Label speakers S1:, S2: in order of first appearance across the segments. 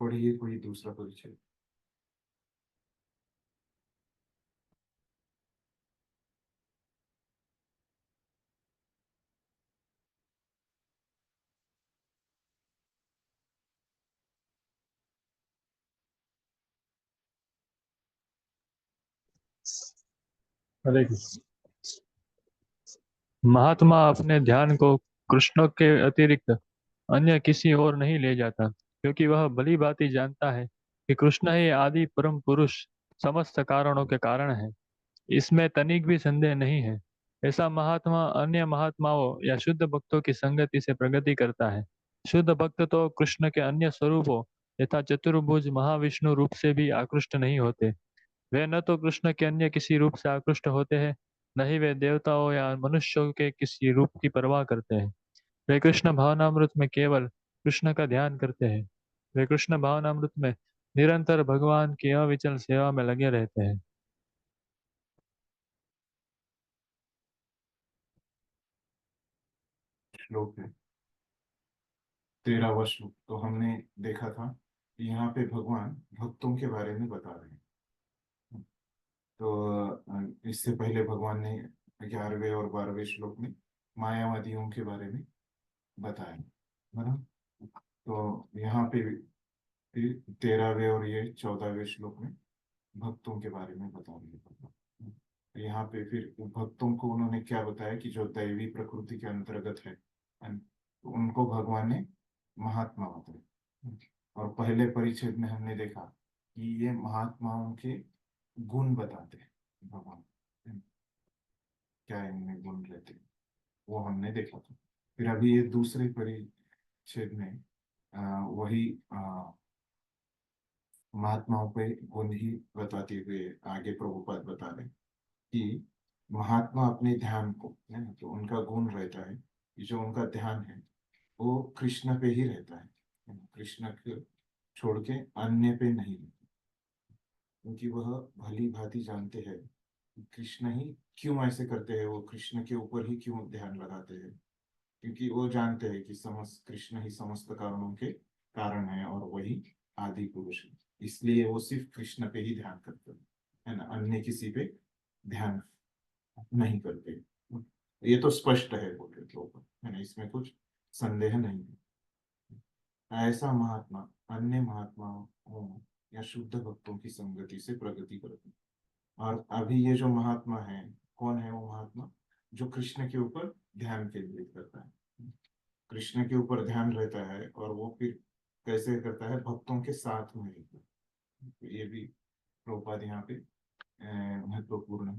S1: पढ़िए कोई दूसरा परिचय।
S2: हरे कृष्ण। महात्मा अपने ध्यान को कृष्ण के अतिरिक्त अन्य किसी और नहीं ले जाता, क्योंकि वह भली भांति जानता है कि कृष्ण ही आदि परम पुरुष समस्त कारणों के कारण है। इसमें तनिक भी संदेह नहीं है। ऐसा महात्मा अन्य महात्माओं या शुद्ध भक्तों की संगति से प्रगति करता है। शुद्ध भक्त तो कृष्ण के अन्य स्वरूपों यथा चतुर्भुज महाविष्णु रूप से भी आकृष्ट नहीं होते। वे न तो कृष्ण के अन्य किसी रूप से आकृष्ट होते हैं, न ही वे देवताओं या मनुष्यों के किसी रूप की परवाह करते हैं। वे कृष्ण भावनामृत में केवल कृष्ण का ध्यान करते हैं। वे कृष्ण भावनामृत में निरंतर भगवान की अविचल सेवा में लगे रहते हैं।
S1: श्लोक है 13वां श्लोक। तो हमने देखा था कि यहाँ पे भगवान भक्तों के बारे में बता रहे हैं। तो इससे पहले भगवान ने 11वें और 12वें श्लोक में मायावादियों के बारे में बताया, है ना। तो यहाँ पे 13वें और ये 14वें श्लोक में भक्तों के बारे में बता रहे हैं भगवान। तो यहाँ पे फिर भक्तों को उन्होंने क्या बताया कि जो दैवी प्रकृति के अंतर्गत है, तो उनको भगवान ने महात्मा बताया। और पहले परिच्छेद में हमने देखा कि ये महात्माओं के गुण बताते हैं भगवान, क्या इनमें गुण रहते हैं, वो हमने देखा था। फिर अभी ये दूसरे परिच्छेद में वही महात्माओं पे गुण ही बताते हुए आगे प्रभुपाद बता रहे हैं कि महात्मा अपने ध्यान को, है ना, तो उनका गुण रहता है कि जो उनका ध्यान है वो कृष्ण पे ही रहता है ना, कृष्ण को छोड़ के अन्य पे नहीं रहता। क्योंकि वह भली भांति जानते हैं कि कृष्ण ही क्यों ऐसे करते हैं, वो कृष्ण के ऊपर ही क्यों ध्यान लगाते हैं। क्योंकि वो जानते हैं कि समस्त कृष्ण ही समस्त कारणों के कारण है और वही आदि पुरुष है। इसलिए वो सिर्फ कृष्ण पे ही ध्यान करते हैं, है ना, अन्य किसी पे ध्यान नहीं करते। ये तो स्पष्ट है बोले तो, है ना, इसमें कुछ संदेह नहीं है। ऐसा महात्मा अन्य महात्माओं या शुद्ध भक्तों की संगति से प्रगति करते हैं। और अभी ये जो महात्मा है, कौन है वो महात्मा? जो कृष्ण के ऊपर ध्यान केंद्रित करता है, कृष्ण के ऊपर ध्यान रहता है, और वो फिर कैसे करता है? भक्तों के साथ में रहता है। तो ये भी प्रभुपाद यहाँ पे महत्वपूर्ण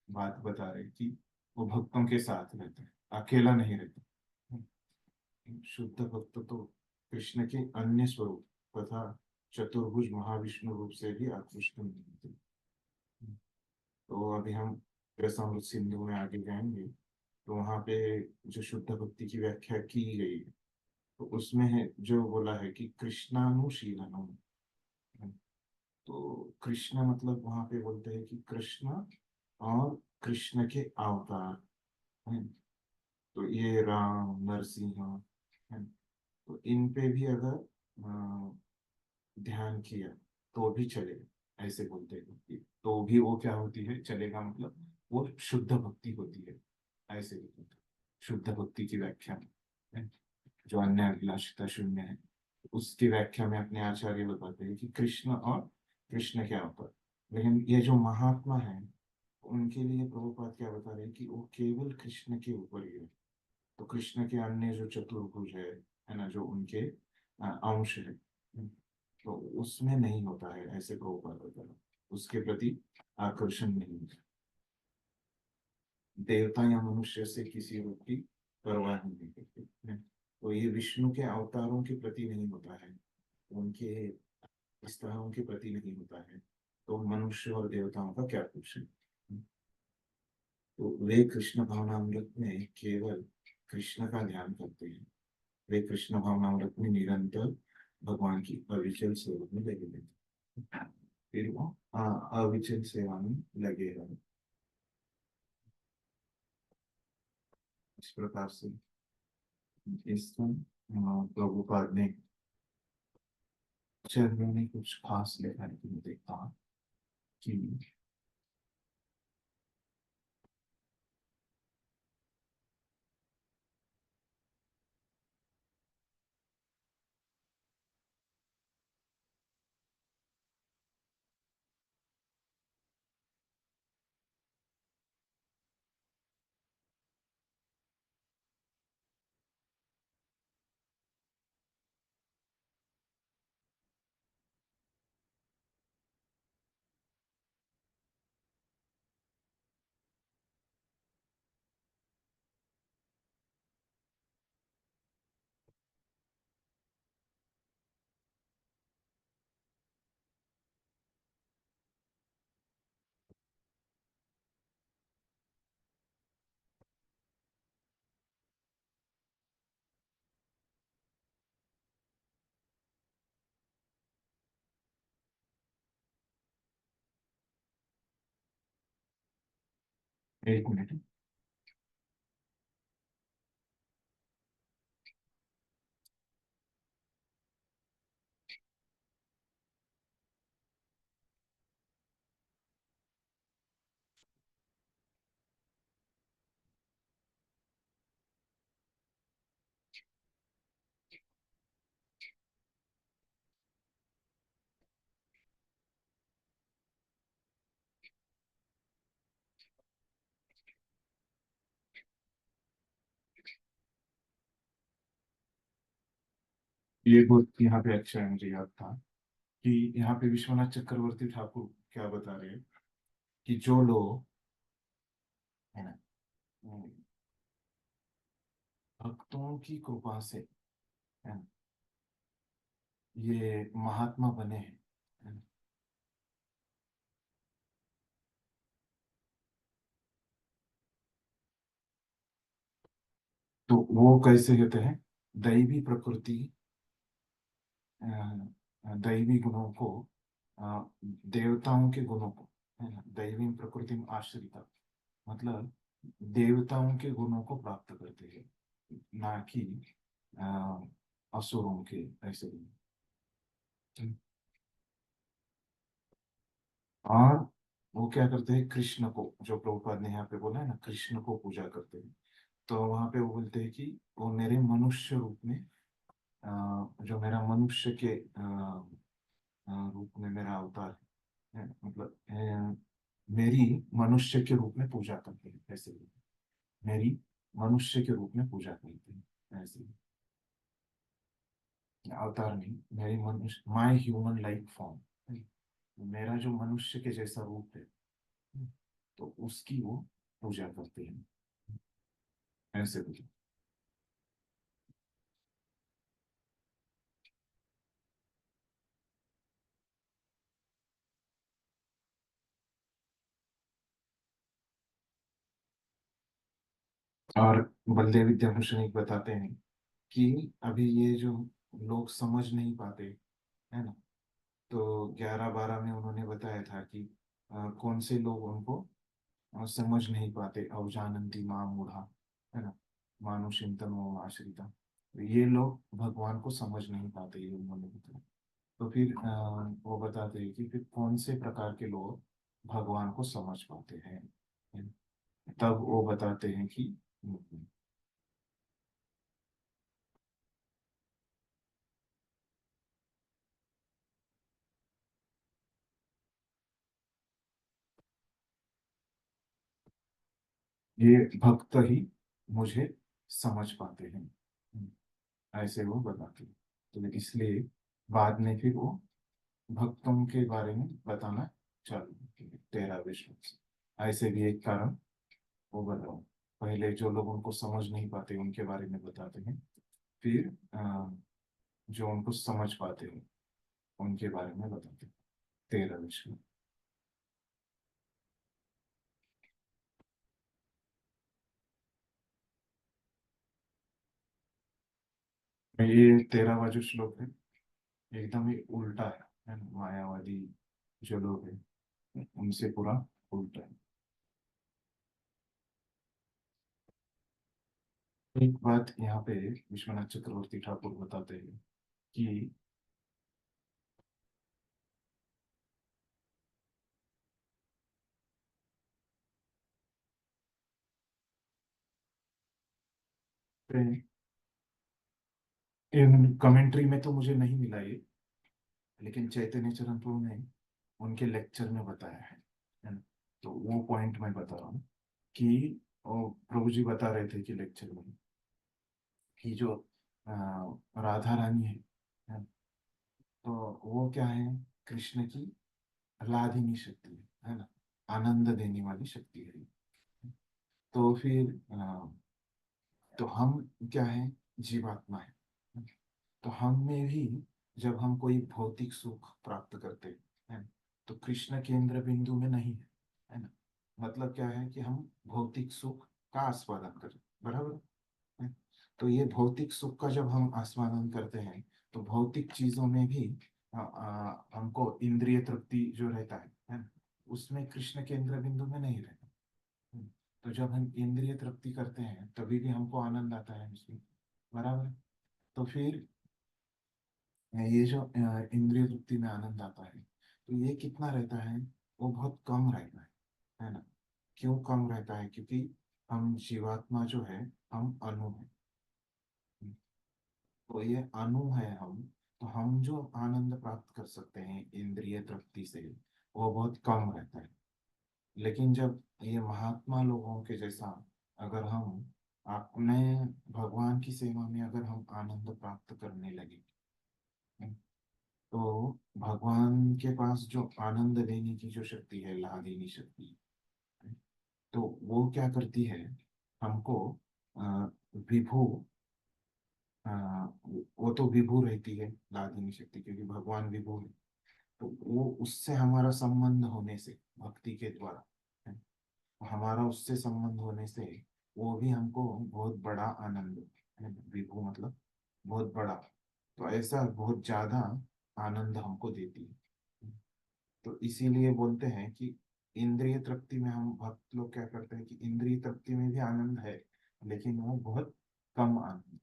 S1: बात बता रहे कि वो भक्तों के साथ रहता है, अकेला नहीं रहता। शुद्ध भक्त तो कृष्ण के अन्य स्वरूप तथा चतुर्भुज महाविष्णु रूप से भी आकृष्ट नहीं होते। तो अभी हम रसामृत सिंधु में आगे जाएंगे, तो वहाँ पे जो शुद्ध भक्ति की व्याख्या की गई है, तो उसमें है जो बोला है कि कृष्णानुशीलनम। तो कृष्ण मतलब वहाँ पे बोलते हैं कि कृष्ण और कृष्ण के अवतार हैं। तो ये राम नरसिंह है, तो इन पे भी अगर ध्यान किया तो भी चलेगा, ऐसे बोलते हैं कि तो भी वो क्या होती है, चलेगा, मतलब वो शुद्ध भक्ति होती है, ऐसे भी बोलते हैं। शुद्ध भक्ति की व्याख्या में, है, जो अन्य अभिलाषिता शून्य है, उसकी व्याख्या में अपने आचार्य बताते हैं कि कृष्ण और कृष्ण के अवतार। लेकिन ये जो महात्मा है, उनके लिए प्रभुपाद क्या बता रहे हैं कि वो केवल कृष्ण के ऊपर ही है। तो कृष्ण के अन्य जो चतुर्भुज है ना, जो उनके अंश है, तो उसमें नहीं होता है, ऐसे प्रभुपाद बता रहे हैं। उसके प्रति आकर्षण नहीं होता। देवता या मनुष्य से किसी रूप की परवाह नहीं करते हैं। तो ये विष्णु के अवतारों के प्रति नहीं होता है, उनके विस्तारों के प्रति नहीं होता है, तो मनुष्य और देवताओं का क्या पूछे। तो वे कृष्ण भावनामृत में केवल कृष्ण का ध्यान करते हैं। वे कृष्ण भावनामृत में निरंतर भगवान की अविचल सेवा में लगे रहते हैं। फिर वो अविचल सेवा में लगे रहे। इस प्रकार से इस प्रभुपाद ने चलिए नहीं कुछ खास लिखा है कि मैं देखता हूँ कि एक मिनट। ये बहुत यहाँ पे अच्छा है, मुझे याद था कि यहाँ पे विश्वनाथ चक्रवर्ती ठाकुर क्या बता रहे हैं कि जो लोग है ना भक्तों की कृपा से है ना, ये महात्मा बने हैं है ना, तो वो कैसे होते हैं? दैवी प्रकृति, दैवी गुणों को, देवताओं के गुणों को, है ना, दैवी प्रकृति में आश्रिता, मतलब देवताओं के गुणों को प्राप्त करते हैं, ना कि असुरों के ऐसे गुण। और वो क्या करते हैं, कृष्ण को, जो प्रभुपाद ने यहाँ पे बोला है ना, कृष्ण को पूजा करते हैं। तो वहां पे वो बोलते हैं कि वो मेरे मनुष्य रूप में, जो मेरा मनुष्य के रूप में मेरा अवतार है, मतलब मेरी मनुष्य के रूप में पूजा करते हैं ऐसे ही। मेरी मनुष्य के रूप में पूजा करते हैं ऐसे ही। अवतार नहीं, मेरी मनुष्य, माई ह्यूमन लाइक फॉर्म, मेरा जो मनुष्य के जैसा रूप है, तो उसकी वो पूजा करते हैं ऐसे कुछ। और बलदेव विद्याभूषण एक बताते हैं कि अभी ये जो लोग समझ नहीं पाते है ना, तो 11-12 में उन्होंने बताया था कि कौन से लोग उनको समझ नहीं पाते, अवजानंती माँ मूढ़ा, है ना, मानुषिं तनुम आश्रिता, तो ये लोग भगवान को समझ नहीं पाते, ये उन्होंने बताया। तो फिर वो बताते हैं कि फिर कौन से प्रकार के लोग भगवान को समझ पाते हैं, है ना? तब वो बताते हैं कि ये भक्त ही मुझे समझ पाते हैं, ऐसे वो बताते हैं। तो इसलिए बाद में फिर वो भक्तों के बारे में बताना चालू किया, 13वें श्लोक से। ऐसे भी एक कारण वो बताओ, पहले जो लोग उनको समझ नहीं पाते उनके बारे में बताते हैं, फिर जो उनको समझ पाते हैं उनके बारे में बताते हैं, 13वें श्लोक। ये 13वां जो श्लोक है एकदम ही उल्टा है ना? मायावादी जो लोग हैं उनसे पूरा उल्टा है। एक बात यहाँ पे विश्वनाथ चक्रवर्ती ठाकुर बताते हैं कि इन कमेंट्री में तो मुझे नहीं मिला ये, लेकिन चैतन्य चरण प्रभु ने उनके लेक्चर में बताया है ना। तो वो पॉइंट मैं बता रहा हूँ कि प्रभु जी बता रहे थे कि लेक्चर में कि जो अ, राधा रानी है, तो वो क्या है, कृष्ण की आह्लादिनी शक्ति है ना, आनंद देने वाली शक्ति है। तो फिर तो हम क्या है, जीवात्मा है। तो हम में भी जब हम कोई भौतिक सुख प्राप्त करते हैं, तो कृष्ण केंद्र बिंदु में नहीं है ना। मतलब क्या है कि हम भौतिक सुख का आस्वादन करें, बराबर है। तो ये भौतिक सुख का जब हम आस्वादन करते हैं, तो भौतिक चीजों में भी हमको इंद्रिय तृप्ति जो रहता है ना, उसमें कृष्ण केंद्र बिंदु में नहीं रहता। हम्म, तो जब हम इंद्रिय तृप्ति करते हैं तभी भी हमको आनंद आता है उसमें, बराबर है। तो फिर ये जो इंद्रिय तृप्ति में आनंद आता है, तो ये कितना रहता है, वो बहुत कम रहता है ना। क्यों कम रहता है, क्योंकि हम जीवात्मा जो है, हम अणु है। तो ये अणु है हम। तो हम जो आनंद प्राप्त कर सकते हैं इंद्रिय तृप्ति से, वो बहुत कम रहता है। लेकिन जब ये महात्मा लोगों के जैसा, अगर हम अपने भगवान की सेवा में अगर हम आनंद प्राप्त करने लगे, तो भगवान के पास जो आनंद देने की जो शक्ति है, लादिनी शक्ति, तो वो क्या करती है, हमको विभू, अ, वो तो विभू रहती है लादिनी शक्ति, क्योंकि भगवान विभू है। तो वो उससे हमारा संबंध होने से, भक्ति के द्वारा है, हमारा उससे संबंध होने से वो भी हमको बहुत बड़ा आनंद है। विभू मतलब बहुत बड़ा, तो ऐसा बहुत ज्यादा आनंद हमको देती है। तो इसीलिए बोलते हैं कि इंद्रिय तृप्ति में, हम भक्त लोग क्या करते हैं कि इंद्रिय तृप्ति में भी आनंद है, लेकिन वो बहुत कम आनंद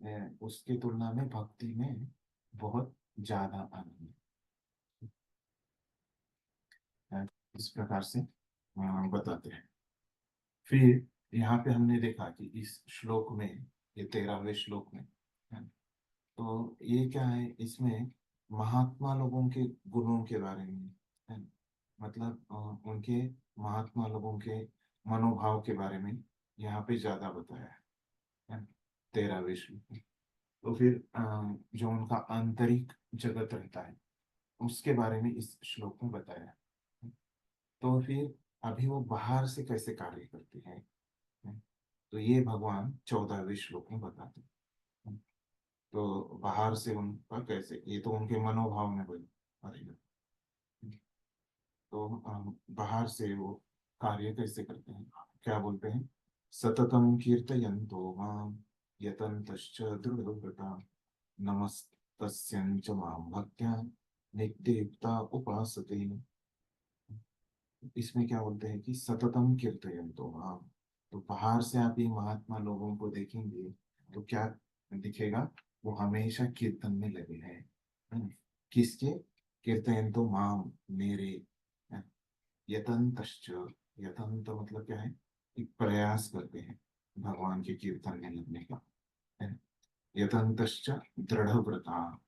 S1: है। उसकी तुलना में भक्ति में बहुत ज्यादा आनंद है। इस प्रकार से बताते हैं। फिर यहाँ पे हमने देखा कि इस श्लोक में, ये 13वें श्लोक में है, तो ये क्या है, इसमें महात्मा लोगों के गुणों के बारे में है। मतलब उनके, महात्मा लोगों के मनोभाव के बारे में यहाँ पे ज्यादा बताया है 13वें श्लोक में। तो फिर जो उनका आंतरिक जगत रहता है, उसके बारे में इस श्लोक में बताया है। तो फिर अभी वो बाहर से कैसे कार्य करते हैं, तो ये भगवान 14वें श्लोक में बताते हैं। तो बाहर से उनका कैसे, ये तो उनके मनोभाव में पड़ेगा। तो बाहर से वो कार्य कैसे करते हैं, क्या बोलते हैं, सततम कीर्तयन्तो माम यतन्तश्च दृढ़व्रता नमस्तस्यं च मां भक्त्या नित्ययुक्ता उपासते। इसमें क्या बोलते हैं कि सततम कीर्तयन्तो माम। तो बाहर से आप ये महात्मा लोगों को देखेंगे, तो क्या दिखेगा, वो हमेशा कीर्तन में लगे हैं। है? किसके, कीर्तयन्तो माम, मेरे, है? यतन्तश्च, यतंत मतलब क्या है, कि प्रयास करते हैं भगवान के कीर्तन में लगने का, है? यतन्तश्च दृढ़व्रता।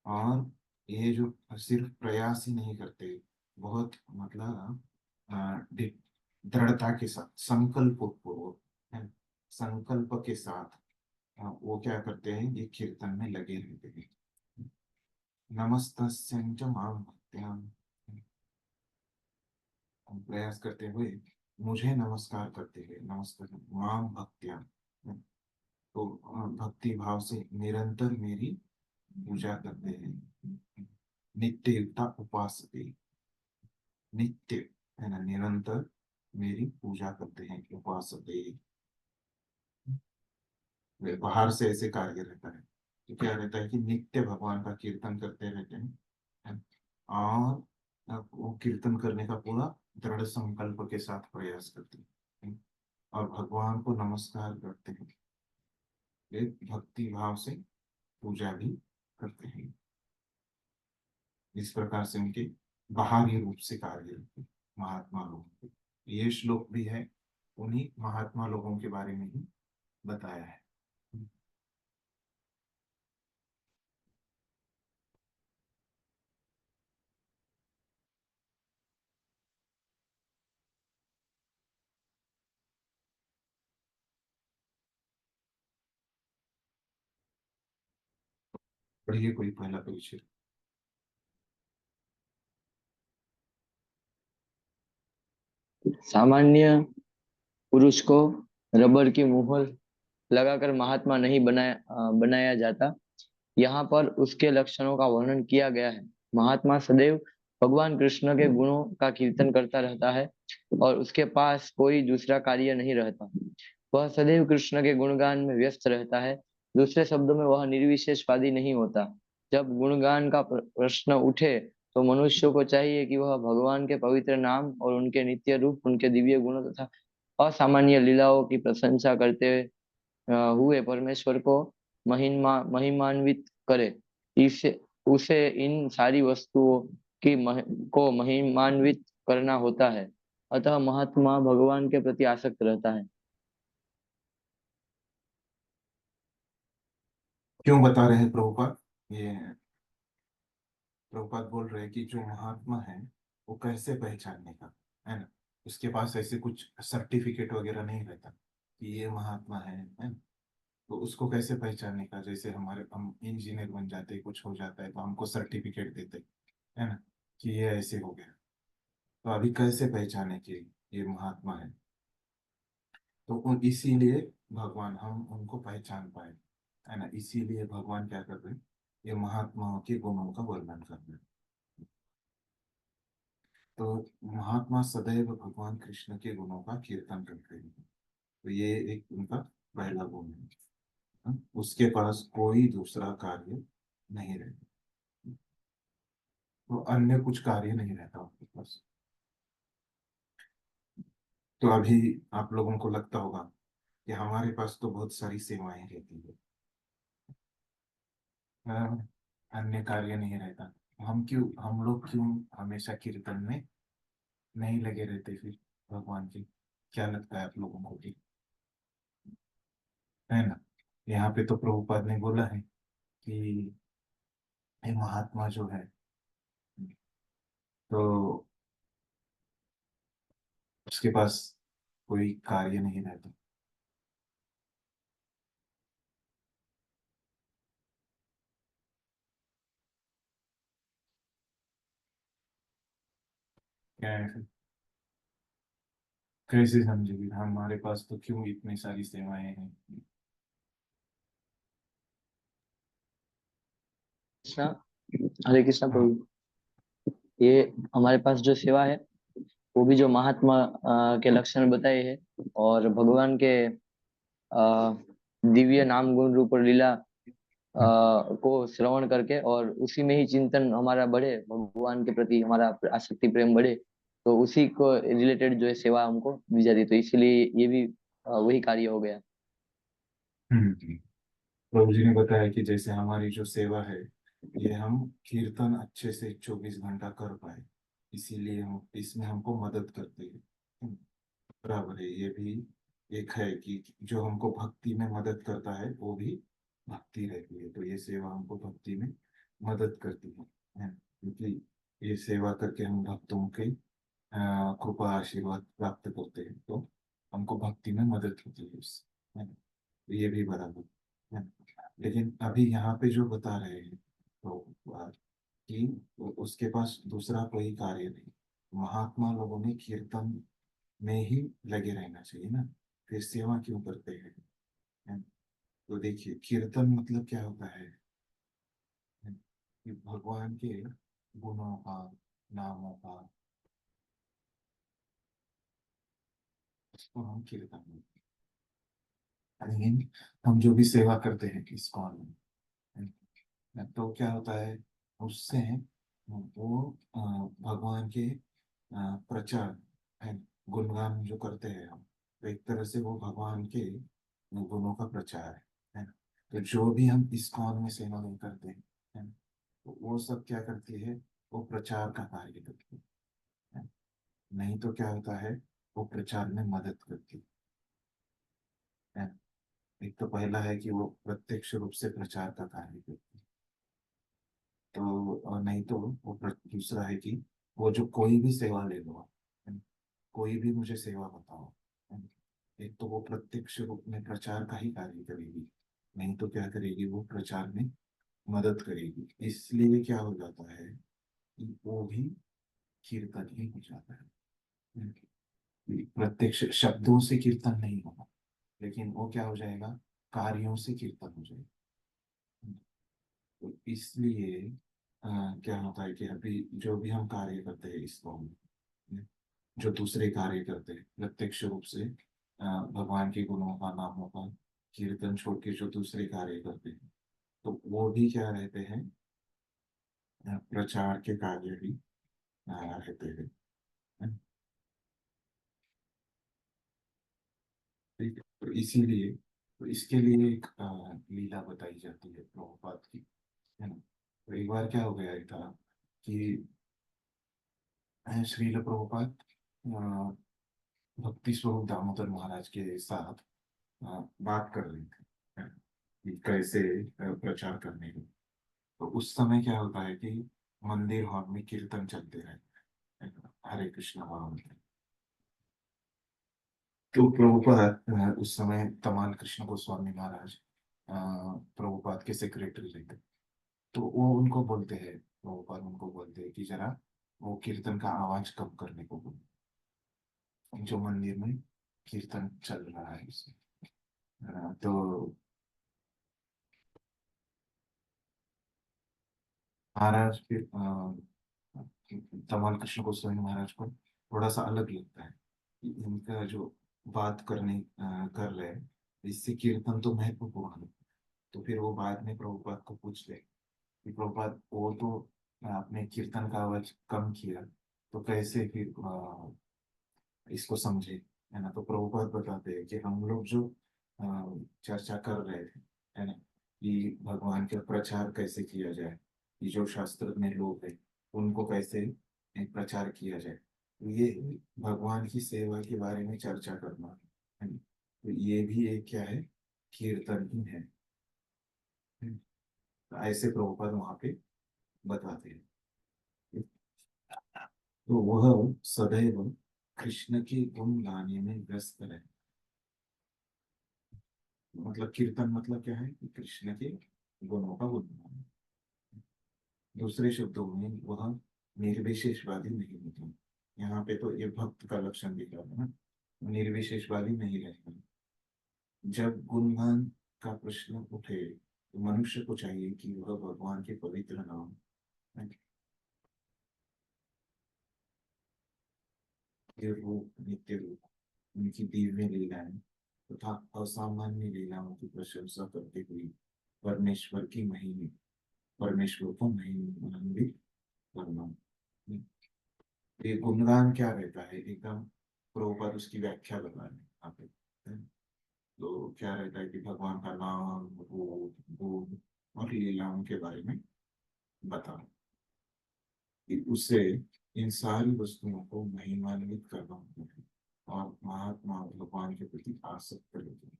S1: और ये जो सिर्फ प्रयास ही नहीं करते, बहुत मतलब दृढ़ता के साथ, संकल्प पूर्वक, है, संकल्प के साथ वो क्या करते हैं, ये कीर्तन में लगे रहते हैं। नमस्तस्यं च मां भक्त्या, हम प्रयास करते हुए मुझे नमस्कार करते हुए, नमस्कार मां भक्त्या, तो भक्ति भाव से निरंतर मेरी पूजा करते हैं। नित्य युक्ता उपासते, नित्य है ना, निरंतर मेरी पूजा करते हैं, उपासते। वे बाहर से ऐसे कार्य रहता है, तो क्या रहता है कि नित्य भगवान का कीर्तन करते रहते हैं, है? और वो कीर्तन करने का पूरा दृढ़ संकल्प के साथ प्रयास करते हैं, और भगवान को नमस्कार करते हैं, वे भक्ति भाव से पूजा भी करते हैं। इस प्रकार से उनके बाहरी रूप से कार्य रहते हैं महात्मा लोगों के। ये श्लोक भी है उन्हीं महात्मा लोगों के बारे में ही बताया है। पढ़िए कोई पहला परिचय।
S3: सामान्य पुरुष को रबर की मुहर लगाकर महात्मा नहीं बनाया जाता। यहाँ पर उसके लक्षणों का वर्णन किया गया है। महात्मा सदैव भगवान कृष्ण के गुणों का कीर्तन करता रहता है और उसके पास कोई दूसरा कार्य नहीं रहता। वह सदैव कृष्ण के गुणगान में व्यस्त रहता है। दूसरे शब्दों में वह निर्विशेषवादी नहीं होता। जब गुणगान का प्रश्न उठे तो मनुष्य को चाहिए कि वह भगवान के पवित्र नाम और उनके नित्य रूप, उनके दिव्य गुणों तथा असामान्य लीलाओं की प्रशंसा करते हुए परमेश्वर को महिमान्वित करे। इसे उसे इन सारी वस्तुओं को महिमान्वित करना होता है। अतः महात्मा भगवान के प्रति आसक्त रहता है।
S1: क्यों बता रहे हैं प्रभुपाद? ये प्रभुपाद बोल रहे हैं कि जो महात्मा है वो कैसे पहचानने का, है ना? उसके पास ऐसे कुछ सर्टिफिकेट वगैरह नहीं रहता कि ये महात्मा है ना? तो उसको कैसे पहचानने का? जैसे हमारे हम इंजीनियर बन जाते हैं, कुछ हो जाता है तो हमको सर्टिफिकेट देते हैं ना कि ये ऐसे हो गया। तो अभी कैसे पहचाने कि ये महात्मा है? तो इसीलिए भगवान हम उनको पहचान पाए, है ना? इसीलिए भगवान क्या कर रहे हैं? ये महात्माओं के गुणों का वर्णन कर रहे हैं। तो महात्मा सदैव भगवान कृष्ण के गुणों का कीर्तन करते हैं। तो ये एक उनका पहला गुण है। उसके पास कोई दूसरा कार्य नहीं रहता। तो अन्य कुछ कार्य नहीं रहता उनके पास। तो अभी आप लोगों को लगता होगा कि हमारे पास तो बहुत सारी सेवाएं रहती है, अन्य कार्य नहीं रहता। हम लोग क्यों हमेशा कीर्तन में नहीं लगे रहते फिर भगवान के? क्या लगता है आप लोगों को कि, है ना? यहाँ पे तो प्रभुपाद ने बोला है कि ये महात्मा जो है तो उसके पास कोई कार्य नहीं रहता। क्या है फिर? कैसे समझेगी? हमारे पास तो क्यों इतनी सारी सेवाएं हैं?
S3: कृष्णा, हरे कृष्णा
S1: हाँ।
S3: प्रभु। ये हमारे पास जो सेवा है वो भी जो महात्मा के लक्षण बताए हैं और भगवान के अ, दिव्य नाम गुण रूप और लीला को श्रवण करके और उसी में ही चिंतन हमारा बढ़े, भगवान के प्रति हमारा आसक्ति प्रेम बढ़े, तो उसी को रिलेटेड जो है सेवा हमको दी जाती है। तो इसीलिए ये भी वही कार्य हो गया।
S1: हम्म। प्रभु जी ने बताया कि जैसे हमारी जो सेवा है ये हम कीर्तन अच्छे से 24 घंटा कर पाए, इसीलिए हम इसमें हमको मदद करते हैं। बराबर है। ये भी एक है कि जो हमको भक्ति में मदद करता है वो भी भक्ति रहती है। तो ये सेवा हमको भक्ति में मदद करती है, क्योंकि ये सेवा करके हम भक्तों के कृपा आशीर्वाद प्राप्त करते हैं, तो हमको भक्ति में मदद होती है इससे, है ना? तो ये भी बराबर है। लेकिन अभी यहाँ पे जो बता रहे हैं तो कि उसके पास दूसरा कोई कार्य नहीं। महात्मा लोगों ने कीर्तन में ही लगे रहना चाहिए ना, फिर सेवा क्यों करते हैं? है? तो देखिए कीर्तन मतलब क्या होता है? कि भगवान के गुणों का, नामों का, उसको हम कीर्तन बोलते हैं। लेकिन हम जो भी सेवा करते हैं इस्कॉन में, तो क्या होता है उससे? वो भगवान के प्रचार है, गुणगान जो करते हैं हम, तो एक तरह से वो भगवान के गुणों का प्रचार है ना? तो जो भी हम इस्कॉन में सेवा में करते हैं, है ना? तो वो सब क्या करती है? वो प्रचार का कार्य करती है। नहीं तो क्या होता है? वो प्रचार में मदद करती है। एक तो पहला है कि वो प्रत्यक्ष रूप से प्रचार का कार्य करते हैं, तो और नहीं तो वो दूसरा है कि वो जो कोई भी सेवा ले लो, है ना, कोई भी मुझे सेवा बताओ, है ना, एक तो वो प्रत्यक्ष रूप में प्रचार का ही कार्य करेगी, नहीं तो क्या करेगी, वो प्रचार में मदद करेगी। इसलिए क्या हो जाता है कि वो भी कीर्तन ही हो जाता है। प्रत्यक्ष शब्दों से कीर्तन नहीं होगा, लेकिन वो क्या हो जाएगा, कार्यों से कीर्तन हो जाएगा। तो इसलिए अ, क्या होता है कि अभी जो भी हम कार्य करते हैं इसको हम, जो दूसरे कार्य करते हैं प्रत्यक्ष रूप से भगवान के गुणों का, नामों का कीर्तन छोड़ के जो दूसरे कार्य करते हैं, तो वो भी क्या रहते हैं, प्रचार के कार्य भी रहते हैं। ठीक है, तो इसीलिए तो इसके लिए एक लीला बताई जाती है प्रभुपाद की, है ना। तो एक बार क्या हो गया था कि श्रील प्रभुपाद भक्ति स्वरूप दामोदर महाराज के साथ बात कर रहे थे, है ना, कि कैसे प्रचार करने को। तो उस समय क्या होता है कि मंदिर हॉल में कीर्तन चलते रहते हैं, है ना, हरे कृष्णा महामंत्र। तो प्रभुपाद उस समय तमाल कृष्ण गोस्वामी महाराज प्रभुपाद के सेक्रेटरी रहते। तो वो उनको बोलते हैं, प्रभुपाद उनको बोलते हैं कि जरा वो कीर्तन का आवाज कम करने को बोलो, जो मंदिर में कीर्तन चल रहा है उसमें। तो महाराज फिर तमाल कृष्ण गोस्वामी महाराज को थोड़ा सा अलग लगता है कि इनका जो बात कर रहे हैं, इससे कीर्तन तो महत्वपूर्ण है। तो फिर वो बाद में प्रभुपाद को पूछते हैं कि प्रभुपाद, वो तो आपने कीर्तन का आवाज कम किया, तो कैसे फिर इसको समझे, है ना। तो प्रभुपाद बताते हैं कि हम लोग जो अ, चर्चा कर रहे थे, है ना, कि भगवान का प्रचार कैसे किया जाए, कि जो शास्त्र में लोग हैं उनको कैसे प्रचार किया जाए, तो ये भगवान की सेवा के बारे में चर्चा करना है ना। तो ये भी एक क्या है, कीर्तन ही है। तो ऐसे प्रभुपाद वहां पे बताते हैं। तो वह सदैव कृष्ण के गुण गाने में व्यस्त रहे। मतलब कीर्तन मतलब क्या है कि कृष्ण के गुणों का गुणगान। दूसरे शब्दों में वह निर्विशेषवादी नहीं होता। यहाँ पे तो ये भक्त का लक्षण दिख रहा है ना, निर्विशेषवादी नहीं रहता। जब गुणगान का प्रश्न उठे तो मनुष्य को चाहिए कि वह भगवान के पवित्र नाम, के रूप, नित्य रूप, उनकी दिव्य लीलाएं तथा असामान्य लीलाओं की प्रशंसा करते हुए परमेश्वर की महिमा, परमेश्वर को महिमान्वित करना। ये गुणगान क्या रहता है, एकदम प्रभुपाद उसकी व्याख्या बता रहे हैं यहाँ पे, है। तो क्या रहता है कि भगवान का नाम, रूप, गुण और लीलाओं के बारे में बता, कि उससे इन सारी वस्तुओं को महिमान्वित करना होता है और महात्मा भगवान के प्रति आसक्त रहते हैं,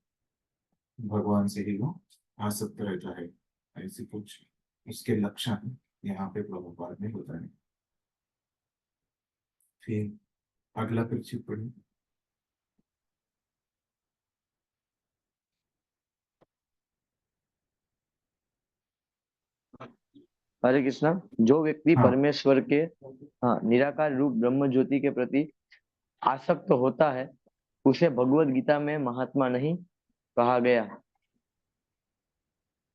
S1: भगवान से ही वो आसक्त रहता है। ऐसे कुछ उसके लक्षण यहाँ पे प्रभुपाद ने बताए। फिर अगला परिचित पढ़िए।
S3: हरे कृष्णा। जो व्यक्ति
S1: हाँ।
S3: परमेश्वर के निराकार रूप ब्रह्म ज्योति के प्रति आसक्त होता है, उसे भगवत गीता में महात्मा नहीं कहा गया।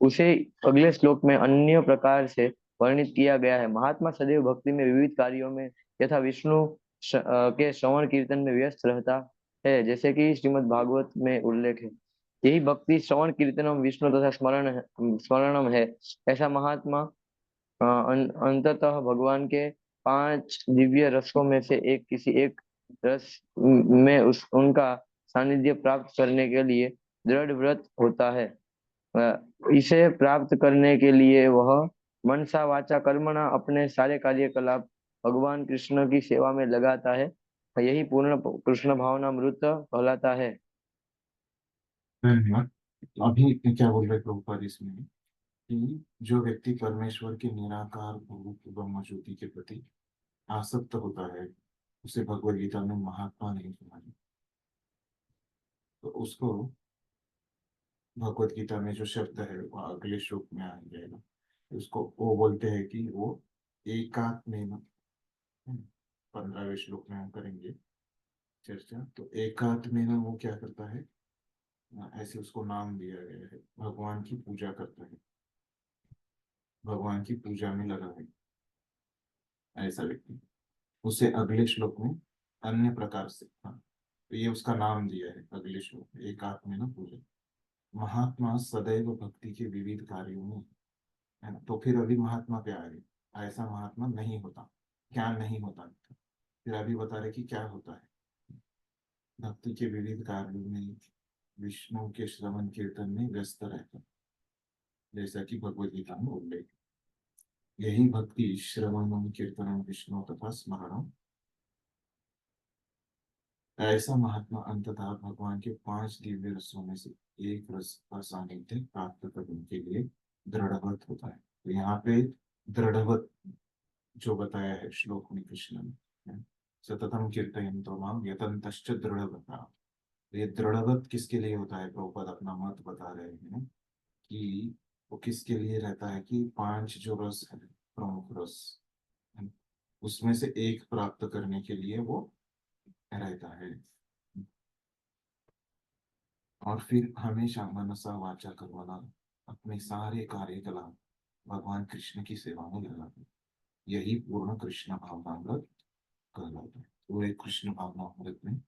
S3: उसे अगले श्लोक में अन्य प्रकार से वर्णित किया गया है। महात्मा सदैव भक्ति में विविध कार्यों में यथा विष्णु के श्रवण कीर्तन में व्यस्त रहता है, जैसे कि श्रीमद् भागवत में उल्लेख है। यही भक्ति श्रवण कीर्तनम विष्णु तथा स्मरणम है। ऐसा महात्मा अंततः भगवान के 5 दिव्य रसों में से किसी एक रस में उनका सानिध्य प्राप्त करने के लिए दृढ़ व्रत होता है। इसे प्राप्त करने के लिए वह मनसा वाचा कर्मणा अपने सारे कार्यकलाप भगवान कृष्ण की सेवा में लगाता है। यही पूर्ण कृष्ण भावनामृत कहलाता है।
S1: धन्यवाद। तो अभी क्या बोल रहे प्रभुपाद इसमें कि जो व्यक्ति परमेश्वर के निराकार भूत ब्रह्म ज्योति के प्रति आसक्त होता है, उसे भगवद गीता में महात्मा नहीं समझे। तो उसको भगवद गीता में जो शब्द है वो अगले श्लोक में आ जाएगा। उसको वो बोलते हैं कि वो एकात्मेन, 15वें श्लोक में हम करेंगे चर्चा। तो एकात्मेन वो क्या करता है, ऐसे उसको नाम दिया गया है, भगवान की पूजा करता है, भगवान की पूजा में लगा है ऐसा व्यक्ति। उसे अगले श्लोक में अन्य प्रकार से, हाँ, तो ये उसका नाम दिया है अगले श्लोक में, एकात्मेन पूजा। महात्मा सदैव भक्ति के विविध कार्यों में, है ना। तो फिर अभी महात्मा पे आ रहे, ऐसा महात्मा नहीं होता, क्या नहीं होता। फिर अभी बता रहे कि क्या होता है, भक्ति के विविध कार्यों में विष्णु के श्रवण कीर्तन में व्यस्त रहता, जैसा कि भगवद गीता में उल्लेख। यही भक्ति श्रवणम कीर्तनम विष्णु तथा स्मरणम। ऐसा महात्मा अंततः भगवान के 5 दिव्य रसों में से एक रस का सानिध्य प्राप्त करने के लिए दृढ़वत होता है। तो यहाँ पे दृढ़वत जो बताया है श्लोक में कृष्ण ने, सततम कीर्तयन्तो माम यतन्तश्च दृढ़वता। ये दृढ़वत किसके लिए होता है, प्रभुपाद अपना मत बता रहे हैं कि वो किसके लिए रहता है कि 5 जो रस है, प्रमुख रस, है, उसमें से एक प्राप्त करने के लिए वो रहता है। और फिर हमेशा मनसा वाचा कर्मणा अपने सारे कार्यकलाप भगवान कृष्ण की सेवा में लगाते, यही पूर्ण कृष्ण भावनामृत कहलाता है। पूरे कृष्ण भावनामृत में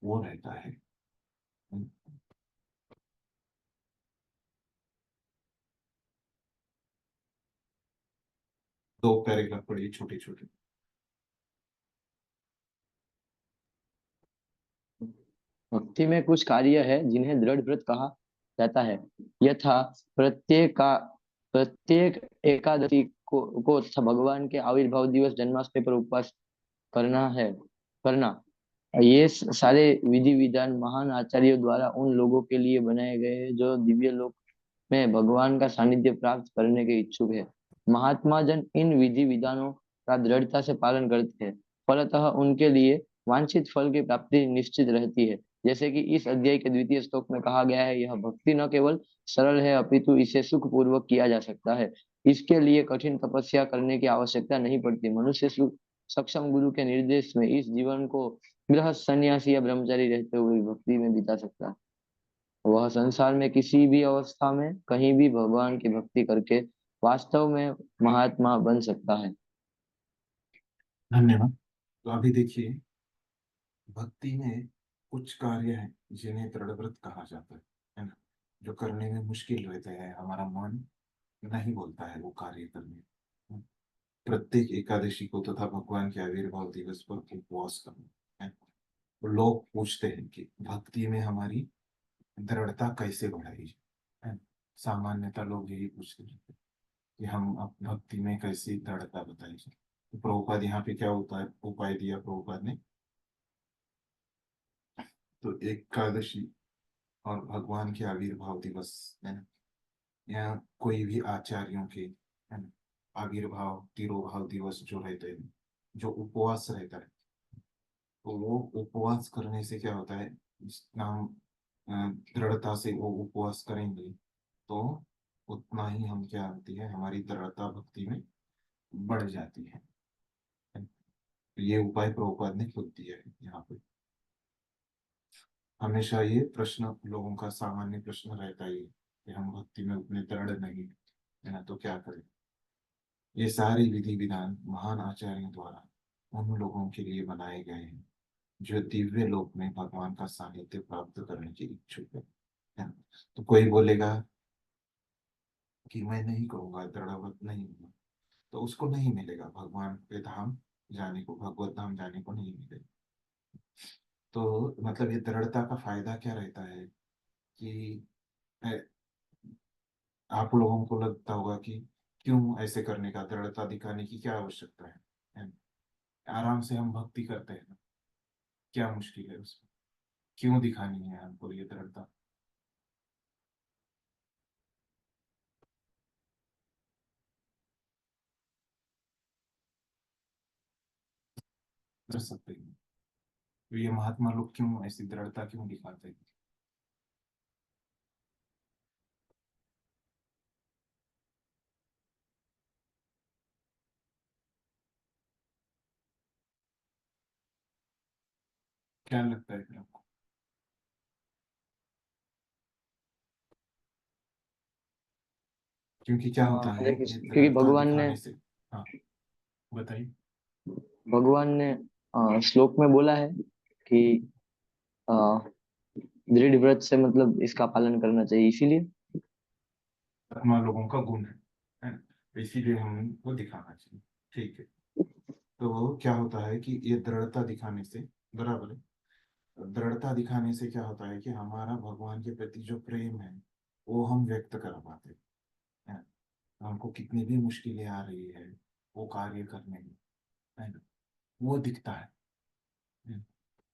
S1: वो रहता है। 2 पैराग्राफ पढ़िए छोटे छोटे।
S3: भक्ति में कुछ कार्य है जिन्हें दृढ़ व्रत कहा जाता है। यथा प्रत्येक एकादशी को तथा भगवान के आविर्भाव दिवस जन्माष्टमी पर उपवास करना। ये सारे विधि विधान महान आचार्यों द्वारा उन लोगों के लिए बनाए गए हैं जो दिव्य लोक में भगवान का सानिध्य प्राप्त करने के इच्छुक है। महात्मा जन इन विधि विधानों का दृढ़ता से पालन करते हैं, फलतः उनके लिए वांछित फल की प्राप्ति निश्चित रहती है। जैसे कि इस अध्याय के द्वितीय श्लोक में कहा गया है, यह भक्ति न केवल सरल है अपितु इसे सुख पूर्वक किया जा सकता है। इसके लिए कठिन तपस्या करने की आवश्यकता नहीं पड़ती। मनुष्य सक्षम गुरु के निर्देश में इस जीवन को गृहस्थ, सन्यासी या ब्रह्मचारी रहते हुए भक्ति में बिता सकता है। वह संसार में किसी भी अवस्था में कहीं भी भगवान की भक्ति करके वास्तव में महात्मा बन सकता है।
S1: धन्यवाद। तो अभी देखिए, भक्ति में कुछ कार्य हैं जिन्हें दृढ़व्रत कहा जाता है ना, जो करने में मुश्किल रहते हैं, हमारा मन नहीं बोलता है वो कार्य करने। प्रत्येक एकादशी को तथा भगवान के आविर्भाव दिवस पर उपवास करना है। तो लोग पूछते हैं कि भक्ति में हमारी दृढ़ता कैसे बढ़ाई जाए, है। सामान्यतः लोग यही पूछते हैं कि हम अब भक्ति में कैसी दृढ़ता बताई जाए। तो प्रभुपाद यहाँ पे क्या होता है, उपाय दिया प्रभुपाद ने। तो एकादशी और भगवान के आविर्भाव दिवस, है ना, या कोई भी आचार्यों के, है ना, आविर्भाव तिरोभाव दिवस जो रहते हैं, जो उपवास रहता है, तो वो उपवास करने से क्या होता है, जितना हम दृढ़ता से वो उपवास करेंगे तो उतना ही हम क्या होती है, हमारी दृढ़ता भक्ति में बढ़ जाती है। तो ये उपाय प्रभुपाद ने खुद दिया है यहाँ पे। हमेशा ये प्रश्न लोगों का सामान्य प्रश्न रहता ही है कि हम भक्ति में उतने दृढ़ नहीं है ना, तो क्या करें। ये सारे विधि विधान महान आचार्यों द्वारा उन लोगों के लिए बनाए गए हैं जो दिव्य लोक में भगवान का सानिध्य प्राप्त करने के इच्छुक है ना। तो कोई बोलेगा कि मैं नहीं कहूंगा, दृढ़व्रत नहीं हूँ, तो उसको नहीं मिलेगा भगवान के धाम जाने को, भगवत धाम जाने को नहीं मिलेगा। तो मतलब ये दृढ़ता का फायदा क्या रहता है कि आप लोगों को लगता होगा कि क्यों ऐसे करने का, दृढ़ता दिखाने की क्या आवश्यकता है ना? आराम से हम भक्ति करते हैं ना, क्या मुश्किल है उसमें, क्यों दिखानी है हमको ये दृढ़ता। कर सकते हैं। तो ये महात्मा लोग क्यों ऐसी दृढ़ता क्यों दिखाते हैं? क्या लगता है फिर आपको? क्योंकि क्या होता है,
S3: देखिए,
S1: ये
S3: क्योंकि
S1: दृढ़ता दिखाने से। हाँ, बताइए।
S3: भगवान ने श्लोक में बोला है कि अ, दृढ़ व्रत से मतलब इसका पालन करना चाहिए, इसीलिए।
S1: आत्मा लोगों का गुण है ना? तो इसीलिए हमको दिखाना चाहिए। ठीक है। तो क्या होता है कि ये दृढ़ता दिखाने से, बराबर है, दृढ़ता दिखाने से क्या होता है कि हमारा भगवान के प्रति जो प्रेम है वो हम व्यक्त कर पाते हैं। हमको कितनी भी मुश्किलें आ रही है वो कार्य करने में, है ना, वो दिखता है।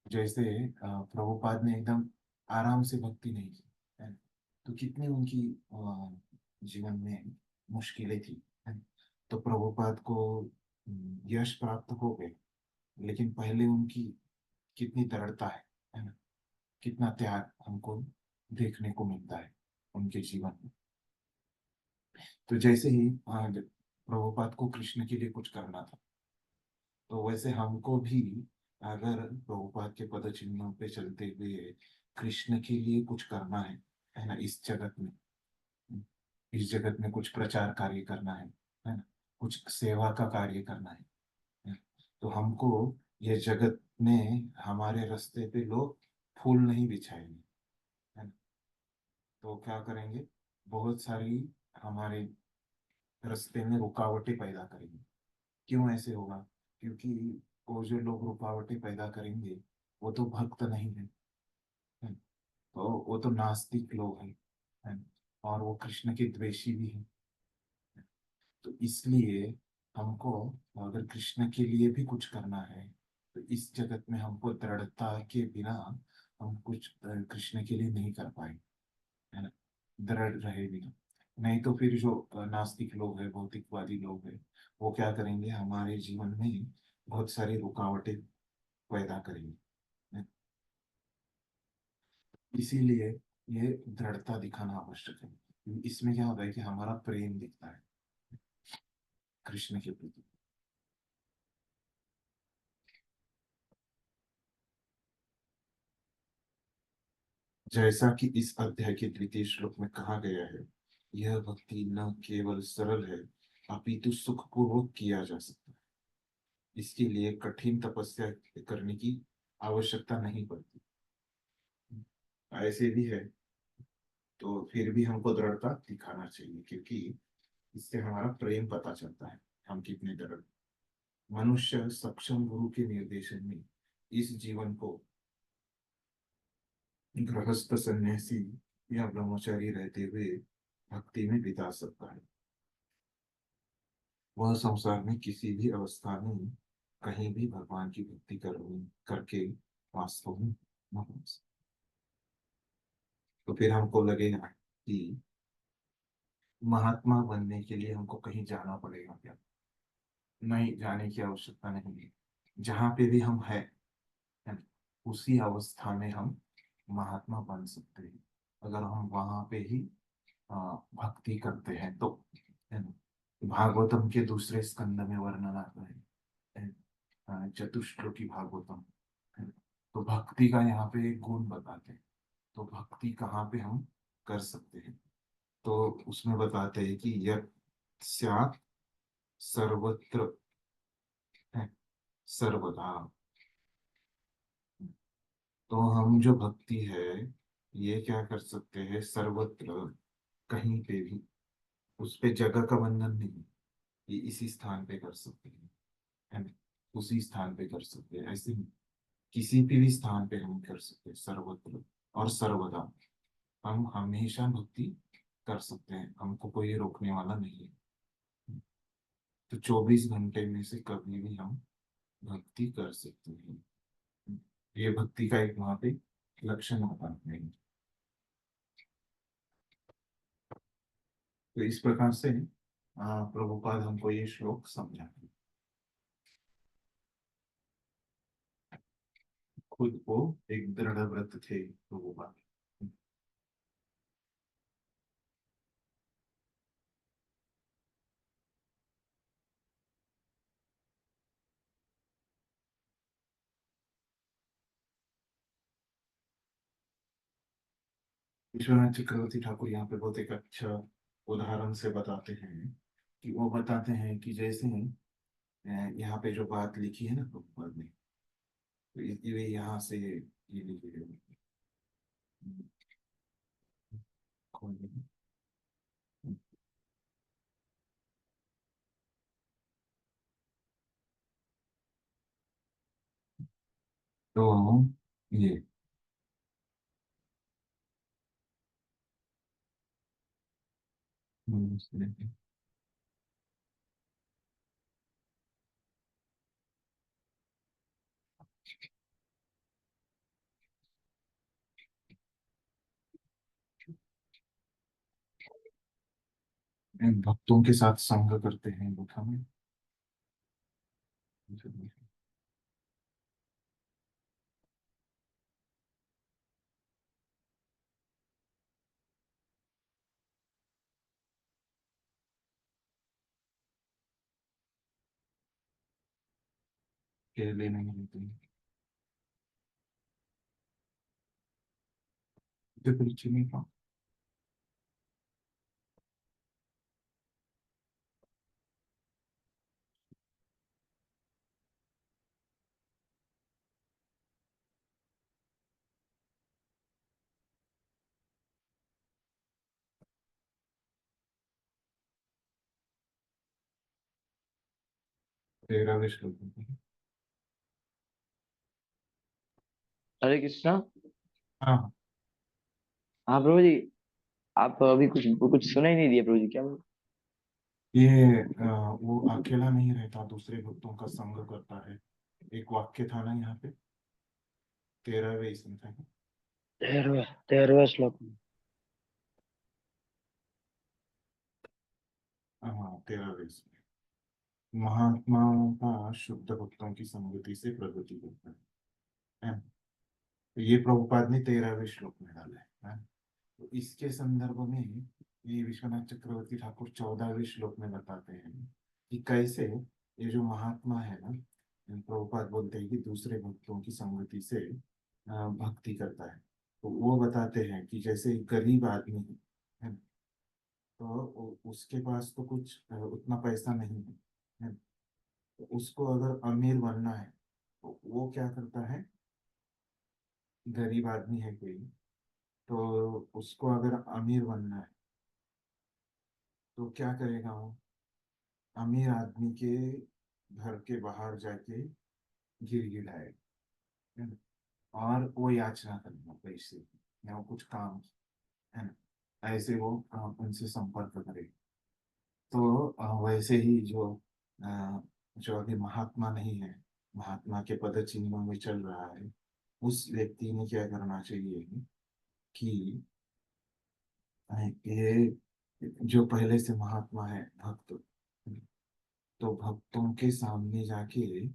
S1: जैसे प्रभुपाद ने एकदम आराम से भक्ति नहीं की, है ना? तो कितनी उनकी जीवन में मुश्किलें थी, है ना? तो प्रभुपाद को यश प्राप्त हो गए, लेकिन पहले उनकी कितनी दृढ़ता है ना, कितना त्याग हमको देखने को मिलता है उनके जीवन में। तो जैसे ही प्रभुपाद को कृष्ण के लिए कुछ करना था, तो वैसे हमको भी अगर प्रभुपाद के पद चिन्हों पे चलते हुए कृष्ण के लिए कुछ करना है ना, इस जगत में, इस जगत में कुछ प्रचार कार्य करना है ना, कुछ सेवा का कार्य करना है। तो हमको ये जगत में हमारे रास्ते पे लोग फूल नहीं बिछाएंगे, है ना, तो क्या करेंगे, बहुत सारी हमारे रास्ते में रुकावटें पैदा करेंगे। क्यों ऐसे होगा? क्योंकि वो जो लोग रुकावटें पैदा करेंगे वो तो भक्त नहीं है, है? तो वो तो नास्तिक लोग हैं, है? और वो कृष्ण के द्वेषी भी हैं। तो इसलिए हमको अगर कृष्ण के लिए भी कुछ करना है तो इस जगत में हमको दृढ़ता के बिना हम कुछ कृष्ण के लिए नहीं कर पाए, है ना, दृढ़ रहे बिना। नहीं तो फिर जो नास्तिक लोग हैं, भौतिकवादी लोग हैं, वो क्या करेंगे, हमारे जीवन में बहुत सारी रुकावटें पैदा करेंगे, है? इसीलिए ये दृढ़ता दिखाना आवश्यक है। इसमें क्या होता है कि हमारा प्रेम दिखता है कृष्ण के प्रति। जैसा कि इस अध्याय के द्वितीय श्लोक में कहा गया है, यह भक्ति न केवल सरल है अपितु सुखपूर्वक किया जा सकता है। इसके लिए कठिन तपस्या करने की आवश्यकता नहीं पड़ती। ऐसे भी है, तो फिर भी हमको दृढ़ता दिखाना चाहिए, क्योंकि इससे हमारा प्रेम पता चलता है हम कितने दृढ़। मनुष्य सक्षम गुरु के निर्देशन में इस जीवन को गृहस्थ सन्यासी या ब्रह्मचारी रहते हुए भक्ति में बिता सकता है। वह संसार में किसी भी अवस्था में कहीं भी भगवान की भक्ति करके वास्तव में न हो सकता। तो फिर हमको लगेगा कि महात्मा बनने के लिए हमको कहीं जाना पड़ेगा क्या? नहीं, जाने की आवश्यकता नहीं है। जहाँ पे भी हम हैं, है ना, उसी अवस्था में हम महात्मा बन सकते हैं, अगर हम वहां पे ही भक्ति करते हैं तो, है ना। भागवतम के दूसरे स्कंद में वर्णन आता है, चतुश्लोकी भागवतम, है ना। तो भक्ति का यहाँ पे एक गुण बताते हैं। तो भक्ति कहाँ पे हम कर सकते हैं, तो उसमें बताते हैं कि यत् स्यात् सर्वत्र, है, सर्वदा। तो हम जो भक्ति है ये क्या कर सकते हैं, सर्वत्र, कहीं पे भी। उस पे जगह का बंधन नहीं, ये इसी स्थान पे कर सकते हैं, है ना, उसी स्थान पे कर सकते हैं, ऐसे ही किसी भी स्थान पे हम कर सकते हैं, सर्वत्र और सर्वदा। हम हमेशा भक्ति कर सकते हैं, हमको कोई रोकने वाला नहीं है। तो 24 घंटे में से कभी भी हम भक्ति कर सकते हैं। ये भक्ति का एक वहां पे लक्षण होता है। तो इस प्रकार से प्रभुपाद हमको ये श्लोक समझाते हैं। खुद को एक दृढ़ व्रत थे प्रभुपाद। विश्वनाथ चक्रवर्ती ठाकुर यहाँ पे बहुत एक अच्छा उदाहरण से बताते हैं कि वो बताते हैं कि जैसे यहाँ पे जो बात लिखी है ना प्रभुपाद ने, तो ये यहाँ से ये लिखी है। कौन है? तो ये इन भक्तों के साथ संग करते हैं लोग हमें। केले नहीं लेते हैं, तो फिर चीनी का तेरा विश करते हैं।
S3: हरे कृष्णा।
S1: हाँ,
S3: हाँ प्रभु जी, आप अभी कुछ सुना ही नहीं दिया प्रभु जी, क्या बोले?
S1: ये वो अकेला नहीं रहता, दूसरे भक्तों का संग करता है। एक वाक्य था ना यहाँ पे, 13वें इसमें था।
S3: 13वां श्लोक में।
S1: हाँ, 13वें इसमें महात्माओं का शुद्ध भक्तों की संगति से प्रगति होता है ना? तो ये प्रभुपाद ने 13वें श्लोक में डाला है। तो इसके संदर्भ में ये विश्वनाथ चक्रवर्ती ठाकुर 14वें श्लोक में बताते हैं कि कैसे ये जो महात्मा है ना, प्रभुपाद बोलते हैं कि दूसरे भक्तों की संगति से भक्ति करता है। तो वो बताते हैं कि जैसे एक गरीब आदमी है ना, तो उसके पास तो कुछ उतना पैसा नहीं है ना? तो उसको अगर अमीर बनना है तो वो क्या करता है, गरीब आदमी है कोई, तो उसको अगर अमीर बनना है तो क्या करेगा वो, अमीर आदमी के घर के बाहर जाके गिड़गिड़ाएगा, है ना? और वो याचना करेगा पैसे या वो कुछ काम, है ना? ऐसे वो उनसे संपर्क करेगा। तो वैसे ही जो अभी महात्मा नहीं है, महात्मा के पद चिन्हों में चल रहा है, उस व्यक्ति ने क्या करना चाहिए कि ये जो पहले से महात्मा है भक्त, तो भक्तों के सामने जाके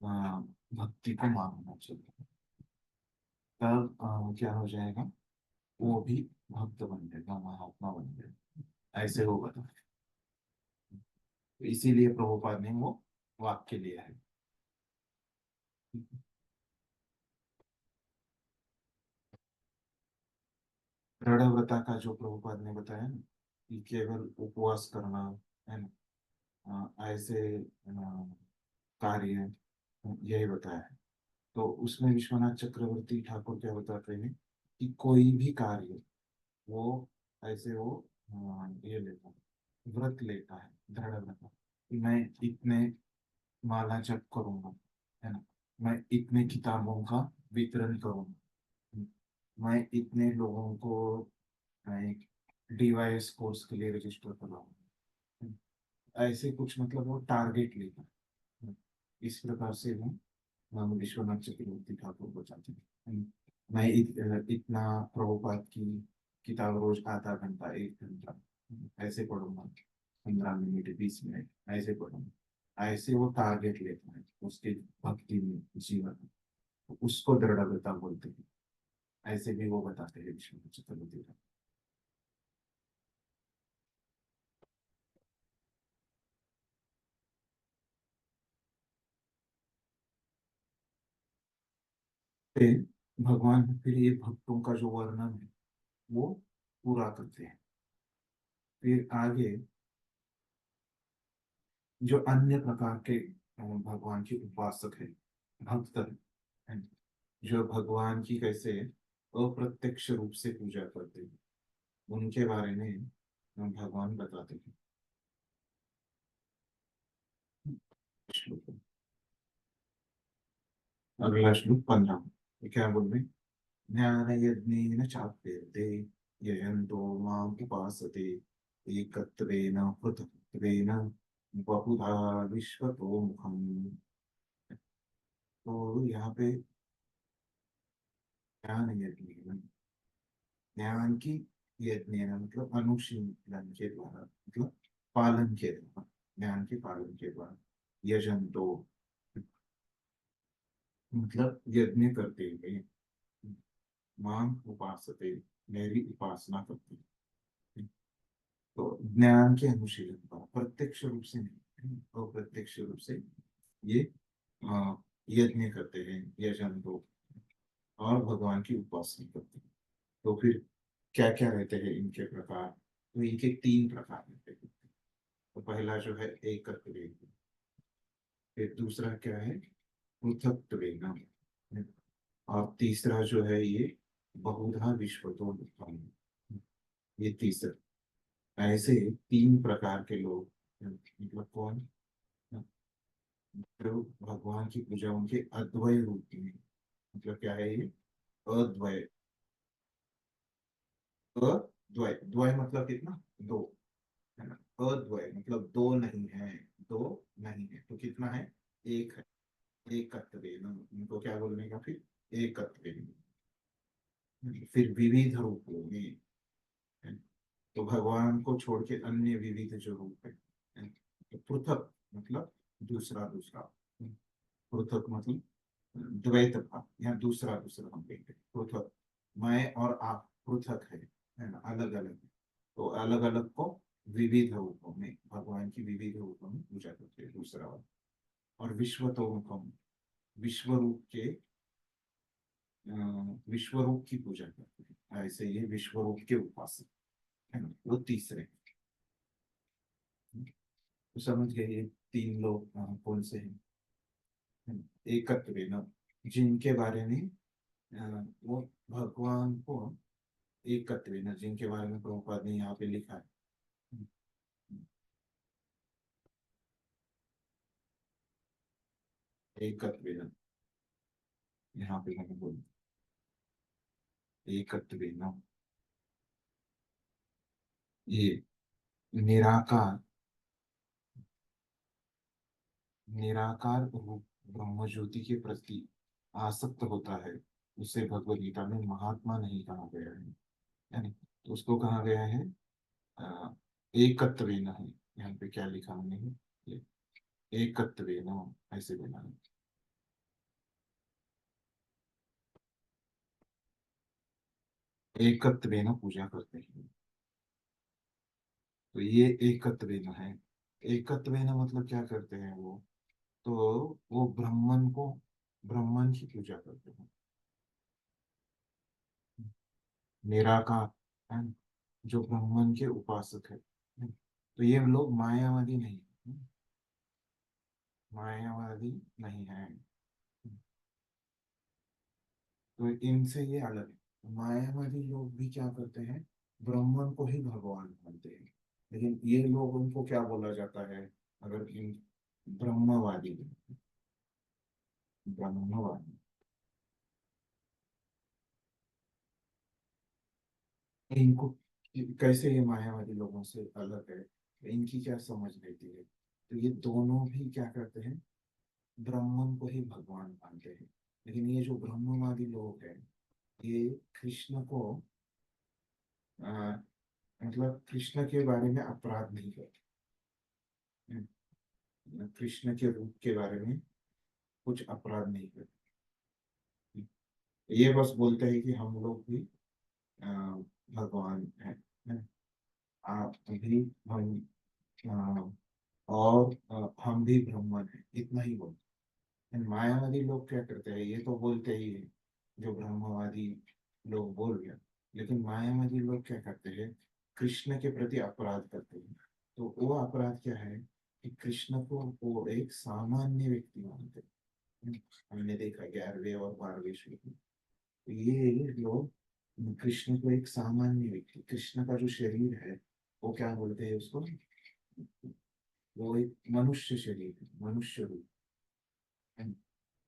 S1: भक्ति को मांगना चाहिए। तब क्या हो जाएगा, वो भी भक्त बन जाएगा, महात्मा बन जाएगा, ऐसे होगा। तो इसीलिए प्रभुपाद ने वो वाक्य लिया है। दृढ़ व्रता का जो प्रभुपाद ने बताया ना, कि केवल उपवास करना, है ना, ऐसे कार्य, यही बताया है। तो उसमें विश्वनाथ चक्रवर्ती ठाकुर क्या बताते हैं कि कोई भी कार्य वो ऐसे वो ये लेता है, व्रत लेता है, दृढ़ व्रत, कि मैं इतने माला जप करूंगा, है ना, मैं इतने किताबों का वितरण करूंगा, मैं इतने लोगों को एक डीवाईएस कोर्स के लिए रजिस्टर करवाऊंगा, ऐसे कुछ मतलब वो टारगेट लेता है। इस प्रकार से वो विश्वनाथ चक्रवर्ती ठाकुर बताते हैं। मैं इतना प्रभुपाद की किताब रोज आधा घंटा 1 घंटा ऐसे पढ़ूंगा, 15 मिनट 20 मिनट ऐसे पढ़ूंगा, ऐसे वो टारगेट लेता है उसके भक्ति में, जीवन में। उसको दृढ़ता बोलते हैं, ऐसे भी वो बताते हैं विष्णु चतुर्वेदी में। फिर भगवान फिर ये भक्तों का जो वर्णन है वो पूरा करते हैं। फिर आगे जो अन्य प्रकार के भगवान के उपासक है, भक्त है, जो भगवान की कैसे अप्रत्यक्ष रूप से पूजा करते हैं, उनके बारे में भगवान बताते हैं। श्लोक, अगला श्लोक 15, ये क्या बोल रहे? ज्ञान यज्ञेन चाप्यते यजन्तो माम् उपासते एकत्वेन पृथक्त्वेन बहुधा विश्वतो मुखम्। तो यहाँ पे ज्ञान यज्ञ, ज्ञान की यज्ञ मतलब अनुशीलन के द्वारा, मतलब पालन के द्वारा, ज्ञान के पालन के द्वारा, यजंतो मतलब यज्ञ करते हुए, मां उपासते मेरी उपासना करते हैं। तो ज्ञान के अनुशीलन का प्रत्यक्ष रूप से नहीं, अप्रत्यक्ष रूप से ये यज्ञ करते हैं, यजंतो, और भगवान की उपासना करते हैं। तो फिर क्या क्या रहते हैं इनके प्रकार? तो इनके 3 प्रकार रहते हैं। तो पहला जो है एकत्वेन, फिर दूसरा क्या है पृथक्त्वेन, और तीसरा जो है ये बहुधा विश्वतो मुखम्, ये तीसरा। ऐसे 3 प्रकार के लोग, मतलब कौन? जो भगवान की पूजा उनके अद्वय रूप में, मतलब क्या है ये अद्वय, अद्वय द्वय मतलब कितना? दो, है ना? अद्वय मतलब दो नहीं है, दो नहीं है, तो कितना है? एक है। एकत्वेन, इनको क्या बोलने का फिर? एकत्वेन। फिर विविध रूपों में, है? तो भगवान को छोड़ के अन्य विविध जो रूप है? तो पृथक मतलब दूसरा दूसरा, पृथक मतलब द्वैत भाव, या दूसरा दूसरा हम कहते हैं पृथक। मैं और आप पृथक है ना, अलग अलग है। तो अलग अलग को विविध रूपों में, भगवान की विविध रूपों में पूजा करते हैं, दूसरा वाला। और विश्वतोमुखम, विश्व रूप के विश्व रूप की पूजा करते हैं, ऐसे ये विश्व रूप के उपासक है ना, वो तीसरे। तो समझ गए ये 3 लोग कौन से हैं, है ना? एकत्वेन, जिनके बारे में वो भगवान को एकत्वेन, जिनके बारे में प्रभुपाद ने यहाँ पे लिखा है। एकत्वेन, यहाँ पे मैंने बोला एकत्वेन, ये निराकार, निराकार रूप ब्रह्म ज्योति के प्रति आसक्त होता है, उसे भगवद गीता में महात्मा नहीं कहा गया है ना? तो उसको कहा गया है अ, एकत्वेन है। यहाँ पे क्या लिखा हमने? ये एकत्वेन ऐसे बोला है। एकत्वेन पूजा करते हैं, तो ये एकत्वेन है। एकत्वेन मतलब क्या करते हैं वो? तो वो ब्राह्मण को, ब्राह्मण की पूजा करते हैं, निराकार, है ना? जो ब्राह्मण के उपासक है। तो ये लोग मायावादी नहीं है, मायावादी नहीं है। तो इनसे ये अलग है। मायावादी लोग भी क्या करते हैं? ब्राह्मण को ही भगवान मानते हैं। लेकिन ये लोग, उनको क्या बोला जाता है? अगर इन ब्रह्मवादी, ब्रह्मवादी, इनको कैसे ये मायावादी लोगों से अलग है? इनकी क्या समझ रहती है? तो ये दोनों भी क्या करते हैं? ब्राह्मण को ही भगवान मानते हैं। लेकिन ये जो ब्रह्मवादी लोग हैं, ये कृष्ण को आ, मतलब कृष्ण के बारे में अपराध नहीं करते हैं। कृष्ण के रूप के बारे में कुछ अपराध नहीं करते। ये बस बोलते हैं कि हम लोग भी अ, भगवान है। आप भी हम और हम भी ब्राह्मण हैं, इतना ही बोलते हैं। मायावादी लोग क्या करते हैं, ये तो बोलते ही है जो ब्रह्मवादी लोग बोल गया, लेकिन मायावादी लोग क्या करते हैं, कृष्ण के प्रति अपराध करते हैं। तो वो अपराध क्या है कि कृष्ण को वो एक सामान्य व्यक्ति मानते हैं। हमने देखा 11वें और 12वें श्लोक में, तो ये लोग कृष्ण को एक सामान्य व्यक्ति, कृष्ण का जो शरीर है वो क्या बोलते हैं उसको, वो एक मनुष्य शरीर है, मनुष्य रूप है,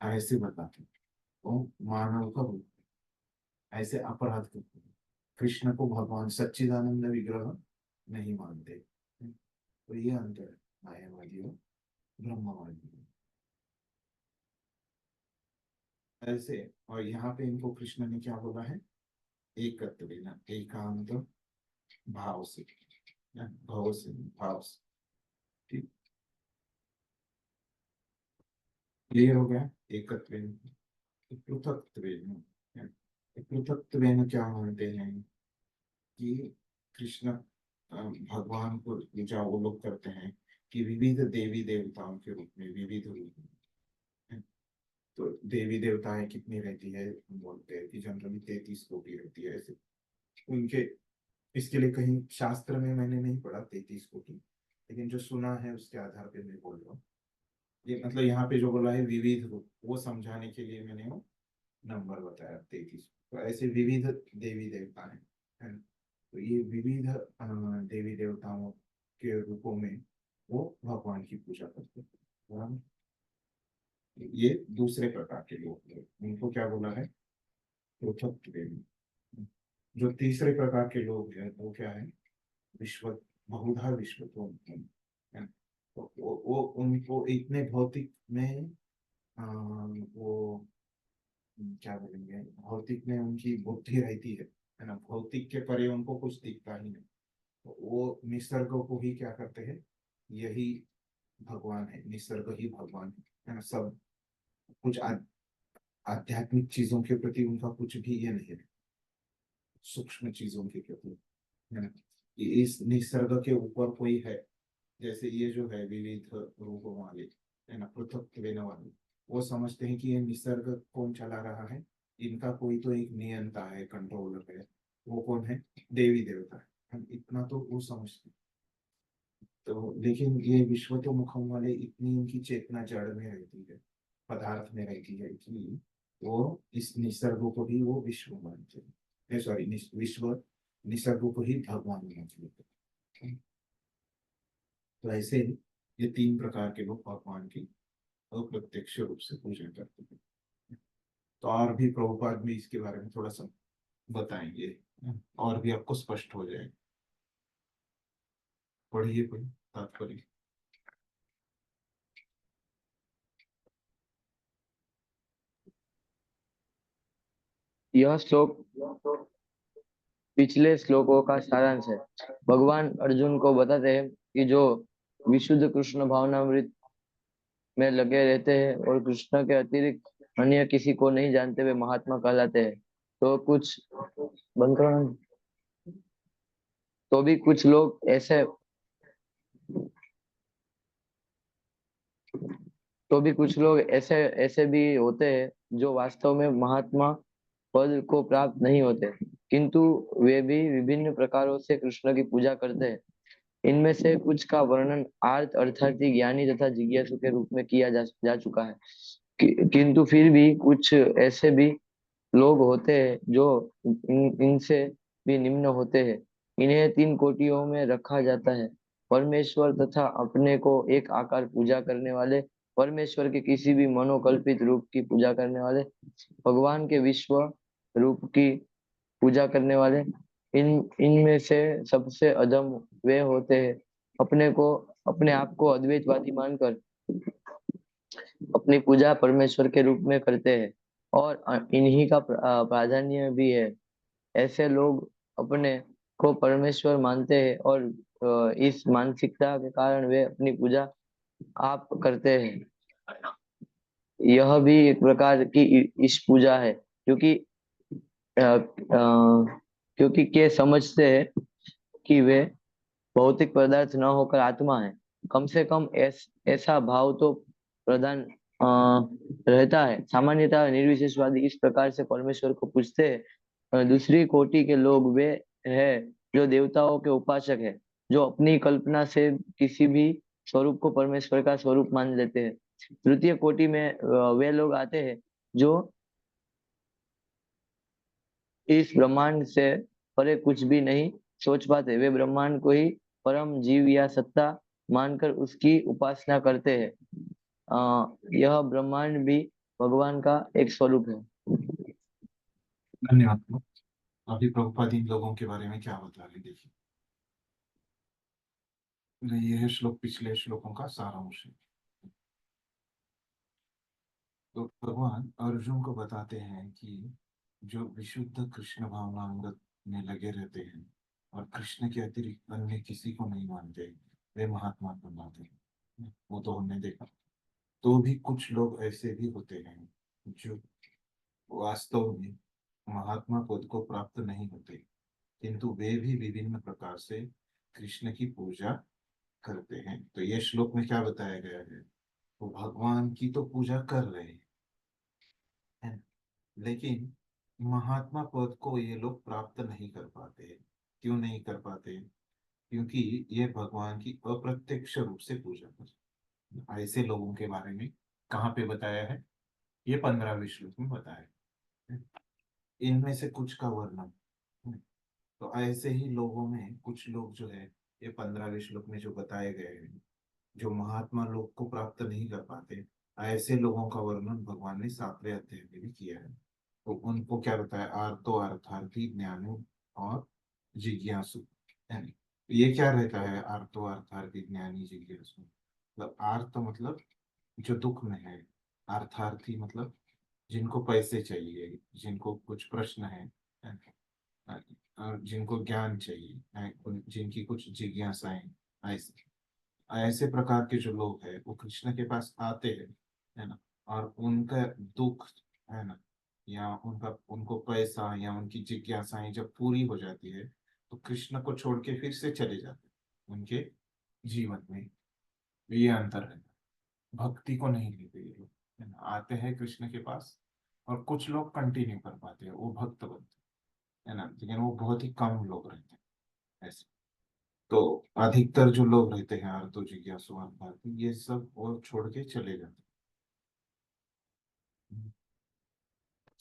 S1: ऐसे बताते हैं। वो मानव का रूप है, ऐसे अपराध करते हैं, कृष्ण को भगवान सच्चिदानंद विग्रह नहीं मानते। तो ये अंतर है मायावादी और ब्रह्मवादी में। ऐसे, और यहाँ पे इनको कृष्ण ने क्या बोला है, एकत्व ना, एकांत भाव से, भाव से, भाव से। ठीक, क्लियर हो गया। एकत्व, पृथकत्वेन, पृथकत्वेन क्या मानते हैं कि कृष्ण भगवान को पूजा वो लोग करते हैं कि विविध देवी देवताओं के रूप में, विविध रूप में। तो देवी देवताएं कितनी रहती है, हम बोलते हैं कि जनरली 33 कोटि रहती है ऐसे उनके। इसके लिए कहीं शास्त्र में मैंने नहीं पढ़ा 33 कोटि, लेकिन जो सुना है उसके आधार पे मैं बोल रहा हूँ। ये मतलब यहाँ पे जो बोला है विविध रूप, वो समझाने के लिए मैंने वो नंबर बताया 33। तो ऐसे विविध देवी देवता है ना? तो ये विविध देवी देवताओं के रूपों में वो भगवान की पूजा करते हैं, बराबर। ये दूसरे प्रकार के लोग हैं, उनको क्या बोला है, पृथक देवी। जो तीसरे प्रकार के लोग हैं वो क्या है, विश्व, बहुधा विश्व तो है। तो वो उनको इतने भौतिक में वो क्या बोलेंगे, भौतिक में उनकी बुद्धि रहती है ना, भौतिक के परे उनको कुछ दिखता ही नहीं। तो वो निसर्ग को ही क्या करते हैं, यही भगवान है, निसर्ग ही भगवान है ना। सब कुछ आध्यात्मिक चीजों के प्रति उनका कुछ भी ये नहीं है, सूक्ष्म चीजों के प्रति, है ना। इस निसर्ग के ऊपर कोई है, जैसे ये जो है विविध रूपों वाले, है ना, पृथक वाले, वो समझते हैं कि ये निसर्ग कौन चला रहा है, इनका कोई तो एक नियंता है, कंट्रोलर है। वो कौन है, देवी देवता है, हम इतना तो वो समझते हैं। तो लेकिन ये विश्व तो मुखम वाले, इतनी उनकी चेतना जड़ में रहती है, पदार्थ में रहती है कि वो इस निसर्ग को ही वो विश्व मानते हैं, सॉरी, विश्व निसर्ग को ही भगवान मानते हैं। तो ऐसे ये तीन प्रकार के लोग भगवान की अप्रत्यक्ष रूप से पूजा करते हैं। तो और भी प्रभुपाद में इसके बारे में थोड़ा सा बताएंगे, और भी आपको स्पष्ट हो जाए। पढ़िए कोई तात्पर्य।
S3: यह श्लोक पिछले श्लोकों का सारांश है। भगवान अर्जुन को बताते हैं कि जो विशुद्ध कृष्ण भावनामृत में लगे रहते हैं और कृष्ण के अतिरिक्त अन्य किसी को नहीं जानते, वे महात्मा कहलाते हैं। तो कुछ बंद करो ना। तो भी कुछ लोग ऐसे तो भी कुछ लोग ऐसे ऐसे भी होते हैं जो वास्तव में महात्मा पद को प्राप्त नहीं होते, किंतु वे भी विभिन्न प्रकारों से कृष्ण की पूजा करते हैं। इनमें से कुछ का वर्णन आर्त अर्थार्थी ज्ञानी तथा जिज्ञासु के रूप में किया जा चुका है। किंतु फिर भी कुछ ऐसे भी लोग होते हैं जो इनसे भी निम्न होते हैं। इन्हें तीन कोटियों में रखा जाता है। परमेश्वर तथा अपने को एक आकार पूजा करने वाले, परमेश्वर के किसी भी मनोकल्पित रूप की पूजा करने वाले, भगवान के विश्व रूप की पूजा करने वाले। इन इनमें से सबसे अधम वे होते हैं अपने आप को अद्वैतवादी मानकर अपनी पूजा परमेश्वर के रूप में करते हैं, और इन्हीं का प्राधान्य भी है। ऐसे लोग अपने को परमेश्वर मानते हैं और इस मानसिकता के कारण वे अपनी पूजा आप करते हैं। यह भी एक प्रकार की ईश पूजा है। क्योंकि क्योंकि के समझते हैं कि वे भौतिक पदार्थ न होकर आत्मा है। कम से कम ऐसा भाव तो प्रधान रहता है। सामान्यतः निर्विशेषवादी इस प्रकार से परमेश्वर को पूछते हैं। दूसरी कोटि के लोग वे हैं जो देवताओं के उपासक है, जो अपनी कल्पना से किसी भी स्वरूप को परमेश्वर का स्वरूप मान लेते हैं। तृतीय कोटि में वे लोग आते हैं जो इस ब्रह्मांड से परे कुछ भी नहीं सोच पाते। वे ब्रह्मांड को ही परम जीव या सत्ता मानकर उसकी उपासना करते हैं। यह ब्रह्मांड भी भगवान का एक स्वरूप है।
S1: धन्यवाद। अभी प्रभुपाद इन लोगों के बारे में क्या बता रहे देखिए। यह श्लोक पिछले श्लोकों का सारांश है। तो भगवान अर्जुन को बताते हैं कि जो विशुद्ध कृष्ण भावनामृत में लगे रहते हैं और कृष्ण के अतिरिक्त अन्य किसी को नहीं मानते, वे महात्मा कहलाते हैं। वो तो हमने देखा। तो भी कुछ लोग ऐसे भी होते हैं जो वास्तव में महात्मा पद को प्राप्त नहीं होते, किंतु वे भी विभिन्न प्रकार से कृष्ण की पूजा करते हैं। तो ये श्लोक में क्या बताया गया है? वो भगवान की तो पूजा कर रहे हैं, लेकिन महात्मा पद को ये लोग प्राप्त नहीं कर पाते। क्यों नहीं कर पाते? क्योंकि ये भगवान की अप्रत्यक्ष रूप से पूजा कर। ऐसे लोगों के बारे में कहाँ पे बताया है? ये 15वें श्लोक में बताया है। इनमें से कुछ का वर्णन। तो ऐसे ही लोगों में कुछ लोग जो है, ये 15वें श्लोक में जो बताए गए हैं, जो महात्मा लोग को प्राप्त नहीं कर पाते, ऐसे लोगों का वर्णन भगवान ने 7वें अध्याय में भी किया है। तो उनको क्या बताया? आर्तो अर्थार्थी ज्ञानी और जिज्ञासु। है नहीं? ये क्या रहता है? आर्तो अर्थार्थी ज्ञानी जिज्ञासु मतलब आर्त मतलब जो दुख में है, अर्थार्थी मतलब जिनको पैसे चाहिए, जिनको कुछ प्रश्न है, और जिनको ज्ञान चाहिए है, जिनकी कुछ जिज्ञासाएं, ऐसे ऐसे प्रकार के जो लोग हैं वो कृष्ण के पास आते हैं, है ना? और उनका दुख, है ना, या उनका उनको पैसा या उनकी जिज्ञासाएं जब पूरी हो जाती है तो कृष्ण को छोड़ के फिर से चले जाते हैं उनके जीवन में। ये अंतर है। भक्ति को नहीं लेते ये लोग, है ना? आते हैं कृष्ण के पास और कुछ लोग कंटिन्यू कर पाते हैं, वो भक्त बनते हैं, है ना, लेकिन वो बहुत ही कम लोग रहते हैं ऐसे। तो अधिकतर जो लोग रहते हैं आर्तो जिज्ञासु अर्थार्थी, ये सब वो छोड़ के चले जाते हैं।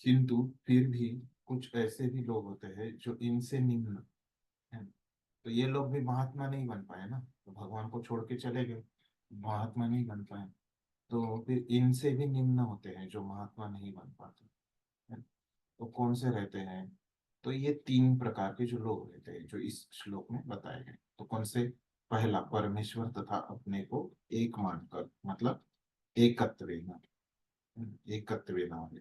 S1: किंतु फिर भी कुछ ऐसे भी लोग होते हैं जो इनसे निम्न है। तो ये लोग भी महात्मा नहीं बन पाए ना, तो भगवान को छोड़ के चले गए, महात्मा नहीं बन पाए। तो फिर इनसे भी निम्न होते हैं जो महात्मा नहीं बन पाते हैं। तो कौन से रहते हैं? तो ये 3 प्रकार के जो लोग रहते हैं जो इस श्लोक में बताए गए। तो कौन से? पहला, परमेश्वर तथा अपने को एक मानकर, मतलब एकत्वेना, एकत्वेना वाले।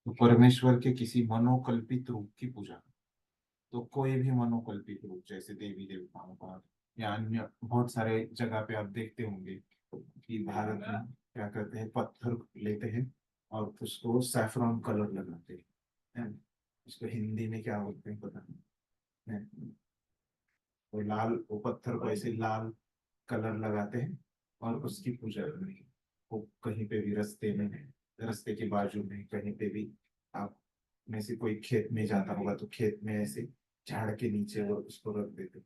S1: तो परमेश्वर के किसी मनोकल्पित रूप की पूजा। तो कोई भी मनोकल्पित रूप, जैसे देवी देवताओं का या अन्य बहुत सारे जगह पे आप देखते होंगे कि भारत में क्या करते हैं, पत्थर लेते हैं और उसको सैफरॉन कलर लगाते हैं। उसको हिंदी में क्या बोलते हैं पता नहीं है। वो लाल, वो पत्थर को ऐसे लाल कलर लगाते हैं और उसकी पूजा करते हैं। वो कहीं पे भी रास्ते में, रास्ते के बाजू में कहीं पे भी आप में से कोई खेत में जाता होगा तो खेत में ऐसे झाड़ के नीचे वो उसको रख देते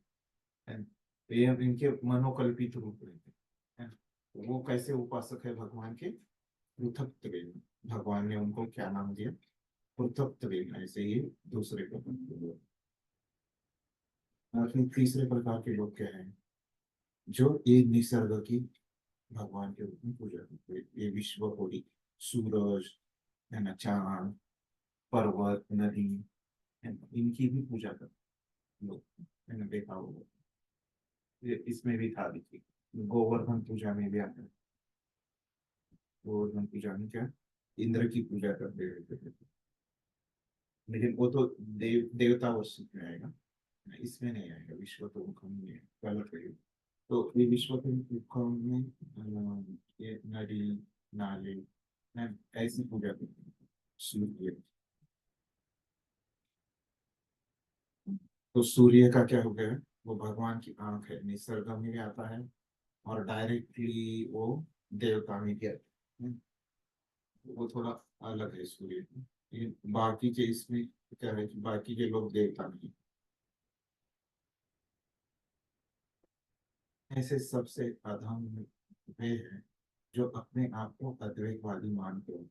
S1: हैं। तो ये इनके मनोकल्पित रूप रहते हैं। तो वो कैसे उपासक है भगवान के? पृथक्त्वेन। भगवान ने उनको क्या नाम दिया? पृथक्त्वेन। ऐसे ही दूसरे को। और फिर तीसरे प्रकार के लोग क्या हैं? जो ये निसर्ग की भगवान के रूप में पूजा करते हैं। ये विश्व होली, सूरज, है ना, चांद, पर्वत, नदी, है ना, इनकी भी पूजा करते हैं लोग, है ना, देखा होगा। ये इसमें भी था, देखिए गोवर्धन पूजा में भी आता है। गोवर्धन पूजा में क्या? इंद्र की पूजा करते हैं, लेकिन वो तो देवता वस्तु में आएगा, इसमें नहीं आएगा। विश्व तो मुखम में है, गलत है। तो ये विश्व के मुखम में ये नदी, नाले, है, ऐसी पूजा करते हैं। सूर्य। तो सूर्य का क्या हो गया, वो भगवान की आंख है, निसर्ग में भी आता है और डायरेक्टली वो देवता में भी आता है। वो थोड़ा अलग है सूर्य। ये बाकी के इसमें क्या है कि बाकी के लोग देवता नहीं। ऐसे सबसे अधम वे हैं जो अपने आप को अद्वैतवादी मानते हैं,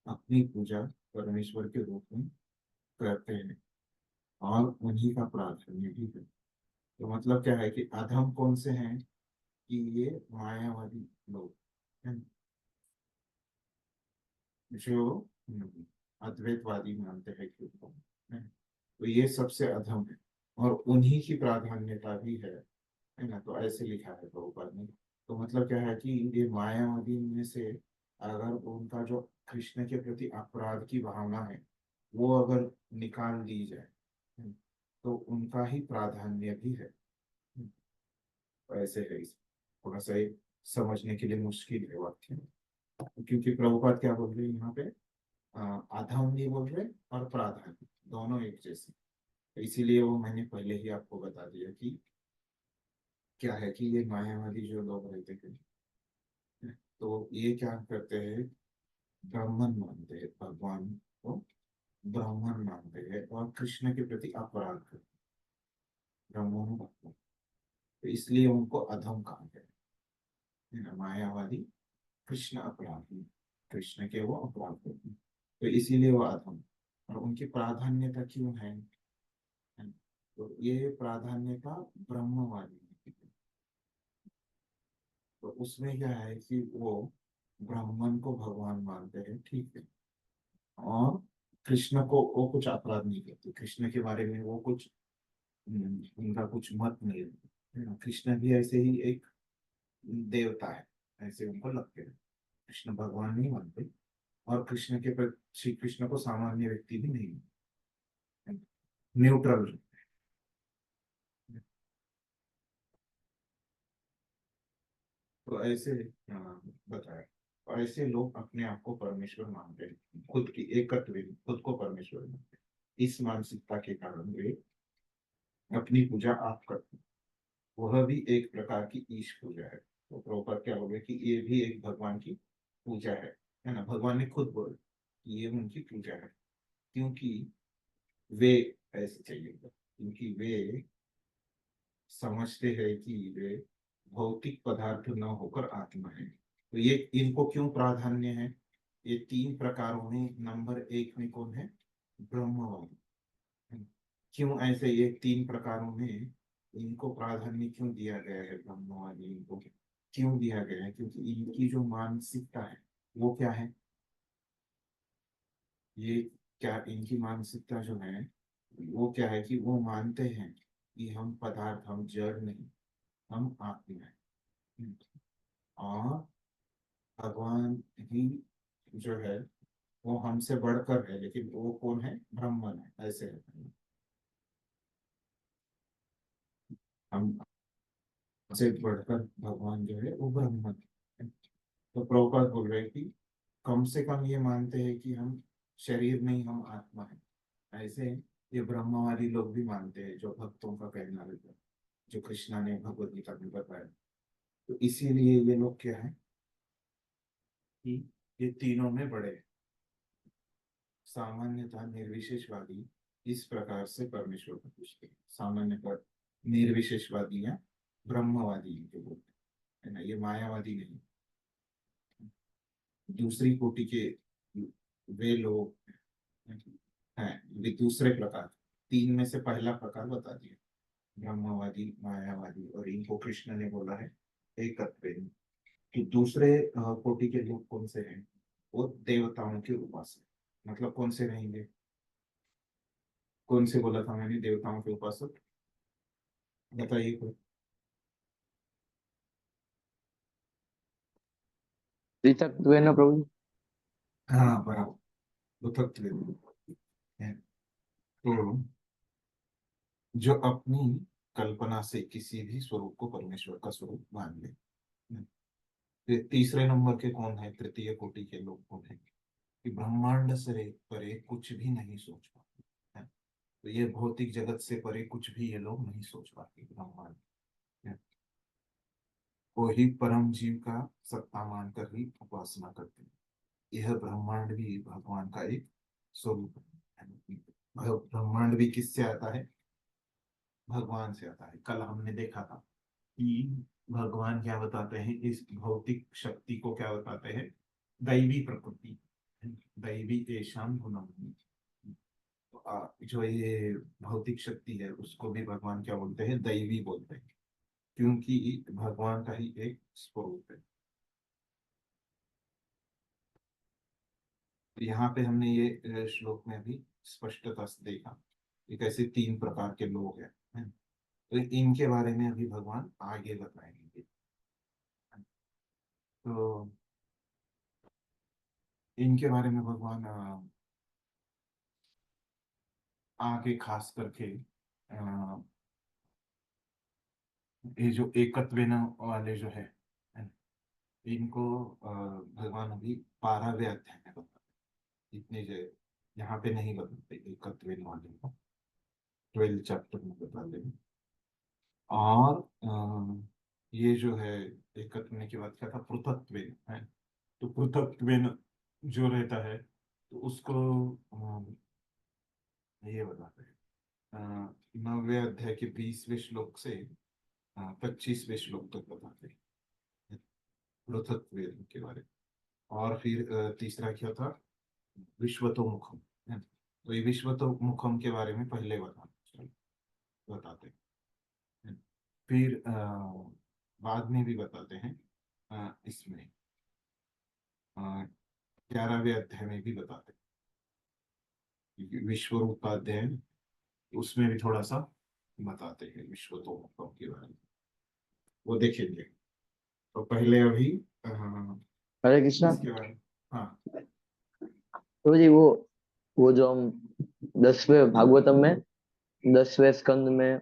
S1: अपनी पूजा परमेश्वर के रूप में करते हैं और उन्हीं का प्रार्थना भी है। तो मतलब क्या है कि अधम कौन से हैं, कि ये मायावादी लोग हैं, जो अद्वैतवादी मानते हैं कि उनको है। तो ये सबसे अधम है और उन्हीं की प्राधान्यता भी है ना। तो ऐसे लिखा है प्रभुपाद ने। तो मतलब क्या है कि ये मायावादी में से अगर उनका जो कृष्ण के प्रति अपराध की भावना है वो अगर निकाल दी जाए, तो उनका ही प्राधान्य भी है। तो ऐसे है इस थोड़ा सा ये समझने के लिए मुश्किल है वाक्य, क्योंकि प्रभुपाद क्या बोल रहे हैं यहाँ पे, अधम भी बोल रहे और प्राधान्य दोनों एक जैसे। तो इसीलिए वो मैंने पहले ही आपको बता दिया कि क्या है कि ये मायावादी जो लोग रहते हैं, तो ये क्या करते हैं, ब्राह्मण मानते हैं भगवान को, ब्राह्मण मानते हैं और कृष्ण के प्रति अपराध करते हैं, ब्राह्मणों भगवान। तो इसलिए उनको अधम कहा गया है ना। मायावादी कृष्ण अपराधी, कृष्ण के वो अपराध करते हैं, तो इसीलिए वो अधम। और उनकी प्राधान्यता क्यों है, तो ये प्राधान्यता ब्रह्मवादी है। तो उसमें क्या है कि वो ब्राह्मण को भगवान मानते हैं, ठीक है, और कृष्ण को वो कुछ अपराध नहीं करते, कृष्ण के बारे में वो कुछ उनका कुछ मत नहीं है ना। कृष्ण भी ऐसे ही एक देवता है, ऐसे उनको लगते हैं। कृष्ण भगवान नहीं मानते और कृष्ण के प्रति श्री कृष्ण को सामान्य व्यक्ति भी नहीं, न्यूट्रल। तो ऐसे बताया, तो ऐसे लोग अपने आप को परमेश्वर मानते हैं, खुद की एकत्व खुद को परमेश्वर मानते हैं। इस मानसिकता के कारण वे अपनी पूजा आप करते हैं। वह भी एक प्रकार की ईश पूजा है। तो प्रॉपर क्या हो गया कि ये भी एक भगवान की पूजा है ना। भगवान ने खुद बोला कि ये उनकी पूजा है, क्योंकि वे ऐसे चाहिए, क्योंकि वे समझते हैं कि वे भौतिक पदार्थ न होकर आत्मा है। तो ये इनको क्यों प्राधान्य है, ये तीन प्रकारों में नंबर एक में कौन है, ब्रह्मवादी। क्यों ऐसे ये तीन प्रकारों में इनको प्राधान्य क्यों दिया गया है, ब्रह्मवादी इनको क्यों दिया गया है, क्योंकि इनकी जो मानसिकता है वो क्या है, ये क्या इनकी मानसिकता जो है वो क्या है कि वो मानते हैं कि हम पदार्थ, हम जड़ नहीं, हम आत्मा है। और भगवान ही जो है वो हमसे बढ़कर है, लेकिन वो कौन है, ब्राह्मण है, ऐसे है। हम से बढ़कर भगवान जो है वो ब्राह्मण है। तो प्रभुपाद बोल रहे हैं कि कम से कम ये मानते हैं कि हम शरीर नहीं, हम आत्मा है। ऐसे ये ब्रह्मवादी लोग भी मानते हैं, जो भक्तों का कहना रहता है, जो कृष्णा ने भगवत गीता में बताया। तो इसीलिए ये लोग क्या है कि ये तीनों में बड़े हैं। सामान्यतः निर्विशेषवादी इस प्रकार से परमेश्वर को पूछते हैं। सामान्यतः निर्विशेषवादी या ब्रह्मवादी इनको बोलते हैं, है ना। ये मायावादी नहीं, दूसरी कोटि के वे लोग हैं, वे दूसरे प्रकार। तीन में से पहला प्रकार बता दिया, ब्रह्मवादी, मायावादी, और इनको कृष्ण ने बोला है एकत्व। तो दूसरे कोटि के लोग कौन से हैं, वो देवताओं के उपासक। मतलब कौन से रहेंगे, कौन से बोला था मैंने, देवताओं के उपासक, बताइए कोई।
S3: त्रितत्व है ना प्रभु जी?
S1: हाँ बराबर, उतत्व है। तो जो अपनी कल्पना से किसी भी स्वरूप को परमेश्वर का स्वरूप मान ले। फिर तीसरे नंबर के कौन है, तृतीय कोटि के लोग कौन है, कि ब्रह्मांड से परे कुछ भी नहीं सोच पाते हैं। तो ये भौतिक जगत से परे कुछ भी ये लोग नहीं सोच पाते ब्रह्मांड है। वो ही परम जीव का सत्ता मानकर ही उपासना करते हैं। यह ब्रह्मांड भी भगवान का एक स्वरूप है। ब्रह्मांड भी किससे आता है? भगवान से आता है। कल हमने देखा था कि भगवान क्या बताते हैं, इस भौतिक शक्ति को क्या बताते हैं? दैवी प्रकृति, दैवी एशाम गुणम। तो जो ये भौतिक शक्ति है उसको भी भगवान क्या बोलते हैं? दैवी बोलते हैं, क्योंकि भगवान का ही एक स्वरूप है। तो यहाँ पे हमने ये श्लोक में भी स्पष्टता से देखा कि कैसे तीन प्रकार के लोग हैं। तो इनके बारे में अभी भगवान आगे बताएंगे। तो इनके बारे में भगवान आगे खास करके ये जो एकत्वेन वाले जो है, इनको भगवान अभी 12वें अध्याय में बताते। इतने जो यहाँ पे नहीं बताते एकत्वेन वाले को, 12 चैप्टर में बताते हैं। और ये जो है एकत्व के बाद क्या था? पृथक्त्वेन है। तो पृथक्त्वेन जो रहता है तो उसको ये बताते हैं 9वें अध्याय के 20वें श्लोक से 25वें श्लोक तक बताते हैं पृथक्त्वेन के बारे में। और फिर तीसरा क्या था? विश्वतोमुखम है। तो ये विश्वतोमुखम के बारे में पहले बताते हैं। फिर बाद में भी बताते हैं इसमें 11वें अध्याय में भी बताते हैं क्योंकि विश्व रूप का अध्ययन, उसमें भी थोड़ा सा बताते हैं विश्वतोमुखम के बारे में। वो देखेंगे। तो पहले अभी
S3: हरे कृष्णा।
S1: इसके बारे में। हाँ।
S3: तो जी वो जो हम 10वें भागवतम में 10वें स्कंद में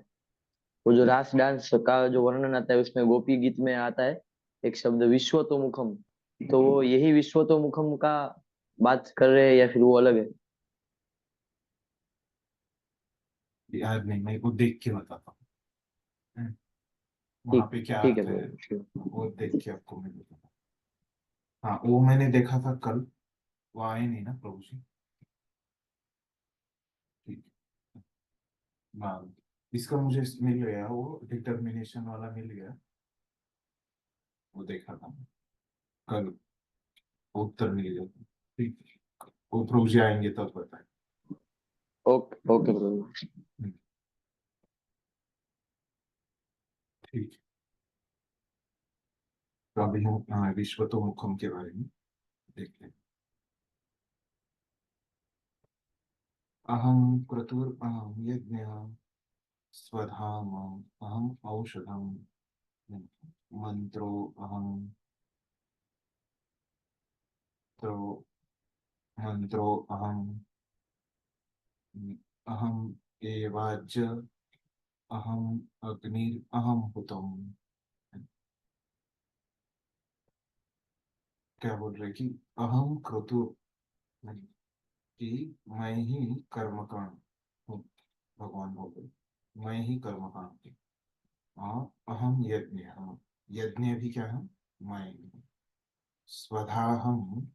S3: वो जो रास डांस का जो वर्णन आता है उसमें गोपी गीत में आता है एक शब्द विश्वतोमुखम। तो वो यही विश्वतोमुखम का बात कर रहे हैं या फिर वो अलग है?
S1: याद नहीं, मैं वो देख के बताता हूँ वहां
S3: ठीक
S1: पे क्या
S3: ठीक है
S1: अर्थ है।
S3: प्रभु।
S1: वो देख के आपको मैं बताता हूँ। हाँ, वो मैंने देखा था कल। वो आए नहीं ना प्रभु जी। ठीक है। हाँ, इसका मुझे मिल गया, वो डिटर्मिनेशन वाला मिल गया। वो देखा था कल। उत्तर मिल गया। ठीक है। वो प्रभु जी आएंगे तब बताए।
S3: ओके ओके प्रभु।
S1: ठीक है। तो अभी हम विश्व तो मुखम के बारे में देखते हैं। अहम क्रतुर अहम यज्ञ स्वधाम अहम औषधम मंत्रो अहम तो मंत्रो अहम अहम एवाज अहम अग्निर अहम हुतम। क्या बोल रहे कि अहम क्रतु, कि मैं ही कर्मकांड हूँ। भगवान बोल रहे मैं ही कर्मकांड हूँ। और अहम यज्ञ, हम यज्ञ भी क्या है? मैं हूँ। स्वधाहम,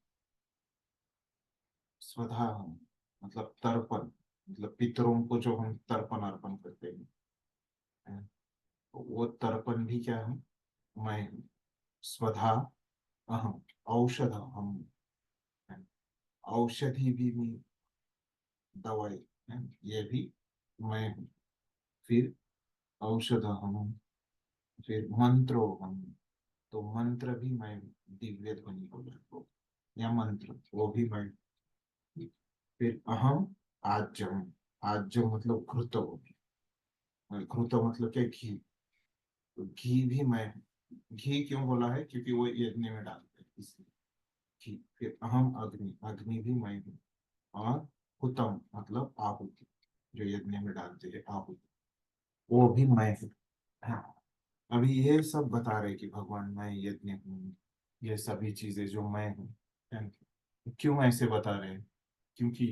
S1: स्वधाहम मतलब तर्पण, मतलब पितरों को जो हम तर्पण अर्पण करते हैं, वो तर्पण भी क्या है? मैं हूँ। स्वधा अहम, औषध हम, औषधि भी दवाई है, ये भी मैं हूँ। फिर औषध हम, फिर मंत्रो हम, तो मंत्र भी मैं, दिव्य ध्वनि को रखो या मंत्र वो भी मैं। फिर अहम आज्यम, आज्यम मतलब घृत, घृत मतलब क्या? घी। तो घी भी मैं हूँ। घी क्यों बोला है? क्योंकि वो यज्ञ में डालते हैं इसलिए घी। फिर अहम अग्नि, अग्नि भी मैं हूँ। और हुतम मतलब आहुति, जो यज्ञ में डालते हैं आहुति, वो भी मैं हूँ। हाँ, अभी ये सब बता रहे कि भगवान मैं यज्ञ हूँ, ये सभी चीजें जो मैं हूँ। क्यों ऐसे बता रहे हैं? क्योंकि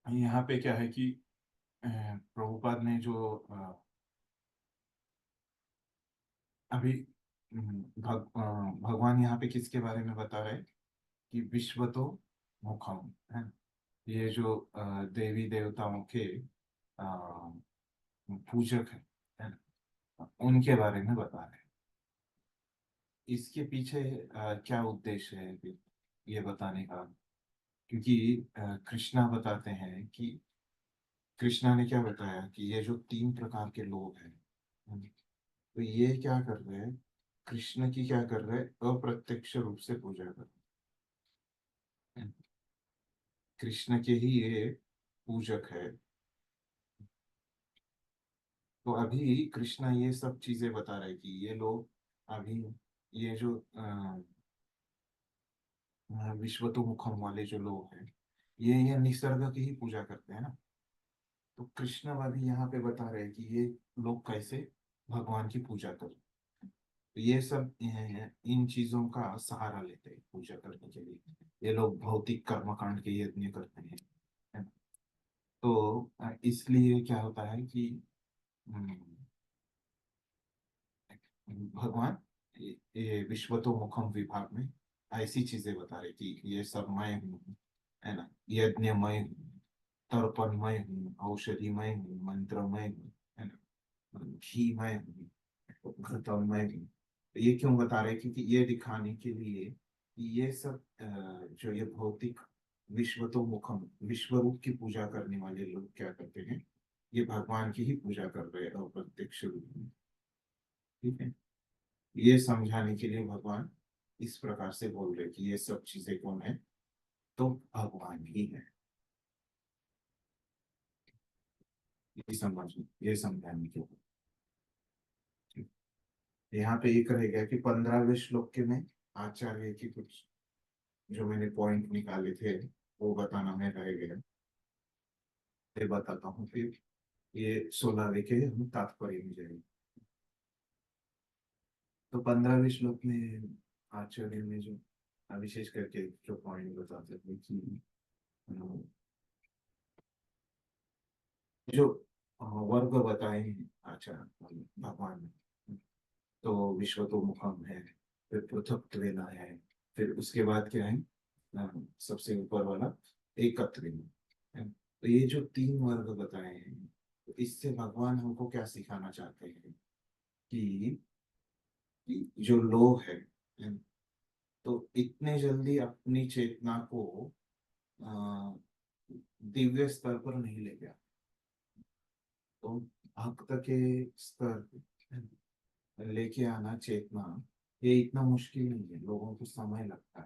S1: यहाँ पे क्या है कि प्रभुपाद ने जो अभी भगवान यहाँ पे किसके बारे में बता रहे हैं कि विश्व तो मुखम है। ये जो देवी देवताओं के अ, पूजक है ना, उनके बारे में बता रहे हैं। इसके पीछे क्या उद्देश्य है फिर ये बताने का? क्योंकि कृष्णा बताते हैं कि कृष्णा ने क्या बताया कि ये जो तीन प्रकार के लोग हैं, तो ये क्या कर रहे हैं, कृष्ण की क्या कर रहे हैं, अप्रत्यक्ष रूप से पूजा कर रहे हैं। कृष्ण के ही ये पूजक है। तो अभी कृष्णा ये सब चीजें बता रहे हैं कि ये लोग अभी ये जो विश्वतोमुखम वाले जो लोग हैं, ये निसर्ग की ही पूजा करते हैं ना। तो कृष्ण अभी यहाँ पे बता रहे हैं कि ये लोग कैसे भगवान की पूजा करें। तो ये सब इन चीजों का सहारा लेते हैं पूजा करने के लिए। ये लोग भौतिक कर्मकांड के यज्ञ करते हैं, है ना। तो इसलिए क्या होता है कि हम्म, भगवान ये विश्वतोमुखम विभाग में ऐसी चीजें बता रहे कि ये सब मैं हूँ, है ना। यज्ञमय हूँ, तर्पणमय हूँ, औषधिमय हूँ, मंत्रमय हूँ, है ना, घीमय हूँ, घृतमय हूँ। ये क्यों बता रहे? क्योंकि ये दिखाने के लिए कि ये सब जो ये भौतिक विश्वतोमुखम विश्व रूप की पूजा करने वाले लोग क्या करते हैं, ये भगवान की ही पूजा कर रहे हैं अप्रत्यक्ष रूप में। ठीक है। ये समझाने के लिए भगवान इस प्रकार से बोल रहे कि ये सब चीजें कौन है, तो भगवान ही है। ये समझाने के लिए यहाँ पे एक रह गया कि 15वें श्लोक के में आचार्य की कुछ जो मैंने पॉइंट निकाले थे वो बताना में रह गया। ये बताता हूँ फिर ये 16वें के हम तात्पर्य में जाएंगे। तो 15वें श्लोक में आचार्य ने जो विशेष करके जो पॉइंट बताते थे कि जो वर्ग बताए हैं आचार्य भगवान ने, तो विश्व तो मुखम है, फिर पृथक है, फिर उसके बाद क्या है, सबसे ऊपर वाला एकत्र है। तो ये जो तीन वर्ग बताए हैं, तो इससे भगवान हमको क्या सिखाना चाहते हैं कि जो लोग हैं, तो इतने जल्दी अपनी चेतना को अ, दिव्य स्तर पर नहीं ले गया। तो भक्त के स्तर लेके आना चेतना, ये इतना मुश्किल नहीं है, लोगों को समय लगता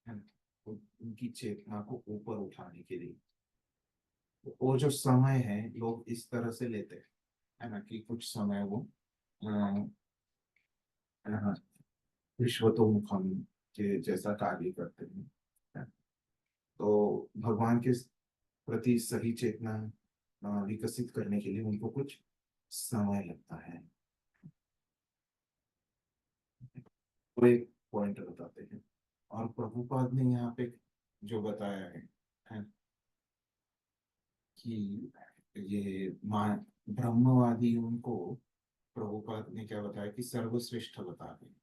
S1: है ना। तो उनकी चेतना को ऊपर उठाने के लिए तो वो जो समय है लोग इस तरह से लेते हैं, है ना, कि कुछ समय वो अ, अ, विश्वतोमुखम के जैसा कार्य करते हैं, है। तो भगवान के प्रति सही चेतना विकसित करने के लिए उनको कुछ समय लगता है। वो एक पॉइंट बताते हैं। और प्रभुपाद ने यहाँ पे जो बताया है कि ये ब्रह्मवादियों को प्रभुपाद ने क्या बताया कि सर्वश्रेष्ठ बता रहे हैं,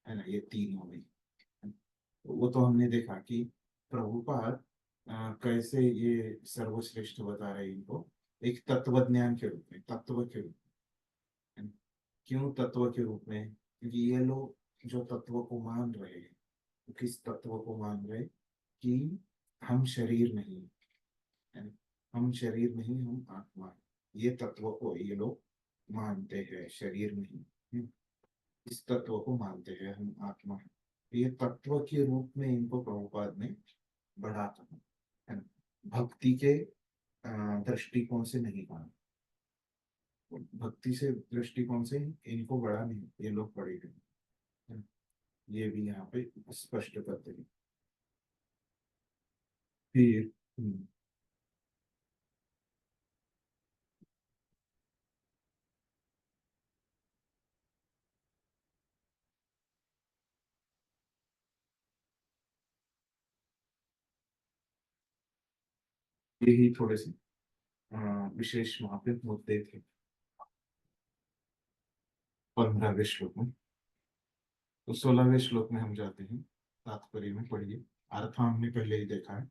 S1: है ना, ये तीनों में। तो वो तो हमने देखा कि प्रभुपाद कैसे ये सर्वश्रेष्ठ बता रहे हैं इनको, एक तत्व ज्ञान के रूप में, तत्व के रूप में। क्यों तत्व के रूप में? क्योंकि ये लोग जो तत्व को मान रहे हैं, वो किस तत्व को मान रहे, कि हम शरीर नहीं है, हम शरीर नहीं, हम आत्मा है। ये तत्व को ये लोग मानते हैं, शरीर नहीं है। इस तत्व को मानते हैं हम आत्मा है। ये तत्व के रूप में इनको प्रभुपाद ने बढ़ा था, है ना। भक्ति के दृष्टिकोण से नहीं कहा। भक्ति से दृष्टिकोण से इनको बड़ा नहीं, ये लोग बड़े हैं, है ना? ये भी यहाँ पे स्पष्ट करते हैं। फिर यही थोड़े से विशेष वहां पे मुद्दे थे 15वें श्लोक में। तो 16वें श्लोक में हम जाते हैं, तात्पर्य में पढ़िए। अर्थ हमने पहले ही देखा है।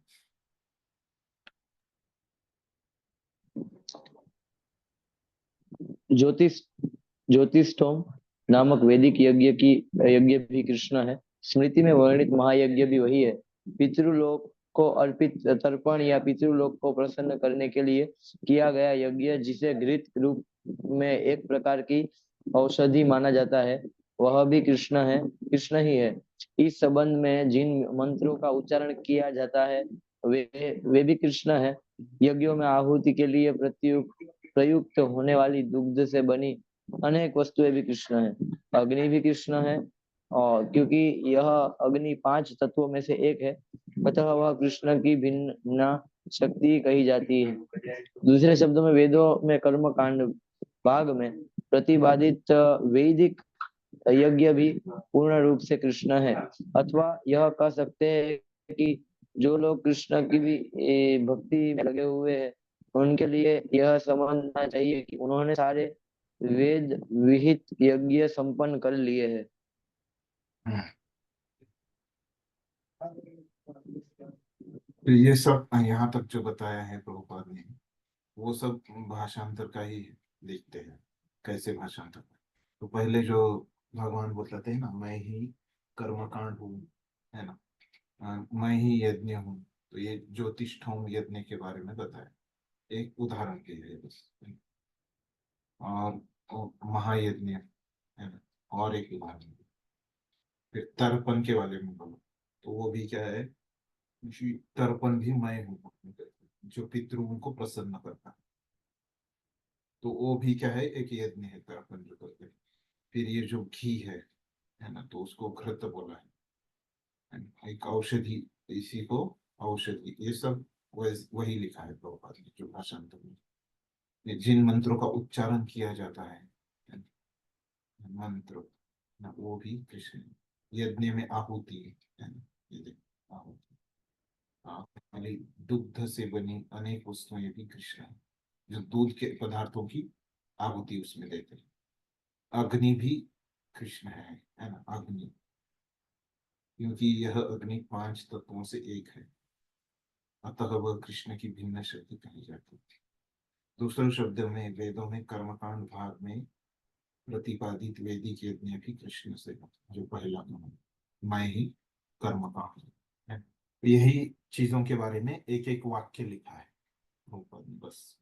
S3: ज्योतिष ज्योतिष्ठोम नामक वैदिक यज्ञ भी कृष्ण है। स्मृति में वर्णित महायज्ञ भी वही है। पितृलोक को अर्पित तर्पण या पितृलोक को प्रसन्न करने के लिए किया गया यज्ञ, जिसे घृत रूप में एक प्रकार की औषधि माना जाता है, वह भी कृष्ण ही है। इस संबंध में जिन मंत्रों का उच्चारण किया जाता है वे भी कृष्ण है। यज्ञों में आहुति के लिए प्रयुक्त होने वाली दुग्ध से बनी अनेक वस्तुएं भी कृष्ण है। अग्नि भी कृष्ण है, और क्योंकि यह अग्नि 5 तत्वों में से एक है, अतः वह कृष्ण की भिन्न शक्ति कही जाती है। दूसरे शब्दों में वेदों में कर्म कांड भाग में प्रतिपादित वैदिक यज्ञ भी पूर्ण रूप से कृष्ण है। अथवा यह कह सकते हैं कि जो लोग कृष्ण की भी भक्ति में लगे हुए हैं, उनके लिए यह समझना चाहिए कि उन्होंने सारे वेद विहित यज्ञ संपन्न कर लिए हैं।
S1: तो ये सब यहाँ तक जो बताया है प्रभुपाद ने, वो सब भाषांतर का ही देखते हैं, कैसे भाषांतर। तो पहले जो भगवान बताते हैं ना, मैं ही कर्मकांड हूँ, है ना, मैं ही यज्ञ हूँ। तो ये ज्योतिष्ठोम यज्ञ के बारे में बताया, एक उदाहरण के लिए बस। और महायज्ञ है ना, और एक उदाहरण। फिर तर्पण के बारे में बोलो, तो वो भी क्या है कि तर्पण भी मैं हूँ, जो पितरों को प्रसन्न करता है। तो वो भी क्या है, एक यज्ञ है तर्पण जो करते हैं। फिर ये जो घी है ना, तो उसको घृत बोला है ना? एक औषधि, इसी को औषधि, ये सब वही लिखा है प्रभुपाद ने जो भाषांतर में। ये जिन मंत्रों का उच्चारण किया जाता है मंत्र ना, वो भी कृष्ण है। यज्ञ में आहुति है ना, ये देखो आहुति, वाली दुग्ध से बनी अनेक वस्तुएं भी कृष्ण है, जो दूध के पदार्थों की आहुति उसमें देते हैं। अग्नि भी कृष्ण है ना, अग्नि, क्योंकि यह अग्नि 5 तत्वों से एक है, अतः वह कृष्ण की भिन्न शक्ति कही जाती है। दूसरे शब्द में वेदों में कर्मकांड भाग में प्रतिपादित वैदिक यज्ञ भी कृष्ण से है, जो पहला गुण है, मैं ही कर्मकांड है। यही चीजों के बारे में एक एक वाक्य लिखा है ऊपर में बस।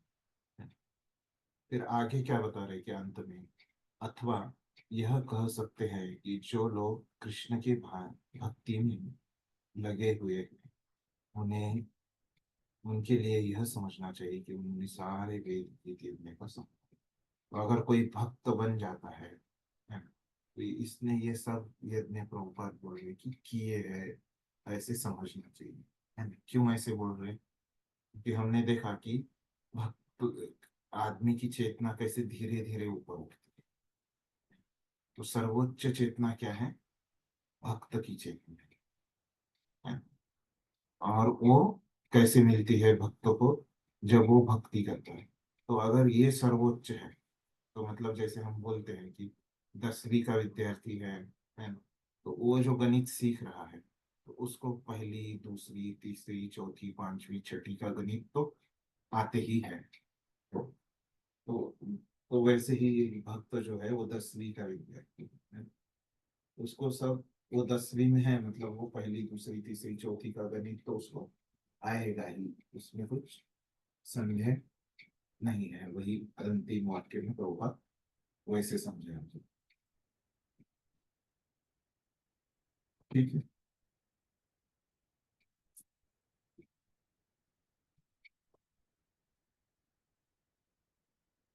S1: फिर आगे क्या बता रहे कि अंत में, अथवा यह कह सकते हैं कि जो लोग कृष्ण के भक्ति में लगे हुए हैं, उन्हें उनके लिए यह समझना चाहिए कि उन्होंने सारे वेद के यज्ञ को समझा। तो अगर कोई भक्त बन जाता है ना, तो इसने ये सब यज्ञ प्रभुपाद बोल रहे कि किए है, ऐसे समझना चाहिए, है ना। क्यों ऐसे बोल रहे? क्योंकि हमने देखा कि भक्त आदमी की चेतना कैसे धीरे धीरे ऊपर उठती है। तो सर्वोच्च चेतना क्या है? भक्त की चेतना है। और वो कैसे मिलती है भक्तों को? जब वो भक्ति करता है। तो अगर ये सर्वोच्च है, तो मतलब जैसे हम बोलते हैं कि 10वीं का विद्यार्थी है ना, तो वो जो गणित सीख रहा है, तो उसको पहली, दूसरी, तीसरी, चौथी, पांचवी, छठी का गणित तो आते ही है। तो तो, तो वैसे ही भक्त जो है वो 10वीं का विद्यार्थी है, उसको सब, वो 10वीं में है, मतलब वो पहली, दूसरी, तीसरी, चौथी का गणित तो उसको आएगा ही, उसमें कुछ संदेह नहीं है। वही अंतिम वाक्य में प्रभुपाद वैसे समझे हम। ठीक है।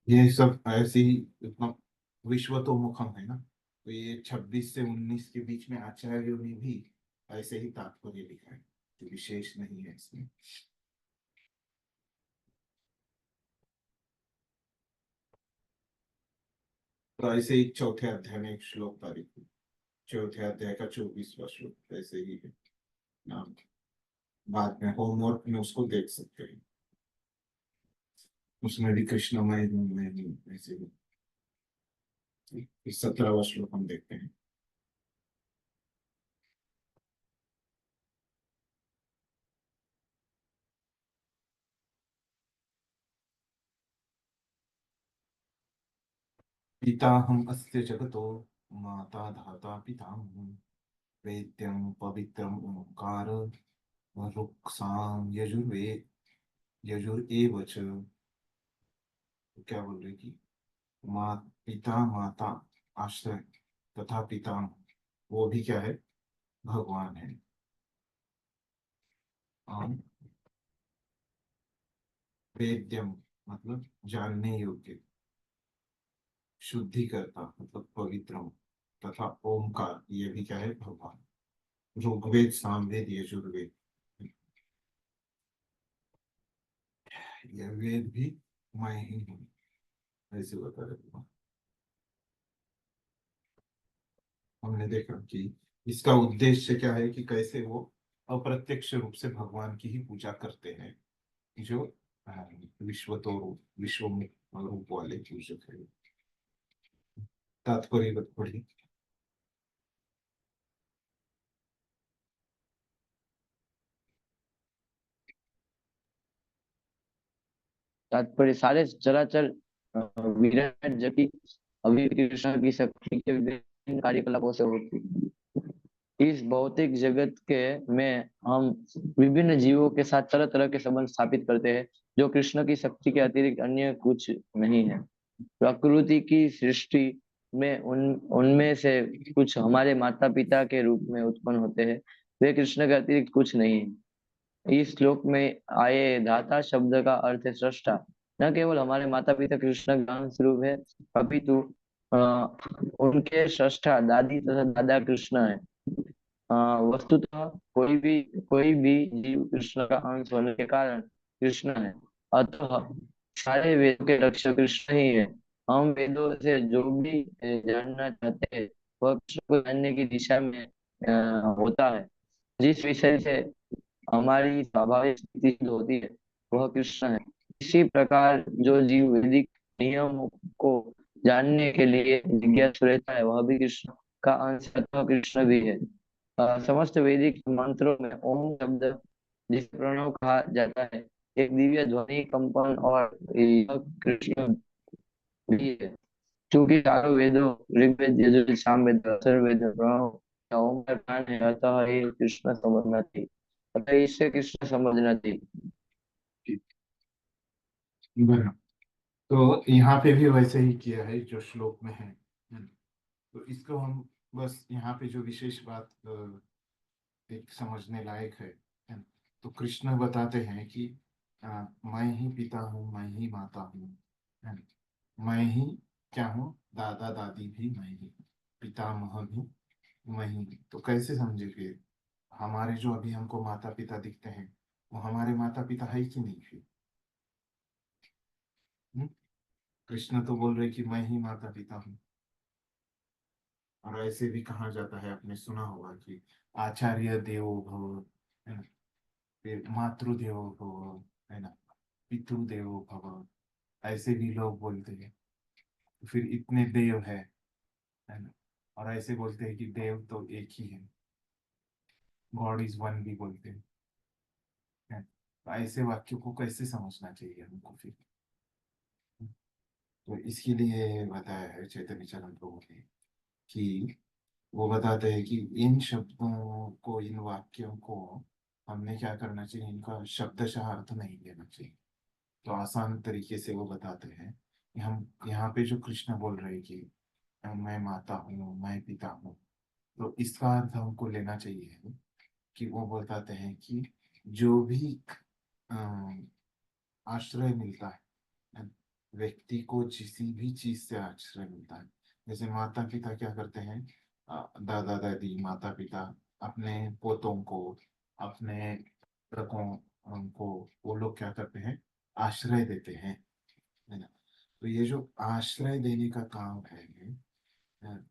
S1: ये सब ऐसे ही इतना विश्व तो मुखम है ना, तो ये 26 से 19 के बीच में आचार्यों ने भी ऐसे ही तात्पर्य लिखा है, तो विशेष नहीं है इसमें। तो ऐसे ही चौथे अध्याय में एक श्लोक पारित हुआ, चौथे अध्याय का 24वां श्लोक ऐसे ही है। आप बाद में होमवर्क में उसको देख सकते हैं। उसमें भी कृष्णमय हूँ मैं हूँ, ऐसे भी। 17वां श्लोक हम देखते हैं। पिता हम अस्य जगतो, माता धाता पितामहः, वेद्यं पवित्रम ओंकार, रुक्सांग यजुरेव च। तो क्या बोल रहे कि माँ, पिता माता आश्रय तथा पिता, वो भी क्या है, भगवान है। और वेद्यम मतलब जानने योग्य, शुद्धिकर्ता मतलब पवित्रम, तथा ओमकार, ये भी क्या है, भगवान। ऋग्वेद सामवेद यजुर्वेद, यह वेद भी मैं ही हूँ, ऐसे बता रहे भगवान। हमने देखा कि इसका उद्देश्य क्या है, कि कैसे वो अप्रत्यक्ष रूप से भगवान की ही पूजा करते हैं, जो विश्व तो रूप विश्व में रूप वाले पूजक है। तात्पर्य पढ़ी।
S3: तात्पर्य सारे चराचर विराट जगत की अभिव्यक्ति कृष्ण की शक्ति के विभिन्न कार्यकलापों से होती है। इस भौतिक जगत के में हम विभिन्न जीवों के साथ तरह तरह के संबंध स्थापित करते हैं, जो कृष्ण की शक्ति के अतिरिक्त अन्य कुछ नहीं है। प्रकृति की सृष्टि में उनमें से कुछ हमारे माता पिता के रूप में उत्पन्न होते हैं, वे कृष्ण के अतिरिक्त कुछ नहीं है। इस श्लोक में आए धाता शब्द का अर्थ है सृष्टा। न केवल हमारे माता पिता कृष्ण ज्ञान स्वरूप है, अपितु अ, उनके सृष्टा दादी तथा दादा कृष्ण है। वस्तुतः कोई भी जीव कृष्ण का अंश होने के कारण कृष्ण है। अतः सारे वेदों के रक्षक कृष्ण ही है। हम वेदों से जो भी जानना चाहते हैं, वह कृष्ण को जानने की दिशा में होता है। जिस विषय से हमारी स्वाभाविक स्थिति सिद्ध होती है, वह कृष्ण है। इसी प्रकार जो जीव वैदिक नियमों को जानने के लिए जिज्ञासु रहता है, वह भी कृष्ण का अंश अथवा कृष्ण भी है। समस्त वैदिक मंत्रों में ओम शब्द, जिसे प्रणव कहा जाता है, एक दिव्य ध्वनि कंपन और यह कृष्ण भी है। क्योंकि चारों वेदों ऋग्वेद यजुर्वेद सामवेद अथर्ववेद प्रणव या ओम का ज्ञान है, अतः ये कृष्ण समझना चाहिए। अतः इससे कृष्ण समझना चाहिए।
S1: बना। तो यहाँ पे भी वैसे ही किया है जो श्लोक में है। तो इसको हम बस यहाँ पे जो विशेष बात एक समझने लायक है ना? तो कृष्ण बताते हैं कि मैं ही पिता हूँ, मैं ही माता हूँ, है ना? मैं ही क्या हूँ, दादा दादी भी मैं ही, पितामह भी मैं ही। तो कैसे समझे फिर, हमारे जो अभी हमको माता पिता दिखते हैं, वो हमारे माता पिता है कि नहीं फिर? हम्म? कृष्ण तो बोल रहे कि मैं ही माता पिता हूँ। और ऐसे भी कहा जाता है, आपने सुना होगा कि आचार्य देवो भव, है ना? फिर मातृदेवो भव, है ना? पितृदेवो भव, ऐसे भी लोग बोलते हैं। फिर इतने देव है ना? और ऐसे बोलते हैं कि देव तो एक ही है, गॉड इज वन भी बोलते हैं, है? तो ऐसे वाक्यों को कैसे समझना चाहिए हमको फिर? तो इसके लिए बताया है चैतन्य चरण प्रभु ने कि वो बताते हैं कि इन शब्दों को, इन वाक्यों को हमने क्या करना चाहिए, इनका शब्दशः अर्थ नहीं लेना चाहिए। तो आसान तरीके से वो बताते हैं कि हम यहाँ पे जो कृष्ण बोल रहे हैं कि मैं माता हूँ, मैं पिता हूँ, तो इसका अर्थ हमको लेना चाहिए कि वो बताते हैं कि जो भी आश्रय मिलता है, व्यक्ति को किसी भी चीज से आश्रय मिलता है। जैसे माता पिता क्या करते हैं, दादा दादी माता पिता अपने पोतों को, अपने लड़कों को, वो लोग क्या करते हैं, आश्रय देते हैं, है ना? तो ये जो आश्रय देने का काम है,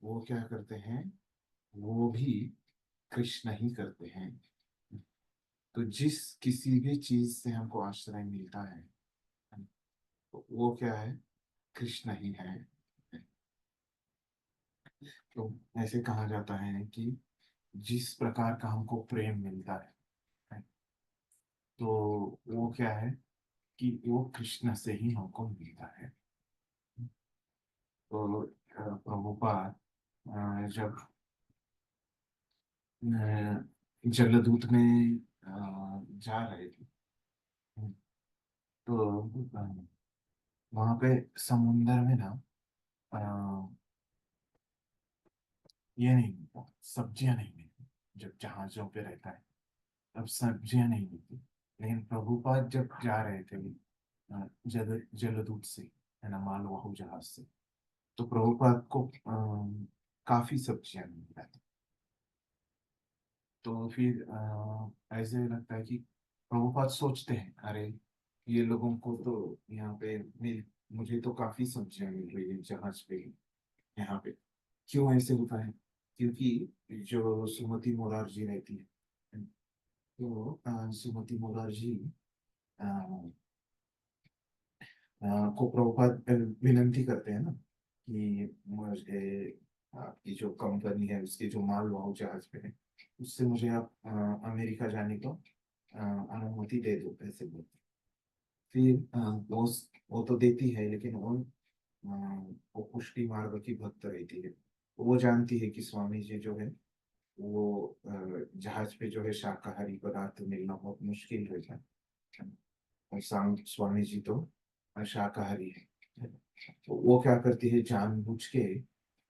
S1: वो क्या करते हैं, वो भी कृष्ण ही करते हैं। तो जिस किसी भी चीज से हमको आश्रय मिलता है, तो वो क्या है, कृष्ण ही है। तो ऐसे कहा जाता है कि जिस प्रकार का हमको प्रेम मिलता है, तो वो क्या है कि वो कृष्ण से ही हमको मिलता है। तो प्रभुपाद जब जलदूत में जा रहे थे, तो वहां पे समुंदर में ना अ, ये नहीं मिलता, सब्जियां नहीं मिलती। जब जहाजों पे रहता है तब सब्जियां नहीं मिलती, लेकिन प्रभुपाद जब जा रहे थे जलदूत से, है ना, मालवाहु जहाज से, तो प्रभुपाद को काफी सब्जियां मिल जाती। तो फिर ऐसे लगता है कि प्रभुपाद सोचते हैं, अरे ये लोगों को तो यहाँ पे मिल मुझे तो काफी सब्जियां मिल रही है जहाज पे, यहाँ पे क्यों ऐसे होता है? क्योंकि जो सुमति मोरारजी रहती है, तो सुमति मोरारजी अ, को प्रभुपाद विनंती करते हैं ना कि मुझे आपकी जो कंपनी है उसके जो माल वाहु जहाज पे है, उससे मुझे आप अमेरिका जाने को अनुमति दे दो, ऐसे बोलते। फिर वो तो देती है, लेकिन वो पुष्टि मार्ग की भक्त रहती है। वो जानती है कि स्वामी जी जो है वो जहाज पे जो है शाकाहारी पदार्थ मिलना बहुत मुश्किल रहता है, और स्वामी जी तो शाकाहारी है। तो वो क्या करती है, जानबूझ के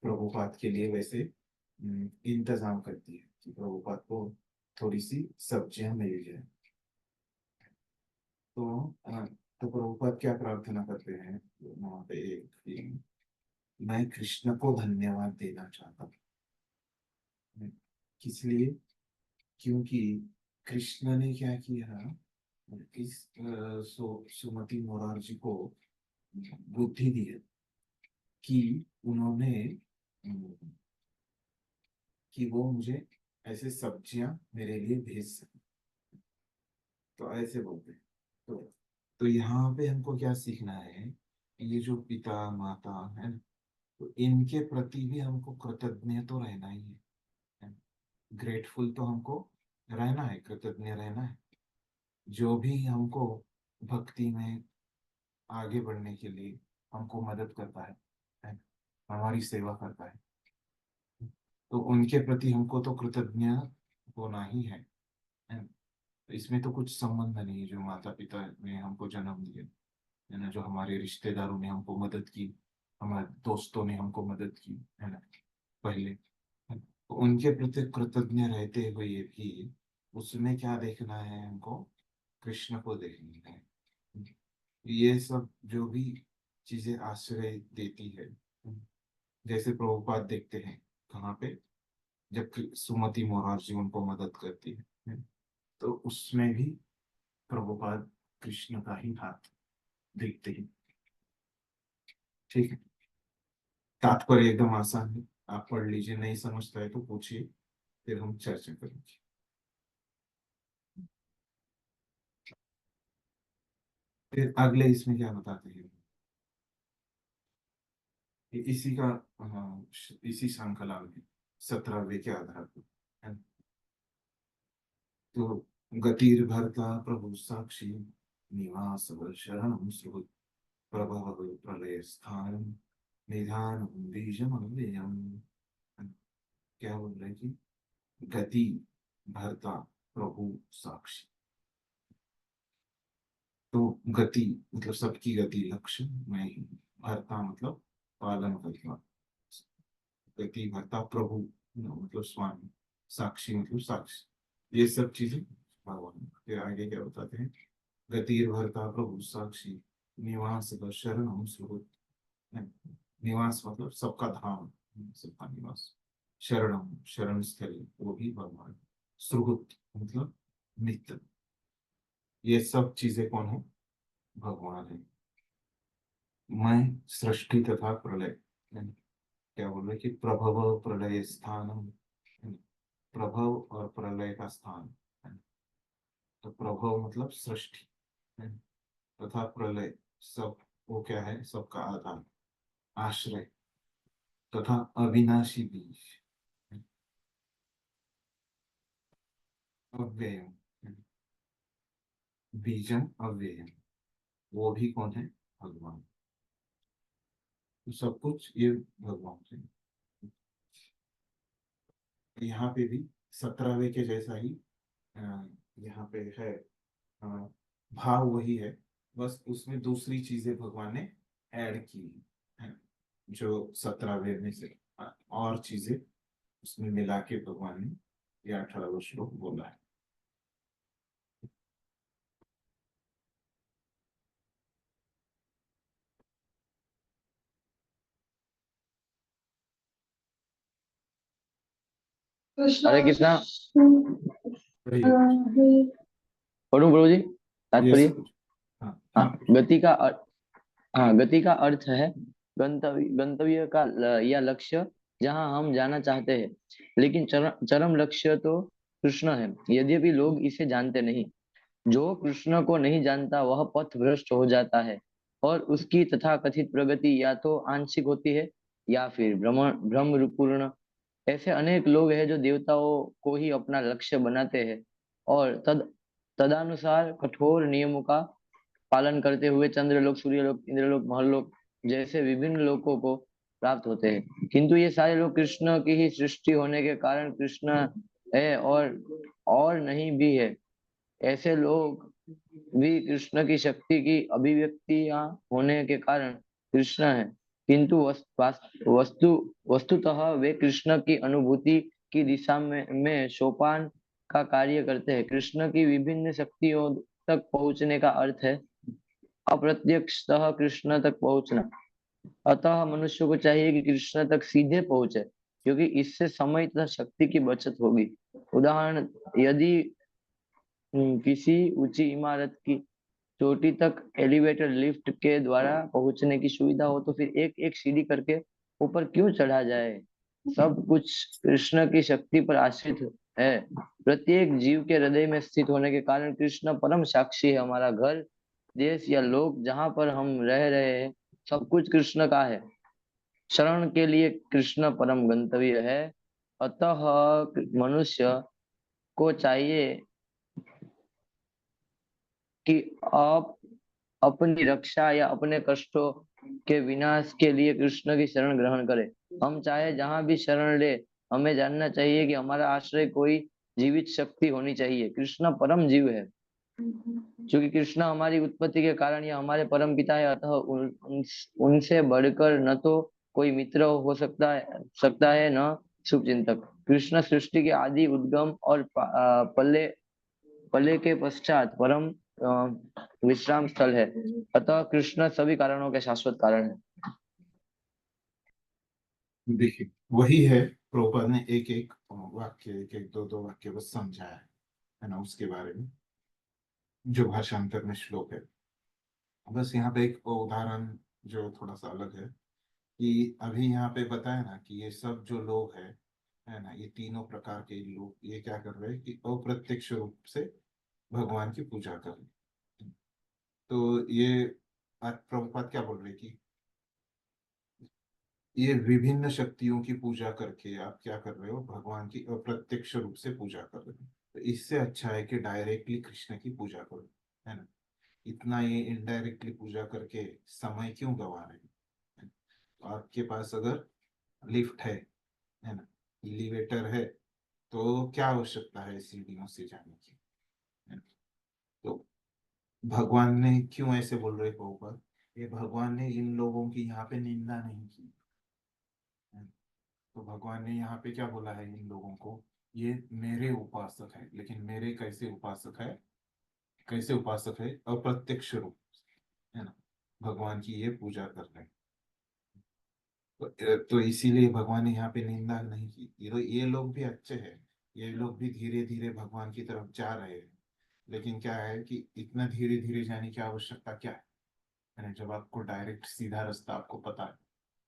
S1: प्रभुपाद के लिए वैसे इंतजाम करती है कि प्रभुपाद को थोड़ी सी सब्जियां मिल जाए। तो तो प्रभुपाद क्या प्रार्थना करते हैं वहां पे, कि मैं कृष्ण को धन्यवाद देना चाहता हूँ। किस लिए? क्योंकि कृष्ण ने क्या किया, इस सुमति मोरारजी को बुद्धि दी है कि उन्होंने कि वो मुझे ऐसे सब्जियां मेरे लिए भेज सके। तो ऐसे बोलते हैं। तो यहाँ पे हमको क्या सीखना है, ये जो पिता माता है ना, तो इनके प्रति भी हमको कृतज्ञ तो रहना ही है। ग्रेटफुल तो हमको रहना है, कृतज्ञ रहना है। जो भी हमको भक्ति में आगे बढ़ने के लिए हमको मदद करता है, हमारी सेवा करता है, तो उनके प्रति हमको तो कृतज्ञ होना ही है। तो इसमें तो कुछ संबंध नहीं है, जो माता पिता ने हमको जन्म दिया, है ना, जो हमारे रिश्तेदारों ने हमको मदद की, हमारे दोस्तों ने हमको मदद की, है ना, पहले। तो उनके प्रति कृतज्ञ रहते हुए भी उसमें क्या देखना है हमको, कृष्ण को देखना है। ये सब जो भी चीजें आश्रय देती है, जैसे प्रभुपाद देखते हैं कहाँ पे, जब सुमति मोरारजी उनको मदद करती है, तो उसमें भी प्रभुपाद कृष्ण का ही हाथ देखते हैं। ठीक है, तात्पर्य एकदम आसान है, आप पढ़ लीजिए, नहीं समझता है तो पूछिए, फिर हम चर्चा करेंगे। फिर अगले इसमें क्या बताते हैं, कि इसी का इसी श्रृंखला में 17वें के आधार पर है। तो गतिर्भर्ता प्रभु साक्षी निवास शरणं सुहृत् प्रभव प्रलय स्थान निधान बीजम अव्ययम। क्या बोल रहे हैं कि गति भरता प्रभु साक्षी। तो गति मतलब सबकी गति लक्ष्य मैं ही हूँ। भरता मतलब पालन करता, गति भरता प्रभु मतलब स्वामी, साक्षी मतलब साक्षी, ये सब चीजें भगवान। फिर आगे क्या बताते हैं, गतिर भरता प्रभु साक्षी निवास का शरण हम सुहृत। निवास मतलब सबका धाम, सबका निवास। शरणम शरण स्थल वो भी भगवान। सुहृत मतलब मित्र। ये सब चीजें कौन है? भगवान है। मैं सृष्टि तथा प्रलय, क्या बोल रहे कि प्रभव प्रलय स्थानम, प्रभव और प्रलय का स्थान है। तो प्रभव मतलब सृष्टि है, तथा प्रलय सब वो क्या है, सबका आधार, आश्रय तथा अविनाशी बीज, अव्ययम, बीजम अव्ययम, वो भी कौन है, भगवान। तो सब कुछ ये भगवान से। यहाँ पे भी 17वें के जैसा ही अ, यहाँ पे है, अ, भाव वही है, बस उसमें दूसरी चीजें भगवान ने ऐड की है, जो 17वें में से और चीजें उसमें मिला के भगवान ने ये 18वां श्लोक बोला है।
S3: हरे कृष्णा।
S1: वही है।
S3: पढ़ूं प्रभु जी
S1: ये
S3: तात्पर्य।
S1: सब। हाँ
S3: हाँ,
S1: हाँ।
S3: गति का अर्थ है गंतव्य का या लक्ष्य, जहां हम जाना चाहते हैं। लेकिन चरम लक्ष्य तो कृष्ण है, यद्यपि लोग इसे जानते नहीं। जो कृष्ण को नहीं जानता वह पथ भ्रष्ट हो जाता है, और उसकी तथाकथित प्रगति या तो आंशिक होती है या फिर भ्रमपूर्ण। ऐसे अनेक लोग हैं जो देवताओं को ही अपना लक्ष्य बनाते हैं और तदानुसार कठोर नियमों का पालन करते हुए चंद्रलोक, सूर्यलोक, इंद्रलोक, महलोक जैसे विभिन्न लोकों को प्राप्त होते हैं। किंतु ये सारे लोग कृष्ण की ही सृष्टि होने के कारण कृष्ण है और नहीं भी है। ऐसे लोग भी कृष्ण की शक्ति की अभिव्यक्तियां होने के कारण कृष्ण है, किंतु वस्तु वस्तुतः वे कृष्ण की अनुभूति की दिशा में सोपान का कार्य करते हैं। कृष्ण की विभिन्न शक्तियों तक पहुंचने का अर्थ है अप्रत्यक्षतः कृष्ण तक पहुंचना। अतः मनुष्य को चाहिए कि कृष्ण तक सीधे पहुंचे, क्योंकि इससे समय तथा शक्ति की बचत होगी। उदाहरण, यदि किसी ऊंची इमारत की चोटी तक एलिवेटर लिफ्ट के द्वारा पहुंचने की सुविधा हो तो फिर एक एक सीढ़ी करके ऊपर क्यों चढ़ा जाए। सब कुछ कृष्ण की शक्ति पर आश्रित है। प्रत्येक जीव के हृदय में स्थित होने के कारण कृष्ण परम साक्षी है। हमारा घर, देश या लोक जहाँ पर हम रह रहे हैं, सब कुछ कृष्ण का है। शरण के लिए कृष्ण परम गंतव्य है। अतः मनुष्य को चाहिए कि आप अपनी रक्षा या अपने कष्टों के विनाश के लिए कृष्ण की शरण ग्रहण करें। हम चाहे जहां भी शरण ले, हमें जानना चाहिए कि हमारा आश्रय कोई जीवित शक्ति होनी चाहिए। कृष्ण परम जीव है, क्योंकि कृष्ण हमारी उत्पत्ति के कारण या हमारे परम पिता है। अतः उनसे बढ़कर न तो कोई मित्र हो सकता है न शुभचिंतक। कृष्ण सृष्टि के आदि, उद्गम और पल्ले पले के पश्चात परम विश्राम स्थल है। अतः कृष्ण सभी कारणों के शाश्वत कारण है।
S1: देखिए वही है, प्रभुपाद ने एक एक वाक्य, एक एक दो दो वाक्य बस समझाया है ना उसके बारे में, जो भाषांतर में श्लोक है। बस यहाँ पे एक उदाहरण जो थोड़ा सा अलग है, कि अभी यहाँ पे बताया ना कि ये सब जो लोग हैं, है ना, ये तीनों प्रकार के लोग ये क्या कर रहे हैं कि अप्रत्यक्ष रूप से भगवान की पूजा कर रहे हैं। तो ये प्रभुपाद क्या बोल रहे हैं कि ये विभिन्न शक्तियों की पूजा करके आप क्या कर रहे हो, भगवान की अप्रत्यक्ष रूप से पूजा कर रहे हो। तो इससे अच्छा है कि डायरेक्टली कृष्ण की पूजा करो, है ना। इतना ये इनडायरेक्टली पूजा करके समय क्यों गवा रहे हैं। तो आपके पास अगर लिफ्ट है ना, एलिवेटर है, तो क्या आवश्यकता है सीढ़ियों से जाने की, है ना? तो भगवान ने क्यों ऐसे बोल रहे प्रभुपाद, ये भगवान ने इन लोगों की यहाँ पे निंदा नहीं की, है ना? तो भगवान ने यहाँ पे क्या बोला है इन लोगों को, ये मेरे उपासक है, लेकिन मेरे कैसे उपासक है, कैसे उपासक है, अप्रत्यक्ष रूप से, है ना, भगवान की ये पूजा कर रहे हैं। तो इसीलिए भगवान ने यहाँ पे निंदा नहीं की। ये लोग भी अच्छे हैं, ये लोग भी धीरे धीरे भगवान की तरफ जा रहे हैं, लेकिन क्या है कि इतना धीरे धीरे जाने की आवश्यकता क्या है ना, जब आपको डायरेक्ट सीधा रास्ता आपको पता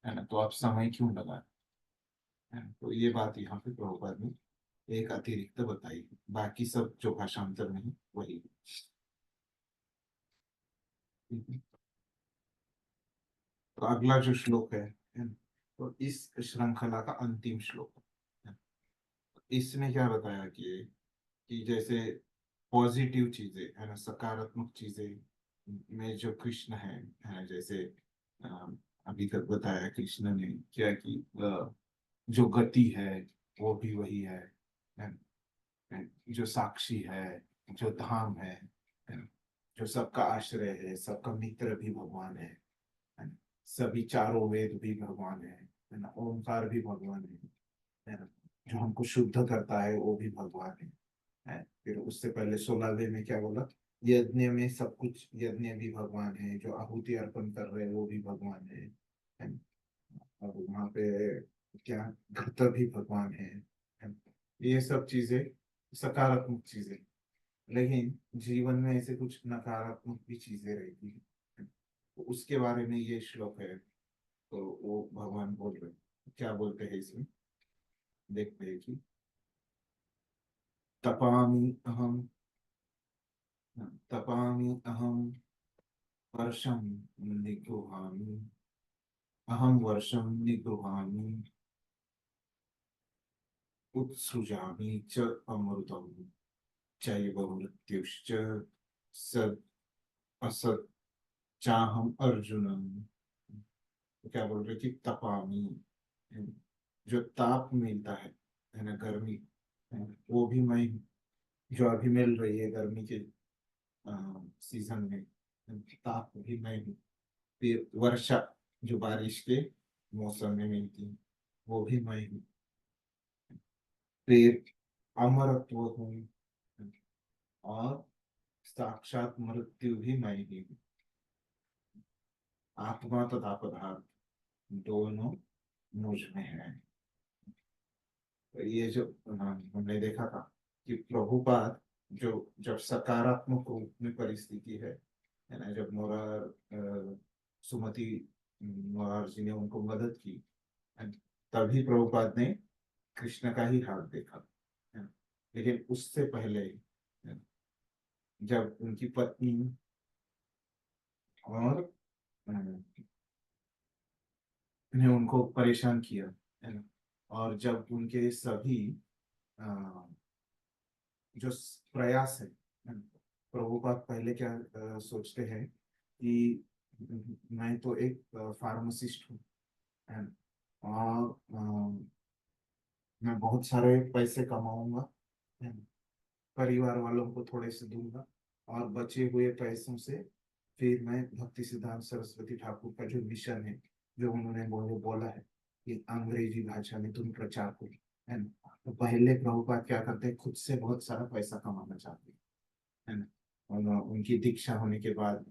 S1: है ना, तो आप समय क्यों लगा, है ना। तो ये बात यहाँ पे प्रभुपाद ने एक अतिरिक्त बताई, बाकी सब जो भाषांतर में है वही। ठीक है। तो अगला जो श्लोक है ना, तो इस श्रृंखला का अंतिम श्लोक है। इसमें क्या बताया कि जैसे पॉजिटिव चीजें है ना, सकारात्मक चीजें में जो कृष्ण है ना, जैसे अ, अभी तक बताया कृष्ण ने क्या कि जो गति है वो भी वही है ना, जो साक्षी है, जो धाम है ना, जो सबका आश्रय है, सबका मित्र भी भगवान है ना, सभी चारों वेद भी भगवान है ना, ओंकार भी भगवान है ना, जो हमको शुद्ध करता है वो भी भगवान है। फिर उससे पहले 16वें में क्या बोला, यज्ञ में सब कुछ, यज्ञ भी भगवान है, जो आहुति अर्पण कर रहे हैं वो भी भगवान है ना? और वहाँ पे क्या, घृत भी भगवान है ना? ये सब चीजें सकारात्मक चीजें, लेकिन जीवन में ऐसे कुछ नकारात्मक भी चीजें रहती है, तो उसके बारे में ये श्लोक है। तो वो भगवान बोल रहे हैं, क्या बोलते हैं इसमें, देखते हैं कि तपामि अहम, तपामि अहम वर्षं निगृहामि, अहम वर्षं निगृहामि, उत्सृजामि च अमृतं चैव मृत्युश्च सत् असत् चाहम अर्जुन। तो क्या बोल रहे कि तपामि, जो ताप मिलता है ना, गर्मी है ना, वो भी मैं हूँ। जो अभी मिल रही है गर्मी के सीजन में, ताप भी मैं हूँ। फिर वर्षा, जो बारिश के मौसम में मिलती है, वो भी मैं हूँ। फिर अमरत्व हूँ, और साक्षात मृत्यु भी मैं ही हूँ। आत्मा तथा पदार्थ दोनों मुझ में है। तो ये जो हमने देखा था कि प्रभुपाद जो जब सकारात्मक रूप में परिस्थिति है ना, जब सुमति मोरार जी ने उनको मदद की, है ना, तभी प्रभुपाद ने कृष्ण का ही हाथ देखा, है ना। लेकिन उससे पहले, है ना, जब उनकी पत्नी और ने उनको परेशान किया, है ना, और जब उनके सभी अ, जो प्रयास है ना, प्रभुपाद पहले क्या सोचते हैं कि मैं तो एक फार्मासिस्ट हूँ, है ना, और मैं बहुत सारे पैसे कमाऊंगा, है ना, परिवार वालों को थोड़े से दूंगा, और बचे हुए पैसों से फिर मैं भक्ति सिद्धांत सरस्वती ठाकुर का जो मिशन है, जो उन्होंने बोला है कि अंग्रेजी भाषा में तुम प्रचार करो, है ना, तो पहले प्रभुपाद क्या करते हैं, खुद से बहुत सारा पैसा कमाना चाहते हैं, है ना। और उनकी दीक्षा होने के बाद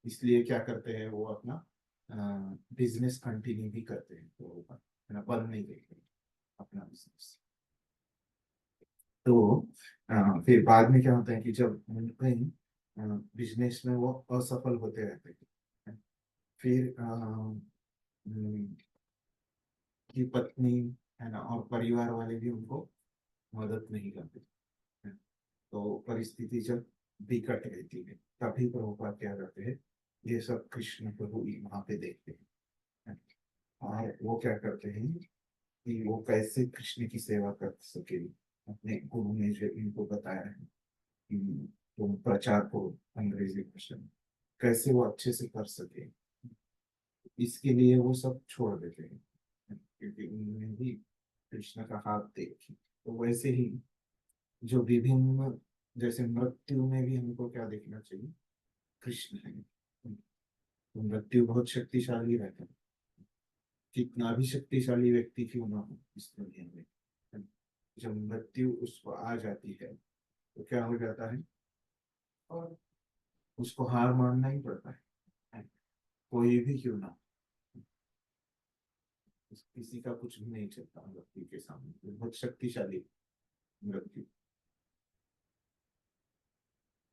S1: इसलिए क्या करते हैं, वो अपना बिजनेस कंटिन्यू भी करते हैं, तो है ना, बंद नहीं देते अपना बिजनेस। तो फिर बाद में क्या होता है कि जब कहीं बिजनेस में वो असफल होते रहते हैं, फिर की पत्नी, है ना, और परिवार वाले भी उनको मदद नहीं करते हैं। तो परिस्थिति जब बिकट रहती है, तभी प्रभुपाद क्या करते हैं, ये सब कृष्ण प्रभु वहां पे देखते हैं, और वो क्या करते हैं कि वो कैसे कृष्ण की सेवा कर सके। अपने गुरु ने जो इनको बताया है कि तुम प्रचार करो अंग्रेजी भाषा में, कैसे वो अच्छे से कर सके, इसके लिए वो सब छोड़ देते हैं, क्योंकि उन्होंने भी कृष्ण का हाथ देखी। तो वैसे ही जो विभिन्न, जैसे मृत्यु में भी हमको क्या देखना चाहिए, कृष्ण है। तो मृत्यु बहुत शक्तिशाली रहता है, कितना भी शक्तिशाली व्यक्ति क्यों ना हो इस दुनिया में, जब मृत्यु उसको आ जाती है तो क्या हो जाता है, और उसको हार मानना ही पड़ता है, कोई भी क्यों ना, किसी का कुछ भी नहीं चलता मृत्यु के सामने, बहुत शक्तिशाली मृत्यु।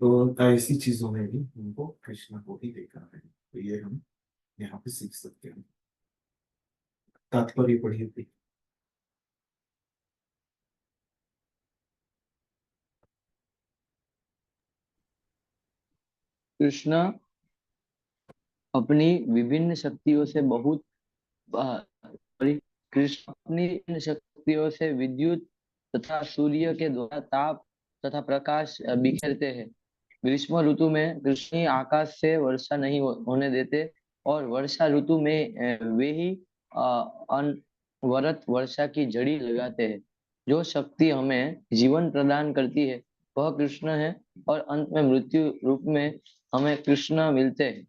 S1: तो ऐसी चीजों में भी हमको कृष्ण को ही देखना है, तो ये हम यहाँ पे सीख सकते हैं। तात्पर्य पढ़िए भी।
S3: कृष्ण अपनी विभिन्न शक्तियों से बहुत सॉरी, कृष्ण अपनी इन शक्तियों से विद्युत तथा सूर्य के द्वारा ताप तथा प्रकाश बिखेरते हैं। ग्रीष्म ऋतु में कृष्ण ही आकाश से वर्षा नहीं होने देते और वर्षा ऋतु में वे ही अनवरत वर्षा की जड़ी लगाते हैं। जो शक्ति हमें जीवन प्रदान करती है वह कृष्ण है और अंत में मृत्यु रूप में हमें कृष्ण मिलते हैं।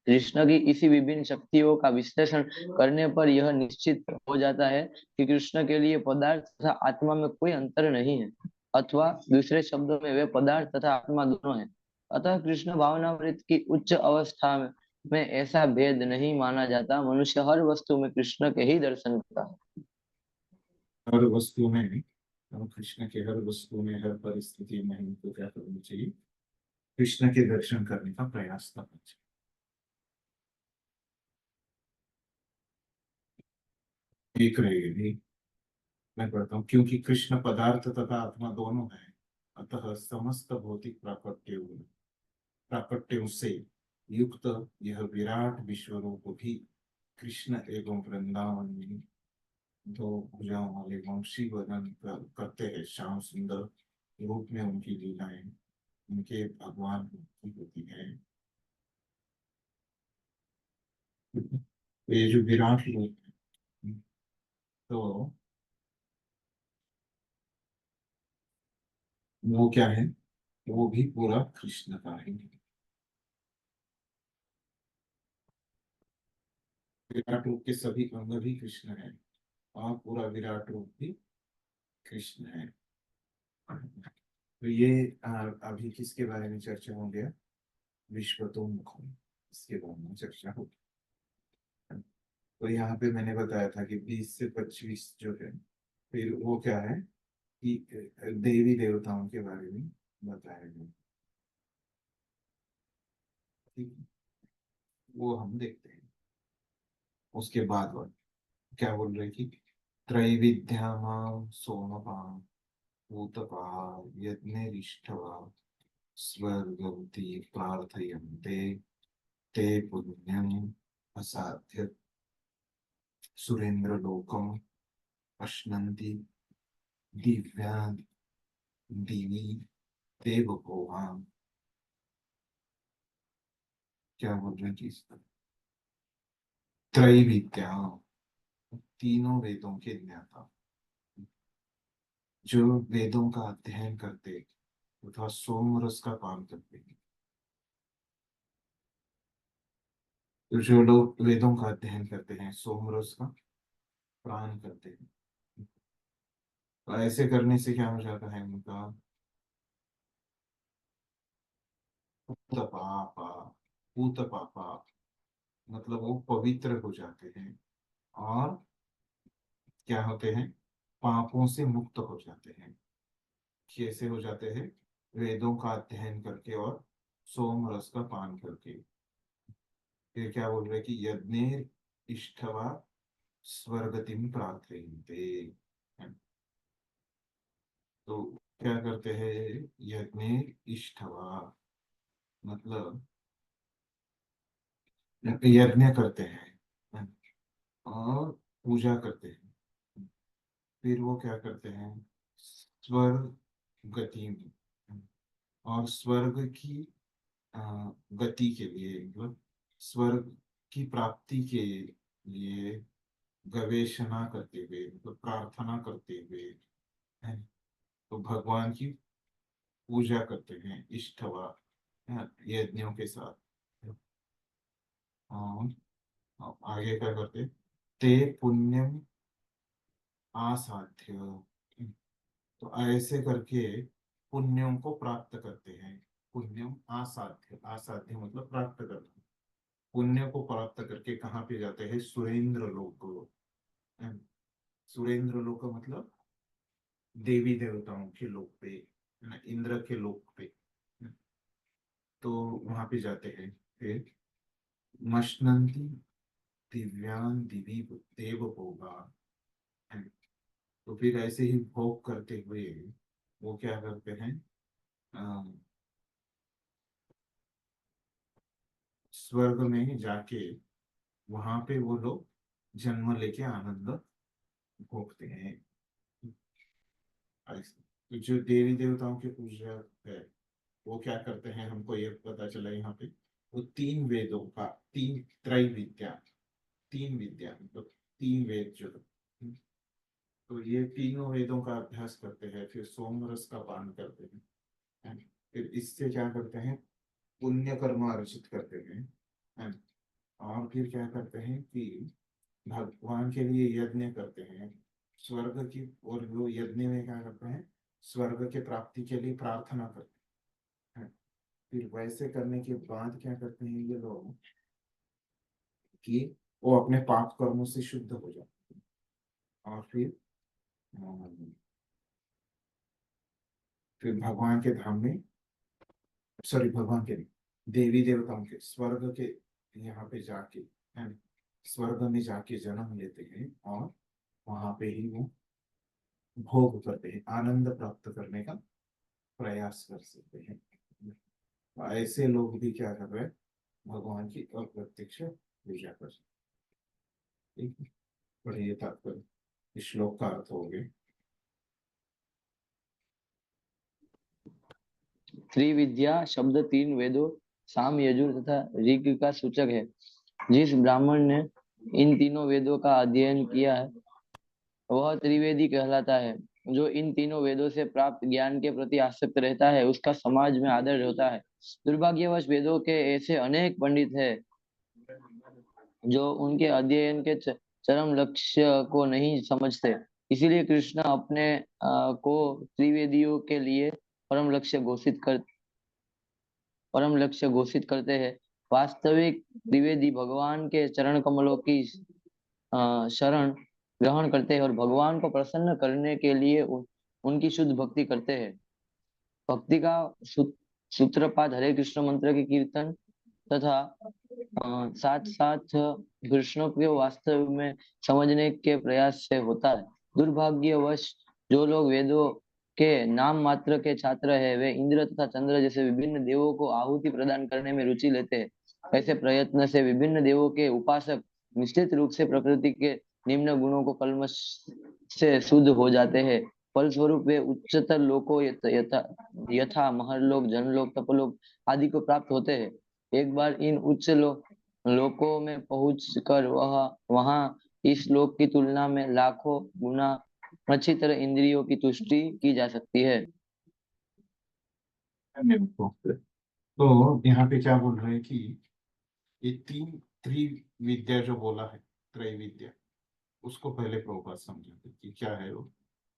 S3: कृष्ण की इसी विभिन्न शक्तियों का विश्लेषण करने पर यह निश्चित हो जाता है कि कृष्ण के लिए पदार्थ तथा आत्मा में कोई अंतर नहीं है, अथवा दूसरे शब्दों में वे पदार्थ तथा आत्मा दोनों हैं। अतः कृष्ण भावनामृत की उच्च अवस्था में ऐसा भेद नहीं माना जाता। मनुष्य हर वस्तु में कृष्ण के ही दर्शन करता है।
S1: हर वस्तु में, हम कृष्ण के हर वस्तु में, हर परिस्थिति में हमको क्या करना चाहिए? कृष्ण के दर्शन करने का प्रयास करना चाहिए। एक रहेगी, मैं पढ़ता हूँ, क्योंकि कृष्ण पदार्थ तथा आत्मा दोनों है, अतः समस्त भौतिक प्राकट्यों से युक्त यह विराट विश्व रूप भी कृष्ण एवं वृंदावन में दो भुजाओं वाले वंशी वर्णन करते हैं। श्याम सुंदर रूप में उनकी लीलाएं उनके भगवान की होती है। तो ये जो विराट रूप है, तो वो क्या है? वो भी पूरा कृष्ण का है। विराट रूप के सभी अंग भी कृष्ण है और पूरा विराट रूप भी कृष्ण है। तो ये अभी किसके बारे में चर्चा हो गया? विश्वतोमुख, इसके बारे में चर्चा होगी। तो यहाँ पे मैंने बताया था कि 20 से 25 जो है, फिर वो क्या है कि देवी देवताओं के बारे में बताया गया। ठीक है? वो हम देखते हैं। उसके बाद वो क्या बोल रहे कि त्रैविद्यामां सोमपां भूतपा यज्ञरिष्ठवा स्वर्गवती प्रार्थयन्ते ते पुण्यम असाध्य सुरेंद्र लोकम अश्नन्ति दिव्या दिवी देवभोगा। क्या बोल रहे हैं कि त्रैविद्या, तीनों वेदों के ज्ञाता, जो वेदों का अध्ययन करते तथा सोमरस का पान करते हैं। तो जो लोग वेदों का अध्ययन करते हैं, सोमरस का पान करते हैं, तो ऐसे करने से क्या हो जाता है उनका? पूतपापा, पूतपापा मतलब वो पवित्र हो जाते हैं और क्या होते हैं? पापों से मुक्त हो जाते हैं। कैसे हो जाते हैं? वेदों का अध्ययन करके और सोम रस का पान करके। फिर क्या बोल रहे कि यज्ञ इष्टवा स्वर्गतिम प्रार्थयन्ते। तो क्या करते हैं? यज्ञ इष्टवा मतलब यज्ञ करते हैं और पूजा करते हैं। फिर वो क्या करते हैं? स्वर्ग गति में, और स्वर्ग की अ, गति के लिए, मतलब स्वर्ग की प्राप्ति के लिए गवेषणा करते हुए, मतलब प्रार्थना करते हुए, है, तो भगवान की पूजा करते हैं इष्टवा, है, यज्ञों के साथ। और आगे क्या करते? ते पुण्यम आसाध्य, तो ऐसे करके पुण्यों को प्राप्त करते हैं। पुण्यम आसाध्य, आसाध्य मतलब प्राप्त करना। पुण्य को प्राप्त करके कहाँ पे जाते हैं? सुरेंद्र लोक। है। सुरेंद्र लोक मतलब देवी देवताओं के लोक पे, है ना, इंद्र के लोक पे। तो वहां पे जाते हैं। फिर मशनंती दिव्यान दिवी देव होगा, है। तो फिर ऐसे ही भोग करते हुए वो क्या करते हैं? स्वर्ग में जाके वहां पे वो लोग जन्म लेके आनंद भोगते हैं। तो जो देवी देवताओं की पूजा है वो क्या करते हैं, हमको ये पता चला यहाँ पे, वो तीन वेदों का, तीन त्रय विद्या, तीन विद्या मतलब तीन वेद जो, तो ये तीनों वेदों का अभ्यास करते हैं, फिर सोमरस का पान करते हैं, फिर इससे क्या करते हैं, पुण्य कर्म अर्जित करते हैं, और फिर क्या करते हैं कि भगवान के लिए यज्ञ करते हैं, स्वर्ग की, और वो यज्ञ में क्या करते हैं, स्वर्ग के प्राप्ति के लिए प्रार्थना करते हैं। फिर वैसे करने के बाद क्या करते हैं ये लोग कि वो अपने पाप कर्मों से शुद्ध हो जाते हैं, और फिर भगवान के धाम में, सॉरी भगवान के नहीं, देवी देवताओं के स्वर्ग के यहाँ पे जाके, है ना, स्वर्ग में जाके जन्म लेते हैं, और वहां पे ही वो भोग करते हैं, आनंद प्राप्त करने का प्रयास कर सकते हैं। ऐसे लोग भी क्या कर रहे हैं, भगवान की अप्रत्यक्ष पूजा कर सकते हैं। ठीक है? पढ़िए तात्पर्य, इस श्लोक का अर्थ हो गया।
S3: त्रिविद्या शब्द तीन वेदों साम, यजुर तथा ऋग का सूचक है। जिस ब्राह्मण ने इन तीनों वेदों का अध्ययन किया है वह त्रिवेदी कहलाता है। जो इन तीनों वेदों से प्राप्त ज्ञान के प्रति आसक्त रहता है उसका समाज में आदर होता है। दुर्भाग्यवश वेदों के ऐसे अनेक पंडित हैं जो उनके अध्ययन के चरम लक्ष्य को नहीं समझते। इसीलिए कृष्ण अपने को त्रिवेदियों के लिए परम लक्ष्य घोषित करते हैं। वास्तविक त्रिवेदी भगवान के चरण कमलों की शरण ग्रहण करते हैं और भगवान को प्रसन्न करने के लिए उनकी शुद्ध भक्ति करते हैं। भक्ति का सूत्रपात हरे कृष्ण मंत्र के कीर्तन तथा साथ साथ कृष्ण को वास्तव में समझने के प्रयास से होता है। दुर्भाग्यवश जो लोग वेदों के नाम मात्र के छात्र हैं वे इंद्र तथा चंद्र जैसे विभिन्न देवों को आहुति प्रदान करने में रुचि लेते हैं। ऐसे प्रयत्न से विभिन्न देवों के उपासक निश्चित रूप से प्रकृति के निम्न गुणों को कल्मश से शुद्ध हो जाते हैं। फलस्वरूप वे उच्चतर लोकों यथा महरलोक, जनलोक, तपलोक आदि को प्राप्त होते हैं। एक बार इन उच्च लोकों में पहुंचकर वह वहां इस लोक की तुलना में लाखों गुना अच्छी तरह इंद्रियों की तुष्टि की जा सकती है।
S1: तो यहाँ पे क्या बोल रहे हैं कि ये तीन त्रिविद्या जो बोला है, त्रैविद्या, उसको पहले प्रभुपाद समझाते कि क्या है वो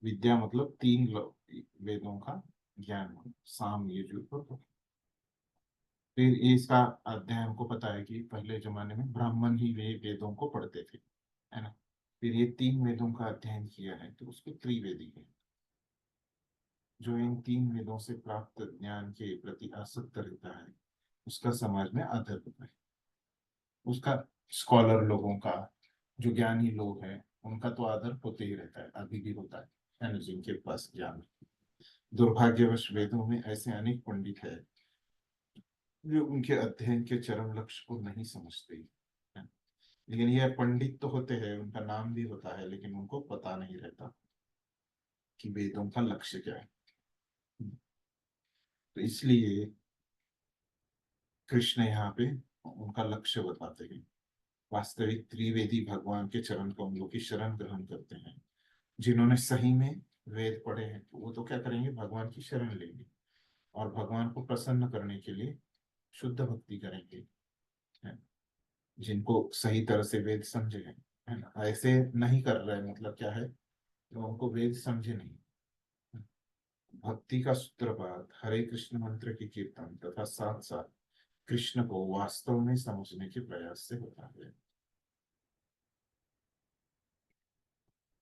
S1: विद्या, मतलब तीन वेदों का ज्ञान, साम यजुर और, फिर इसका अध्ययन हमको पता है कि पहले जमाने में ब्राह्मण ही वे वेदों को पढ़ते थे, है ना। फिर ये तीन वेदों का अध्ययन किया है तो उसको त्रिवेदी है। जो इन तीन वेदों से प्राप्त ज्ञान के प्रति आसक्त रहता है उसका समाज में आदर होता है। उसका स्कॉलर लोगों का, जो ज्ञानी लोग हैं उनका तो आदर होते ही रहता है, अभी भी होता है ना, जिनके पास ज्ञान। दुर्भाग्यवश वेदों में ऐसे अनेक पंडित हैं जो उनके अध्ययन के चरम लक्ष्य को नहीं समझते हैं। लेकिन यह पंडित तो होते हैं, उनका नाम भी होता है, लेकिन उनको पता नहीं रहता कि वेदों का लक्ष्य क्या है। तो इसलिए कृष्ण यहाँ पे उनका लक्ष्य बताते हैं। वास्तविक त्रिवेदी भगवान के चरण कमलों की शरण ग्रहण करते हैं। जिन्होंने सही में वेद पढ़े हैं तो वो तो क्या करेंगे, भगवान की शरण लेंगे और भगवान को प्रसन्न करने के लिए शुद्ध भक्ति करेंगे, है। जिनको सही तरह से वेद समझे हैं, है ना, ऐसे नहीं कर रहे हैं, मतलब क्या है, तो उनको वेद समझे नहीं। भक्ति का सूत्रपात हरे कृष्ण मंत्र की कीर्तन तथा साथ साथ कृष्ण को वास्तव में समझने के प्रयास से होता है।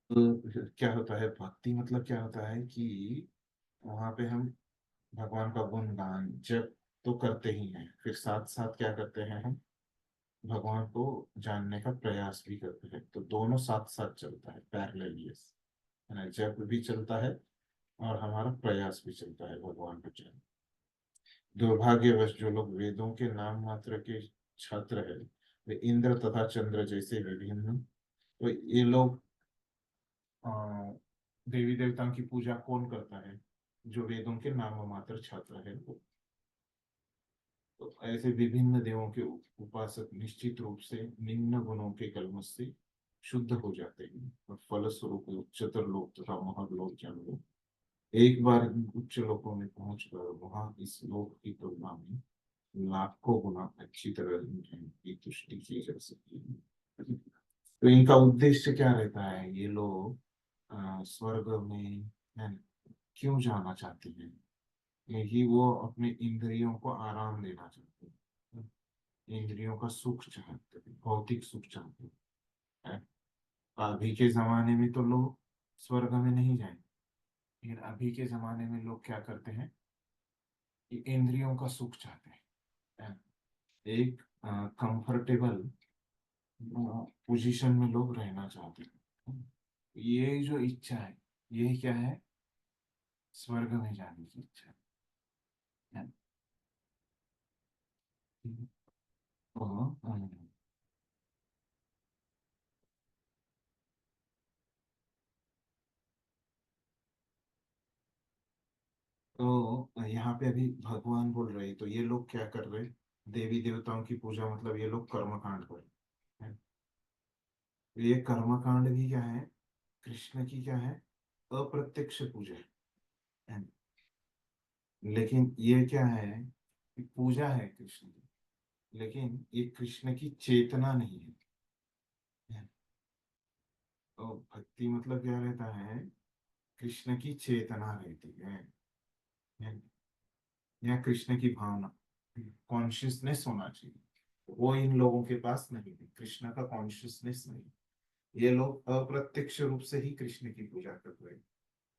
S1: तो क्या होता है भक्ति, मतलब क्या होता है कि वहां पे हम भगवान का गुणगान जब तो करते ही हैं, फिर साथ साथ क्या करते हैं, हम भगवान को जानने का प्रयास भी करते हैं। तो दोनों साथ साथ चलता है, पैरेलल, है ना, जब भी चलता है और हमारा प्रयास भी चलता है भगवान को जानने। दुर्भाग्यवश जो लोग वेदों के नाम मात्र के छत्र है वे इंद्र तथा चंद्र जैसे विभिन्न। तो ये लोग अ, देवी देवताओं की पूजा कौन करता है? जो वेदों के नाम मात्र छात्र है वो। तो ऐसे विभिन्न देवों के उपासक निश्चित रूप से निम्न गुणों के कलमश से शुद्ध हो जाते हैं और फलस्वरूप उच्चतर लोक तथा महलोक जन लोग एक बार इन उच्च लोकों में पहुंचकर वहां इस लोक की तुलना में लाखों गुना अच्छी तरह इनकी तुष्टि की जा सकती है। तो इनका उद्देश्य क्या रहता है? ये लोग स्वर्ग में है ना, क्यों जाना चाहते हैं? यही वो अपने इंद्रियों को आराम देना चाहते हैं, इंद्रियों का सुख चाहते हैं, भौतिक सुख चाहते हैं। अभी के जमाने में तो लोग स्वर्ग में नहीं जाएंगे, लेकिन अभी के जमाने में लोग क्या करते हैं कि इंद्रियों का सुख चाहते हैं। एक कंफर्टेबल पोजीशन में लोग रहना चाहते हैं। ये जो इच्छा है, ये क्या है? स्वर्ग में जाने की इच्छा है। तो यहाँ पे अभी भगवान बोल रहे हैं, तो ये लोग क्या कर रहे हैं? देवी देवताओं की पूजा मतलब ये लोग कर्मकांड कर रहे हैं। ये कर्मकांड भी क्या है? कृष्ण की क्या है? अप्रत्यक्ष पूजा है। लेकिन ये क्या है कि पूजा है कृष्ण की, लेकिन ये कृष्ण की चेतना नहीं है। तो भक्ति मतलब क्या रहता है? कृष्ण की चेतना रहती है, या कृष्ण की भावना, कॉन्शियसनेस होना चाहिए। वो इन लोगों के पास नहीं है, कृष्ण का कॉन्शियसनेस नहीं। ये लोग अप्रत्यक्ष रूप से ही कृष्ण की पूजा कर रहे हैं,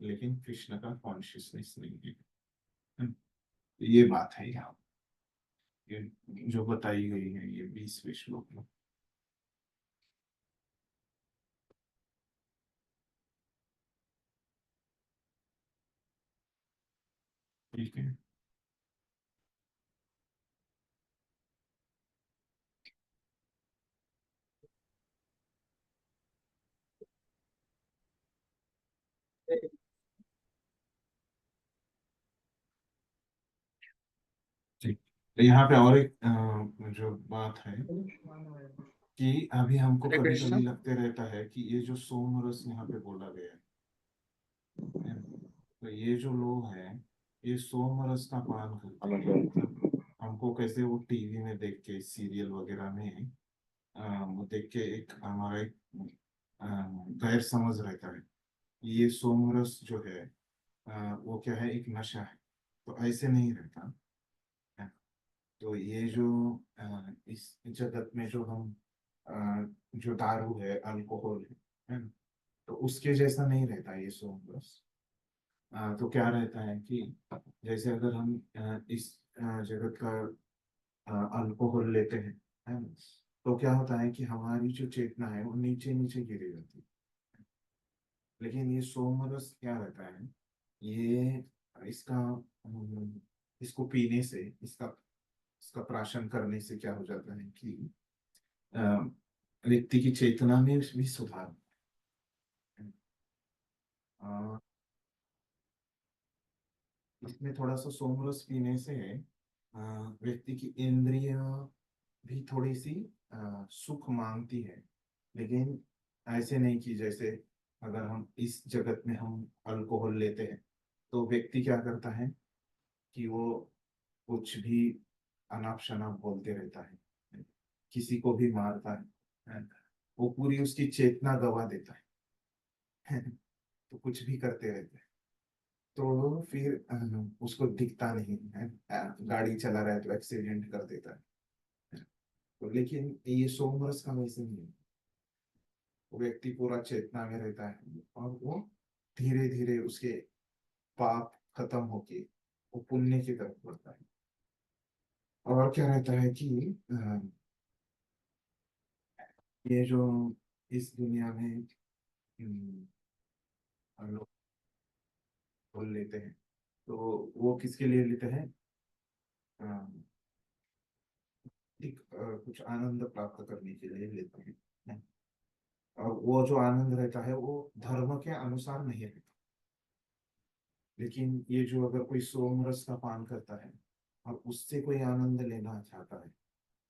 S1: लेकिन कृष्ण का कॉन्शियसनेस नहीं है। ये बात है यहाँ, ये जो बताई गई है ये 20वें श्लोक में। ठीक है। ठीक। तो यहाँ पे और एक जो बात है कि अभी हमको
S2: हरे
S1: कभी
S2: कृष्ण।
S1: कभी लगते रहता है कि ये जो सोम रस यहाँ पे बोला गया है, तो ये जो लोग हैं ये सोम रस का पान करते हैं। मतलब हमको कैसे वो टीवी में देख के सीरियल वगैरह में वो देख के एक हमारा एक अ, गैर समझ रहता है। ये सोम रस जो है वो क्या है? एक नशा है। तो ऐसे नहीं रहता है। तो ये जो इस जगत में जो हम जो दारू है, अल्कोहल है ना, तो उसके जैसा नहीं रहता ये सोम रस। तो क्या रहता है कि जैसे अगर हम इस जगत का अल्कोहल लेते हैं, है ना, तो क्या होता है कि हमारी जो चेतना है वो नीचे नीचे गिरी जाती है। लेकिन ये सोमरस क्या रहता है? ये इसका इसको पीने से, इसका इसका प्राशन करने से क्या हो जाता है कि अ, व्यक्ति की चेतना में भी सुधार होता है। इसमें थोड़ा सा सोमरस पीने से व्यक्ति की इंद्रियां भी थोड़ी सी सुख मांगती है। लेकिन ऐसे नहीं कि जैसे अगर हम इस जगत में हम अल्कोहल लेते हैं तो व्यक्ति क्या करता है कि वो कुछ भी अनाप शनाप बोलते रहता है, किसी को भी मारता है, वो पूरी उसकी चेतना गवा देता है। तो कुछ भी करते रहते हैं। तो फिर उसको दिखता नहीं है, गाड़ी चला रहा है तो एक्सीडेंट कर देता है। तो लेकिन ये सोमरस का वैसे नहीं है। वो व्यक्ति पूरा चेतना में रहता है और वो धीरे धीरे उसके पाप खत्म होके वो पुण्य की तरफ बढ़ता है। और क्या रहता है कि ये जो इस दुनिया में हम लोग बोल लेते हैं, तो वो किसके लिए लेते हैं? भौतिक कुछ आनंद प्राप्त करने के लिए लेते हैं, नहीं। और वो जो आनंद रहता है वो धर्म के अनुसार नहीं रहता। लेकिन ये जो अगर कोई सोम रस का पान करता है और उससे कोई आनंद लेना चाहता है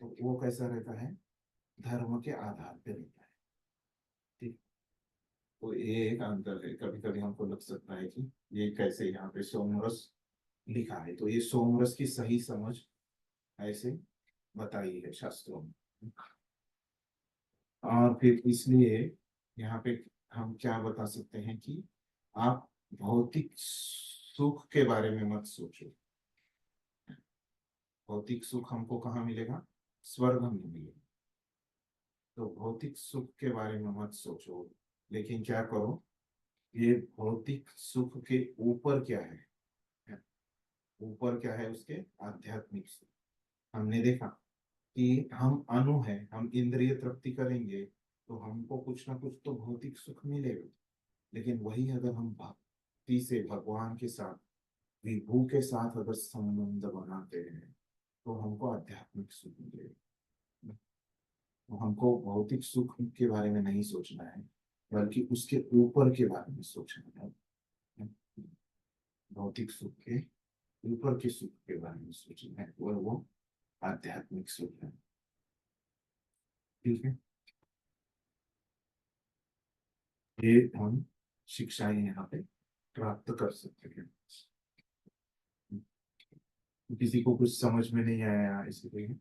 S1: तो वो कैसा रहता है, धर्म के आधार पे रहता है। ठीक। तो ये एक अंतर है। कभी कभी हमको लग सकता है कि ये कैसे यहाँ पे सोमरस लिखा है, तो ये सोमरस की सही समझ ऐसे बताई है शास्त्रों में। और फिर इसलिए यहाँ पे हम क्या बता सकते हैं कि आप भौतिक सुख के बारे में मत सोचो। भौतिक सुख हमको कहाँ मिलेगा, स्वर्ग में मिलेगा। तो भौतिक सुख के बारे में मत सोचो, लेकिन क्या करो, ये भौतिक सुख के ऊपर क्या है, ऊपर क्या है उसके, आध्यात्मिक सुख। हमने देखा कि हम अणु है, हम इंद्रिय तृप्ति करेंगे तो हमको कुछ ना कुछ तो भौतिक सुख मिलेगा। लेकिन वही अगर हम भक्ति से भगवान के साथ, विभू के साथ अगर संबंध बनाते हैं तो हमको आध्यात्मिक सुख मिलेगा। तो हमको भौतिक सुख के बारे में नहीं सोचना है, बल्कि उसके ऊपर के बारे में सोचना है। भौतिक सुख के ऊपर के सुख के बारे में सोचना है, और वो आध्यात्मिक सुख है। ठीक है, ये हम शिक्षाएं यहाँ पे प्राप्त कर सकते हैं। किसी को कुछ समझ में नहीं आया इसलिए